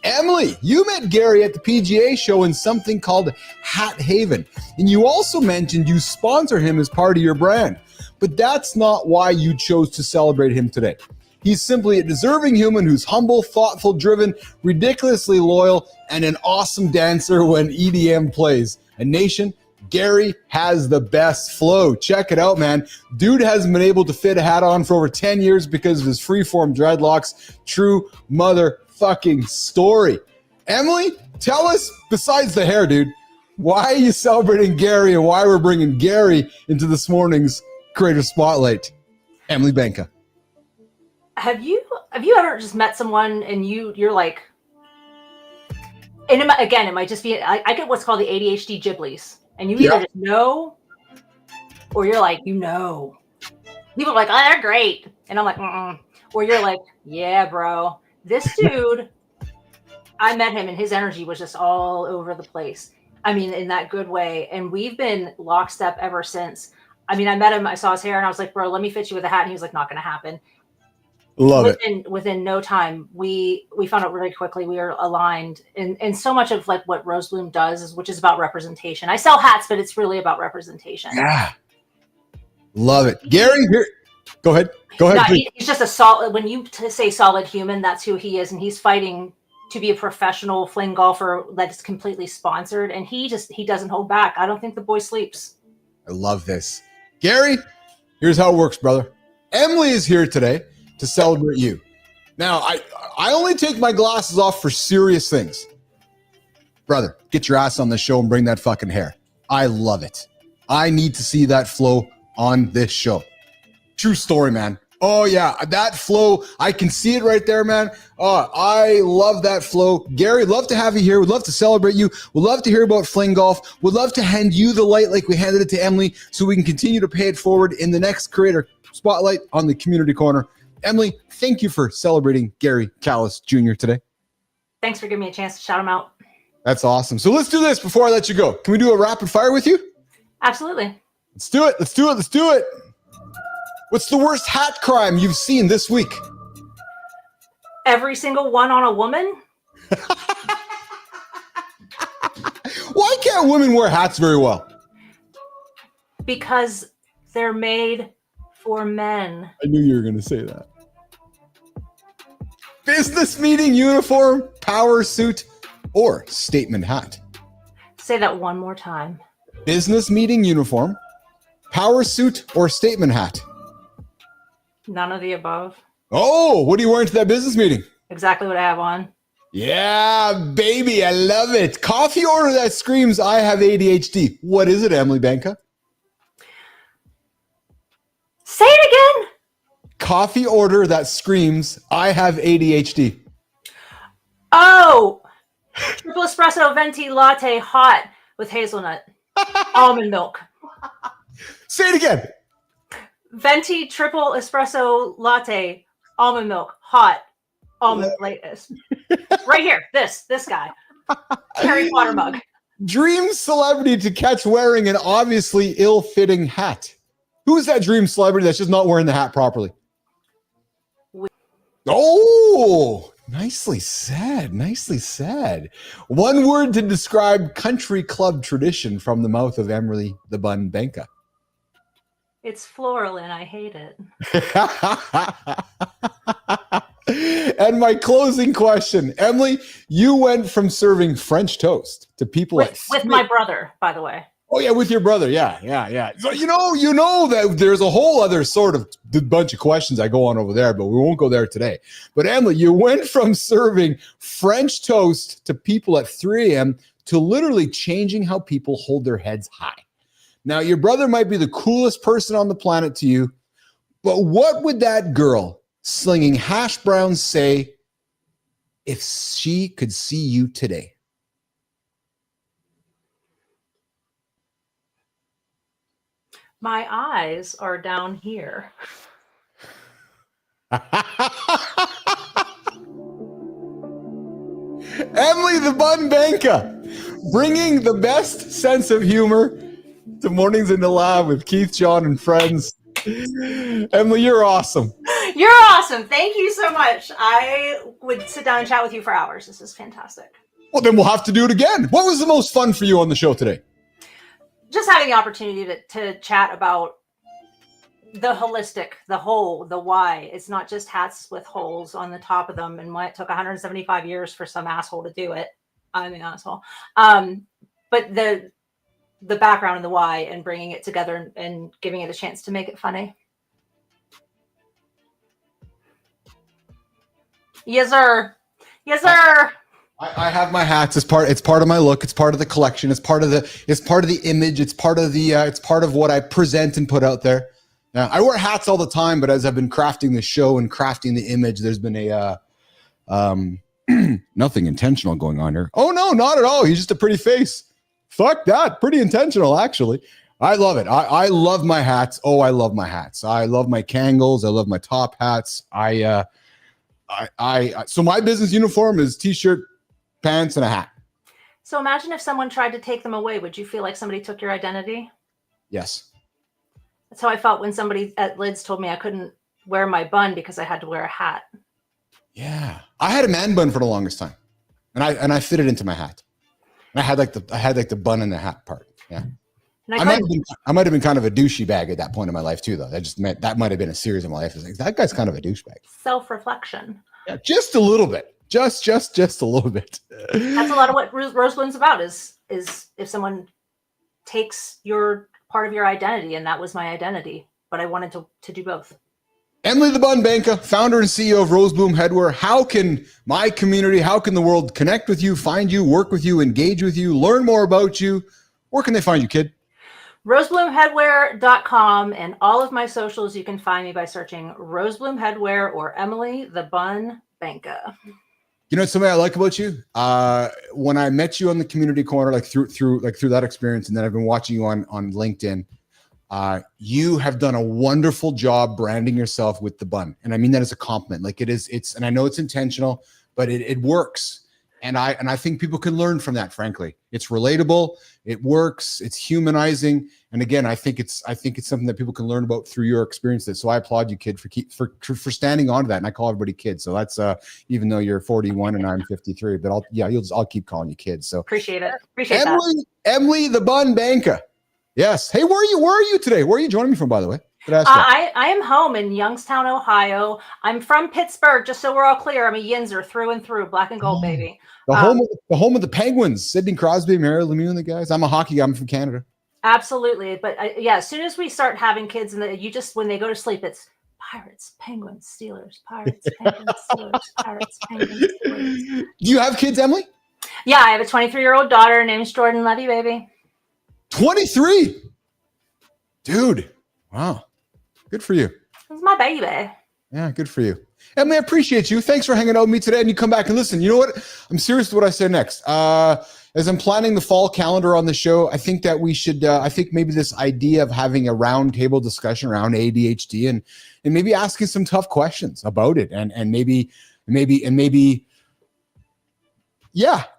Emily, you met Gary at the PGA show in something called Hat Haven, and you also mentioned you sponsor him as part of your brand. But that's not why you chose to celebrate him today. He's simply a deserving human who's humble, thoughtful, driven, ridiculously loyal, and an awesome dancer when EDM plays. And nation, Gary has the best flow. Check it out, man. Dude hasn't been able to fit a hat on for over 10 years because of his freeform dreadlocks. True motherfucking story. Emily, tell us, besides the hair, dude, why are you celebrating Gary and why we're bringing Gary into this morning's Creator Spotlight. Emily Benka. Have you ever just met someone and you're like, and it might just be, I get what's called the ADHD Ghiblies, and you either just know, or you're like, People are like, oh, they're great. And I'm like, where you're like, yeah, bro, this dude, I met him and his energy was just all over the place. I mean, in that good way. And we've been lockstep ever since. I mean, I met him, I saw his hair, and I was like, bro, let me fit you with a hat. And he was like, not going to happen. Love it. Within no time, we found out really quickly we are aligned. And so much of like what Rose Bloom does which is about representation. I sell hats, but it's really about representation. Yeah. Love it. Gary, here. Go ahead. No, he's just a solid, when you say solid human, that's who he is. And he's fighting to be a professional fling golfer that is completely sponsored. And he doesn't hold back. I don't think the boy sleeps. I love this. Gary, here's how it works, brother. Emily is here today to celebrate you. Now, I only take my glasses off for serious things. Brother, get your ass on the show and bring that fucking hair. I love it. I need to see that flow on this show. True story, man. Oh, yeah, that flow. I can see it right there, man. Oh, I love that flow. Gary, love to have you here. Would love to celebrate you. Would love to hear about fling golf. Would love to hand you the light like we handed it to Emily so we can continue to pay it forward in the next creator spotlight on the community corner. Emily, thank you for celebrating Gary Callis Jr. today. Thanks for giving me a chance to shout him out. That's awesome. So let's do this before I let you go. Can we do a rapid fire with you? Absolutely. Let's do it. Let's do it. Let's do it. What's the worst hat crime you've seen this week? Every single one on a woman? Why can't women wear hats very well? Because they're made for men. I knew you were going to say that. Business meeting uniform, power suit, or statement hat? Say that one more time. Business meeting uniform, power suit, or statement hat? None of the above. Oh, what are you wearing to that business meeting? Exactly what I have on. Yeah, baby, I love it. Coffee order that screams, I have ADHD. What is it, Emily Benka? Say it again. Coffee order that screams, I have ADHD. Oh, triple espresso venti latte hot with hazelnut, almond milk. Say it again. Venti triple espresso latte, almond milk, hot, almond latest. Right here, this guy. Harry Potter mug. Dream celebrity to catch wearing an obviously ill-fitting hat. Who's that dream celebrity that's just not wearing the hat properly? Oh, nicely said. Nicely said. One word to describe country club tradition from the mouth of Emily the Bun Benka. It's floral and I hate it. And my closing question, Emily, you went from serving French toast to people with my brother, by the way. Oh yeah, with your brother, yeah. So you know that there's a whole other sort of bunch of questions I go on over there, but we won't go there today. But Emily, you went from serving French toast to people at 3 a.m. to literally changing how people hold their heads high. Now, your brother might be the coolest person on the planet to you, but what would that girl slinging hash browns say if she could see you today? My eyes are down here. Emily the Bun Benka, bringing the best sense of humor to Mornings in the Lab with Keith, John, and friends. Emily, you're awesome. You're awesome. Thank you so much. I would sit down and chat with you for hours. This is fantastic. Well, then we'll have to do it again. What was the most fun for you on the show today? Just having the opportunity to chat about the holistic, the whole, the why. It's not just hats with holes on the top of them and why it took 175 years for some asshole to do it. I'm the asshole. But the background and the why and bringing it together and giving it a chance to make it funny. Yes, sir. Yes, sir. I have my hats. It's part of my look. It's part of the collection. It's part of the image. It's part of what I present and put out there. Now, I wear hats all the time, but as I've been crafting the show and crafting the image, there's been a nothing intentional going on here. Oh no, not at all. He's just a pretty face. Fuck that. Pretty intentional, actually. I love it. I love my hats. Oh, I love my hats. I love my Kangles. I love my top hats. So my business uniform is t-shirt, pants, and a hat. So imagine if someone tried to take them away. Would you feel like somebody took your identity? Yes. That's how I felt when somebody at Lids told me I couldn't wear my bun because I had to wear a hat. Yeah. I had a man bun for the longest time. And I fit it into my hat. And I had like the bun and the hat part. Yeah. I might have been kind of a douchey bag at that point in my life too, though. That just meant that might have been a series of my life. It's like, that guy's kind of a douchebag. Self-reflection. Yeah, just a little bit. Just a little bit. That's a lot of what Rose Bloom's about is if someone takes your part of your identity, and that was my identity, but I wanted to do both. Emily the Bun Benka, founder and CEO of Rose Bloom Headwear. How can my community, how can the world connect with you, find you, work with you, engage with you, learn more about you? Where can they find you, kid? rosebloomheadwear.com, and all of my socials, you can find me by searching Rose Bloom Headwear or Emily the Bun Benka. You know something I like about you? When I met you on the community corner, like through that experience, and then I've been watching you on LinkedIn, you have done a wonderful job branding yourself with the bun. And I mean that as a compliment. Like it's, and I know it's intentional, but it works. And I think people can learn from that, frankly. It's relatable, it works, it's humanizing. And again, I think it's something that people can learn about through your experiences. So I applaud you, kid, for standing on to that. And I call everybody kid. So that's even though you're 41 and I'm 53, but I'll keep calling you kid. So appreciate it. Appreciate Emily the Bun Benka. Yes. Hey, where are you today? Where are you joining me from, by the way? I am home in Youngstown, Ohio. I'm from Pittsburgh, just so we're all clear. I'm a Yinzer through and through, black and gold, baby. The home of the Penguins, Sidney Crosby, Mario Lemieux, and the guys. I'm a hockey guy. I'm from Canada. Absolutely. But as soon as we start having kids, and when they go to sleep, it's Pirates, Penguins, Steelers, Pirates, Penguins, Steelers, Pirates, Penguins, Steelers. Do you have kids, Emily? Yeah, I have a 23-year-old daughter. Her name's Jordan Levy, baby. 23? Dude. Wow. Good for you. It's my baby. Yeah, good for you. Emily, I appreciate you. Thanks for hanging out with me today. And you come back and listen. You know what? I'm serious with what I say next. As I'm planning the fall calendar on the show, I think that we should, I think maybe this idea of having a roundtable discussion around ADHD and maybe asking some tough questions about it and maybe,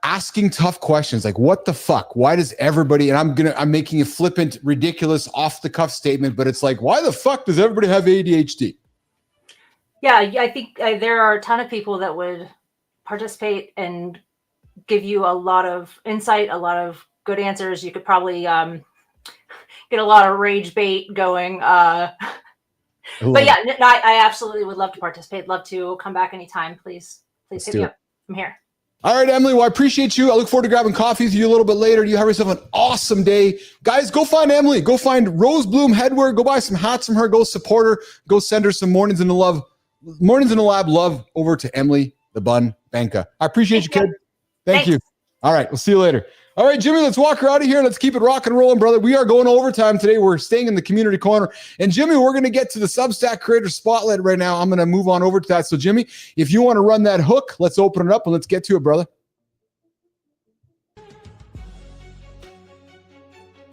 asking tough questions like, what the fuck? Why does everybody, and I'm making a flippant, ridiculous, off the cuff statement, but it's like, why the fuck does everybody have ADHD? Yeah, I think there are a ton of people that would participate and give you a lot of insight, a lot of good answers. You could probably get a lot of rage bait going. But yeah, I absolutely would love to participate. Love to come back anytime. Please hit me up. I'm here. All right, Emily. Well, I appreciate you. I look forward to grabbing coffee with you a little bit later. You have yourself an awesome day. Guys, go find Emily. Go find Rose Bloom Headwear. Go buy some hats from her. Go support her. Go send her some Mornings in the Lab love over to Emily the Bun Benka. I appreciate you, kid. Thank you. All right, we'll see you later. All right, Jimmy, let's walk her out of here. Let's keep it rock and rolling, brother. We are going overtime today. We're staying in the community corner. And Jimmy, we're going to get to the Substack Creator Spotlight right now. I'm going to move on over to that. So Jimmy, if you want to run that hook, let's open it up and let's get to it, brother.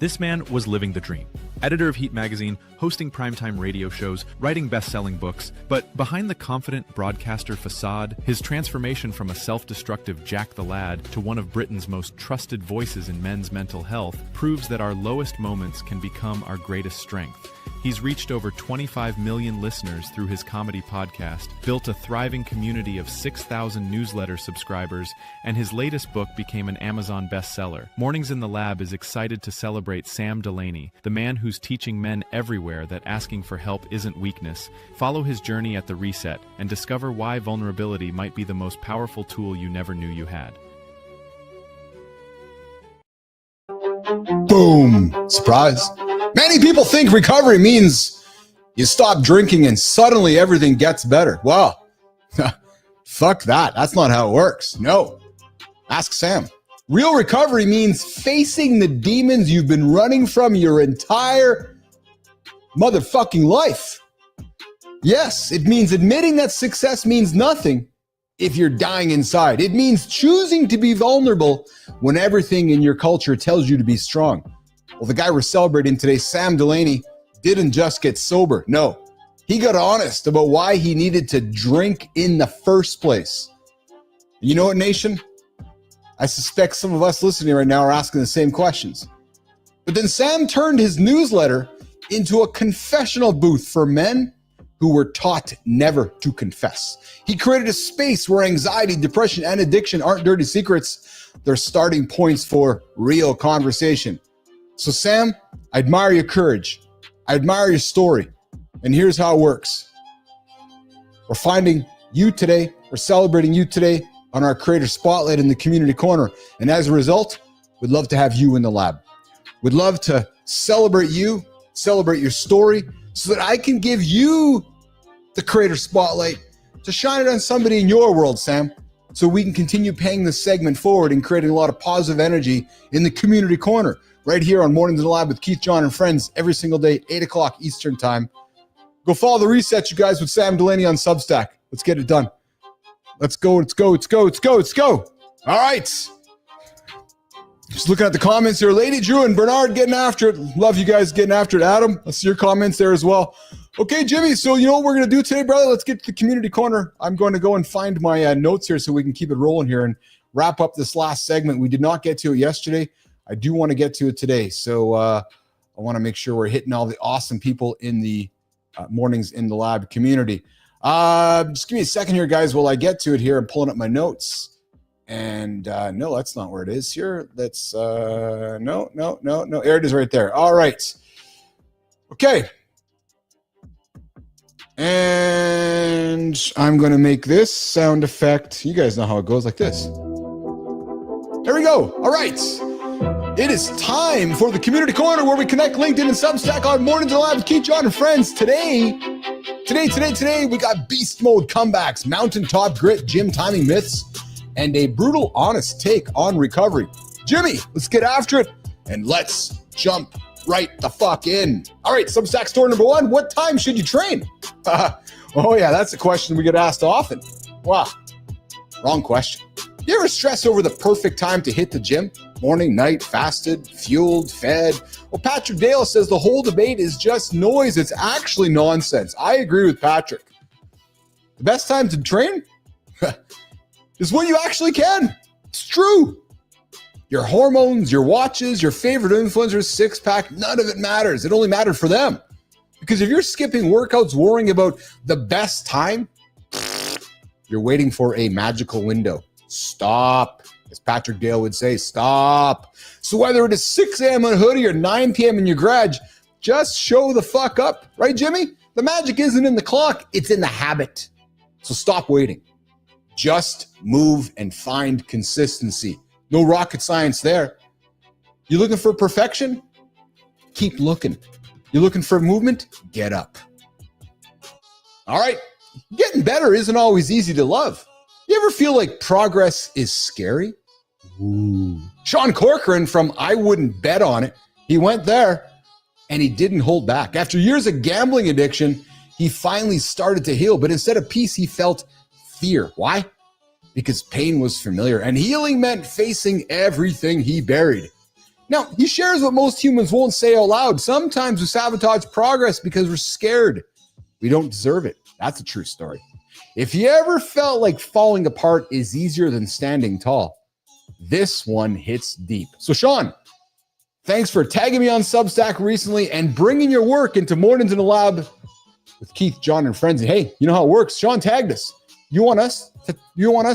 This man was living the dream. Editor of Heat magazine, hosting primetime radio shows, writing best-selling books. But behind the confident broadcaster facade, his transformation from a self-destructive Jack the Lad to one of Britain's most trusted voices in men's mental health proves that our lowest moments can become our greatest strength. He's reached over 25 million listeners through his comedy podcast, built a thriving community of 6,000 newsletter subscribers, and his latest book became an Amazon bestseller. Mornings in the Lab is excited to celebrate Sam Delaney, the man who's teaching men everywhere that asking for help isn't weakness. Follow his journey at The Reset and discover why vulnerability might be the most powerful tool you never knew you had. Boom. Surprise. Many people think recovery means you stop drinking and suddenly everything gets better. Well, fuck that. That's not how it works. No. Ask Sam. Real recovery means facing the demons you've been running from your entire motherfucking life. Yes, it means admitting that success means nothing if you're dying inside. It means choosing to be vulnerable when everything in your culture tells you to be strong. Well, the guy we're celebrating today, Sam Delaney, didn't just get sober. No, he got honest about why he needed to drink in the first place. You know what, nation? I suspect some of us listening right now are asking the same questions. But then Sam turned his newsletter into a confessional booth for men who were taught never to confess. He created a space where anxiety, depression, and addiction aren't dirty secrets. They're starting points for real conversation. So Sam, I admire your courage. I admire your story. And here's how it works. We're finding you today. We're celebrating you today on our Creator Spotlight in the Community Corner. And as a result, we'd love to have you in the lab. We'd love to celebrate you, celebrate your story, so that I can give you the Creator Spotlight to shine it on somebody in your world, Sam, so we can continue paying this segment forward and creating a lot of positive energy in the Community Corner, right here on Mornings in the Lab with Keith, John, and friends every single day, 8 o'clock Eastern time. Go follow the reset, you guys, with Sam Delaney on Substack. Let's get it done. Let's go, let's go, let's go, let's go, let's go. All right. Just looking at the comments here. Lady Drew and Bernard getting after it. Love you guys getting after it. Adam, I see your comments there as well. Okay, Jimmy, so you know what we're going to do today, brother? Let's get to the Community Corner. I'm going to go and find my notes here so we can keep it rolling here and wrap up this last segment. We did not get to it yesterday. I do want to get to it today. So I want to make sure we're hitting all the awesome people in the Mornings in the Lab community. Just give me a second here, guys, while I get to it here. I'm pulling up my notes. And no, that's not where it is here. That's no. There it is right there. All right. Okay. And I'm going to make this sound effect. You guys know how it goes, like this. There we go. All right. It is time for the Community Corner, where we connect LinkedIn and Substack on Mornings in the Lab with Keith, John, and friends. Today, we got beast mode comebacks, mountaintop grit, gym timing myths, and a brutal, honest take on recovery. Jimmy, let's get after it, and let's jump right the fuck in. All right, Substack store number one, what time should you train? Oh yeah, that's a question we get asked often. Wow, wrong question. You ever stress over the perfect time to hit the gym? Morning, night, fasted, fueled, fed? Well, Patrick Dale says the whole debate is just noise. It's actually nonsense. I agree with Patrick. The best time to train is when you actually can. It's true. Your hormones, your watches, your favorite influencers, six-pack, none of it matters. It only mattered for them. Because if you're skipping workouts worrying about the best time, you're waiting for a magical window. Stop. As Patrick Dale would say, stop. So whether it is 6 a.m. on a hoodie or 9 p.m. in your garage, just show the fuck up. Right, Jimmy? The magic isn't in the clock. It's in the habit. So stop waiting. Just move and find consistency. No rocket science there. You looking for perfection? Keep looking. You looking for movement? Get up. All right. Getting better isn't always easy to love. You ever feel like progress is scary? Ooh. Sean Corcoran from I Wouldn't Bet on It. He went there and he didn't hold back. After years of gambling addiction, he finally started to heal. But instead of peace, he felt fear. Why? Because pain was familiar and healing meant facing everything he buried. Now, he shares what most humans won't say out loud. Sometimes we sabotage progress because we're scared. We don't deserve it. That's a true story. If you ever felt like falling apart is easier than standing tall, this one hits deep. So Sean, thanks for tagging me on Substack recently and bringing your work into Mornings in the Lab with Keith, John, and friends. And hey, you know how it works. Sean tagged us. You want us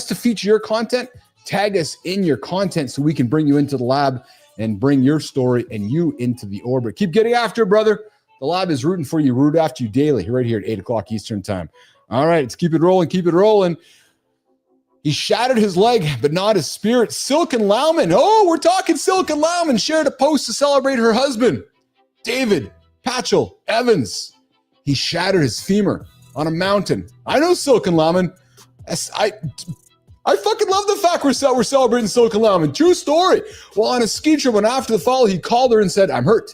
to feature your content? Tag us in your content so we can bring you into the lab and bring your story and you into the orbit. Keep getting after it, brother. The lab is rooting for you, root after you daily, right here at 8 o'clock Eastern time. All right, let's keep it rolling, keep it rolling. He shattered his leg, but not his spirit. Silken Lauman. Oh, we're talking Silken Lauman. Shared a post to celebrate her husband, David Patchell Evans. He shattered his femur on a mountain. I know Silken Lauman. I fucking love the fact we're celebrating Silken Lauman. True story. Well, on a ski trip, and after the fall, he called her and said, I'm hurt.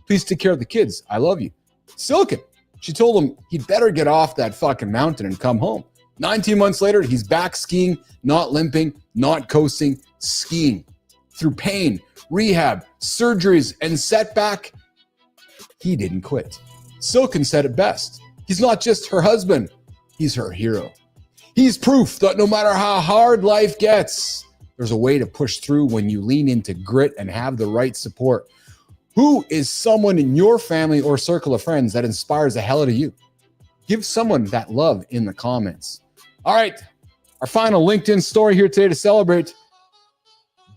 Please take care of the kids. I love you. Silken. She told him he'd better get off that fucking mountain and come home. 19 months later, he's back skiing, not limping, not coasting, skiing. through pain, rehab, surgeries, and setback, he didn't quit. Silken said it best. He's not just her husband, he's her hero. He's proof that no matter how hard life gets, there's a way to push through when you lean into grit and have the right support. Who is someone in your family or circle of friends that inspires the hell out of you? Give someone that love in the comments. All right, our final LinkedIn story here today to celebrate.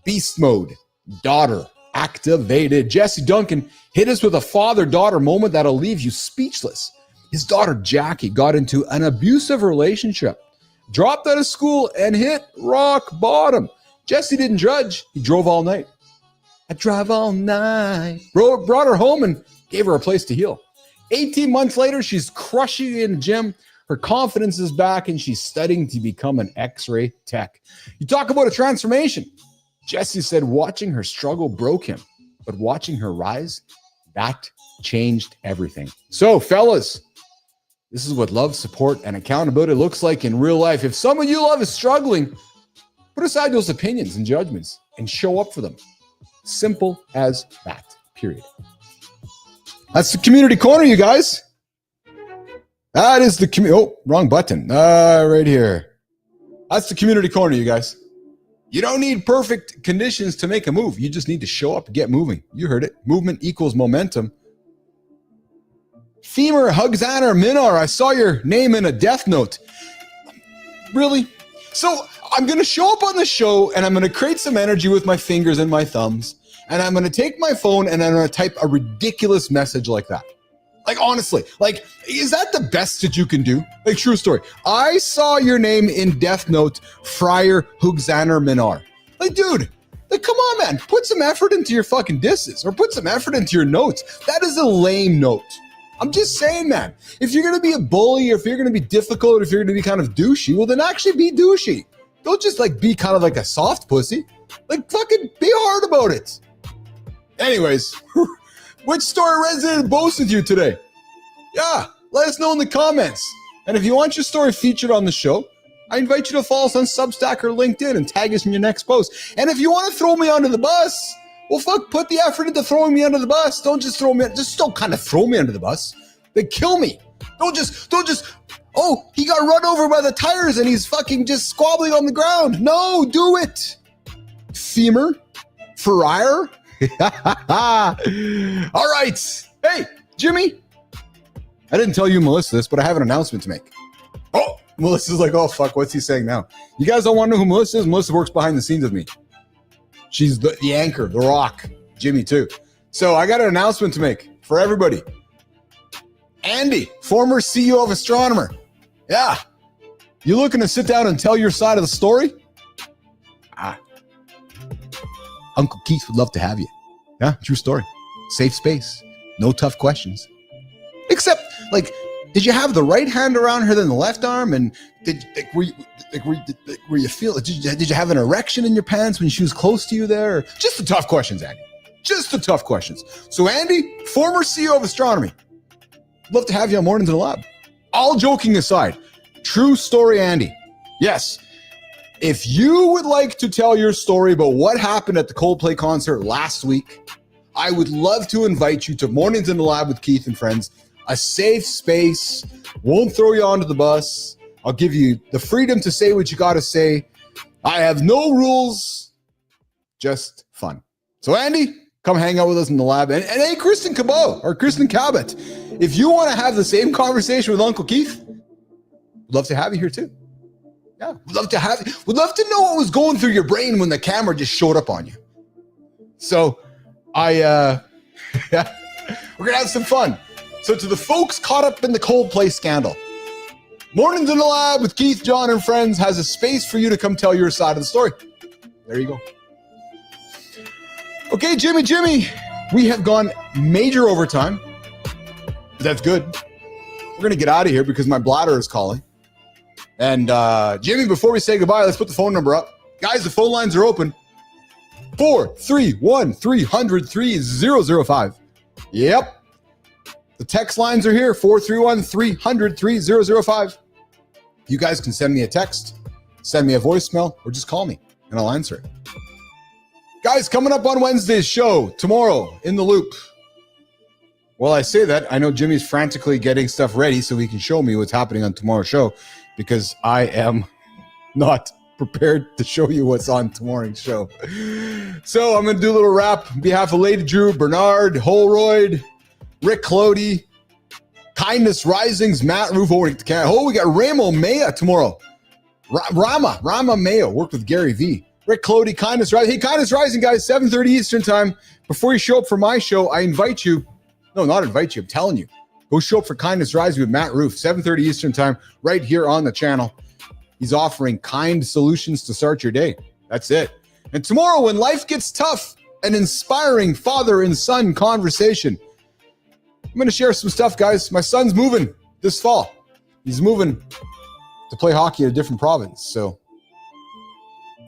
Beast mode, daughter activated. Jesse Duncan hit us with a father-daughter moment that'll leave you speechless. His daughter Jackie got into an abusive relationship, dropped out of school, and hit rock bottom. Jesse didn't judge. He drove all night. I drive all night. Brought her home and gave her a place to heal. 18 months later, she's crushing it in the gym. Her confidence is back, and she's studying to become an X-ray tech. You talk about a transformation. Jesse said watching her struggle broke him, but watching her rise, that changed everything. So, fellas, this is what love, support, and accountability looks like in real life. If someone you love is struggling, put aside those opinions and judgments and show up for them. Simple as that, period. That's the community corner, you guys. That is the oh, wrong button. Right here. That's the community corner, you guys. You don't need perfect conditions to make a move. You just need to show up and get moving. You heard it. Movement equals momentum. Femur Hugsaner Minar, I saw your name in a death note. Really? So I'm going to show up on the show and I'm going to create some energy with my fingers and my thumbs. And I'm going to take my phone and I'm going to type a ridiculous message like that. Like, honestly, like, is that the best that you can do? Like, true story. I saw your name in Death Note, Friar Hugsaner Minar. Like, dude, like, come on, man. Put some effort into your fucking disses or put some effort into your notes. That is a lame note. I'm just saying, man. If you're going to be a bully or if you're going to be difficult or if you're going to be kind of douchey, well, then actually be douchey. Don't just, like, be kind of like a soft pussy. Like, fucking be hard about it. Anyways, which story resonated most with you today? Yeah, let us know in the comments. And if you want your story featured on the show, I invite you to follow us on Substack or LinkedIn and tag us in your next post. And if you want to throw me under the bus, well, fuck, put the effort into throwing me under the bus. Don't just throw me, just don't kind of throw me under the bus. They kill me. Don't just, oh, he got run over by the tires and he's fucking just squabbling on the ground. No, do it. Femur, Friar. All right. Hey, Jimmy. I didn't tell you, Melissa, this, but I have an announcement to make. Oh, Melissa's like, oh, fuck, what's he saying now? You guys don't want to know who Melissa is? Melissa works behind the scenes with me. She's the anchor, the rock. Jimmy, too. So I got an announcement to make for everybody. Andy, former CEO of Astronomer. Yeah. You looking to sit down and tell your side of the story? Uncle Keith would love to have you. Yeah, true story. Safe space. No tough questions. Except, like, did you have the right hand around her than the left arm? And were you feel? Did you have an erection in your pants when she was close to you there? Just the tough questions, Andy. Just the tough questions. So, Andy, former CEO of Astronomy, love to have you on Mornings in the Lab. All joking aside, true story, Andy. Yes. If you would like to tell your story about what happened at the Coldplay concert last week, I would love to invite you to Mornings in the Lab with Keith and friends. A safe space, won't throw you onto the bus. I'll give you the freedom to say what you got to say. I have no rules, just fun. So Andy, come hang out with us in the lab. And hey, Kristen Cabot or Kristen Cabot, if you want to have the same conversation with Uncle Keith, we'd love to have you here too. Yeah, we'd love to have you. We'd love to know what was going through your brain when the camera just showed up on you. So we're going to have some fun. So to the folks caught up in the Coldplay scandal, Mornings in the Lab with Keith, John, and friends has a space for you to come tell your side of the story. There you go. Okay, Jimmy, we have gone major overtime. That's good. We're going to get out of here because my bladder is calling. And Jimmy, before we say goodbye, let's put the phone number up. Guys, the phone lines are open. 431-300-3005. Yep. The text lines are here, 431-300-3005. You guys can send me a text, send me a voicemail, or just call me, and I'll answer it. Guys, coming up on Wednesday's show, tomorrow, In the Loop. Well, I say that, I know Jimmy's frantically getting stuff ready so he can show me what's happening on tomorrow's show, because I am not prepared to show you what's on tomorrow's show. So I'm going to do a little rap on behalf of Lady Drew, Bernard, Holroyd, Rick Clody, Kindness Risings, Matt Rufo. We got Ramo Maya tomorrow. Rama Mayo worked with Gary V. Rick Clody, Kindness Rising. Hey, Kindness Rising, guys, 7:30 Eastern time. Before you show up for my show, I invite you. No, not invite you. I'm telling you. Go show up for Kindness Rising with Matt Roof, 7:30 Eastern time, right here on the channel. He's offering kind solutions to start your day. That's it. And tomorrow, when life gets tough, an inspiring father and son conversation. I'm going to share some stuff, guys. My son's moving this fall. He's moving to play hockey in a different province. So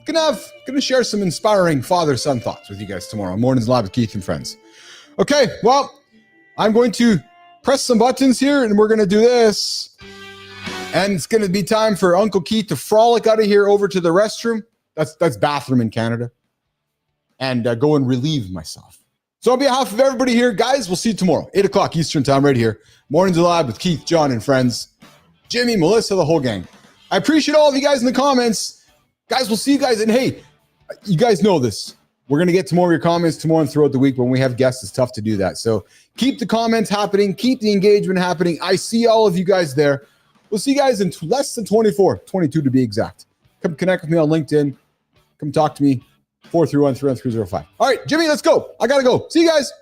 gonna share some inspiring father-son thoughts with you guys tomorrow. Mornings Live with Keith and friends. Okay, well, I'm going to press some buttons here and we're going to do this. And it's going to be time for Uncle Keith to frolic out of here over to the restroom. That's bathroom in Canada. And go and relieve myself. So on behalf of everybody here, guys, we'll see you tomorrow, 8 o'clock Eastern time right here. Mornings Live with Keith, John, and friends. Jimmy, Melissa, the whole gang. I appreciate all of you guys in the comments. Guys, we'll see you guys. And hey, you guys know this. We're going to get to more of your comments tomorrow and throughout the week. When we have guests, it's tough to do that. So keep the comments happening. Keep the engagement happening. I see all of you guys there. We'll see you guys in less than 22 to be exact. Come connect with me on LinkedIn. Come talk to me. 431-31305. All right, Jimmy, let's go. I got to go. See you guys.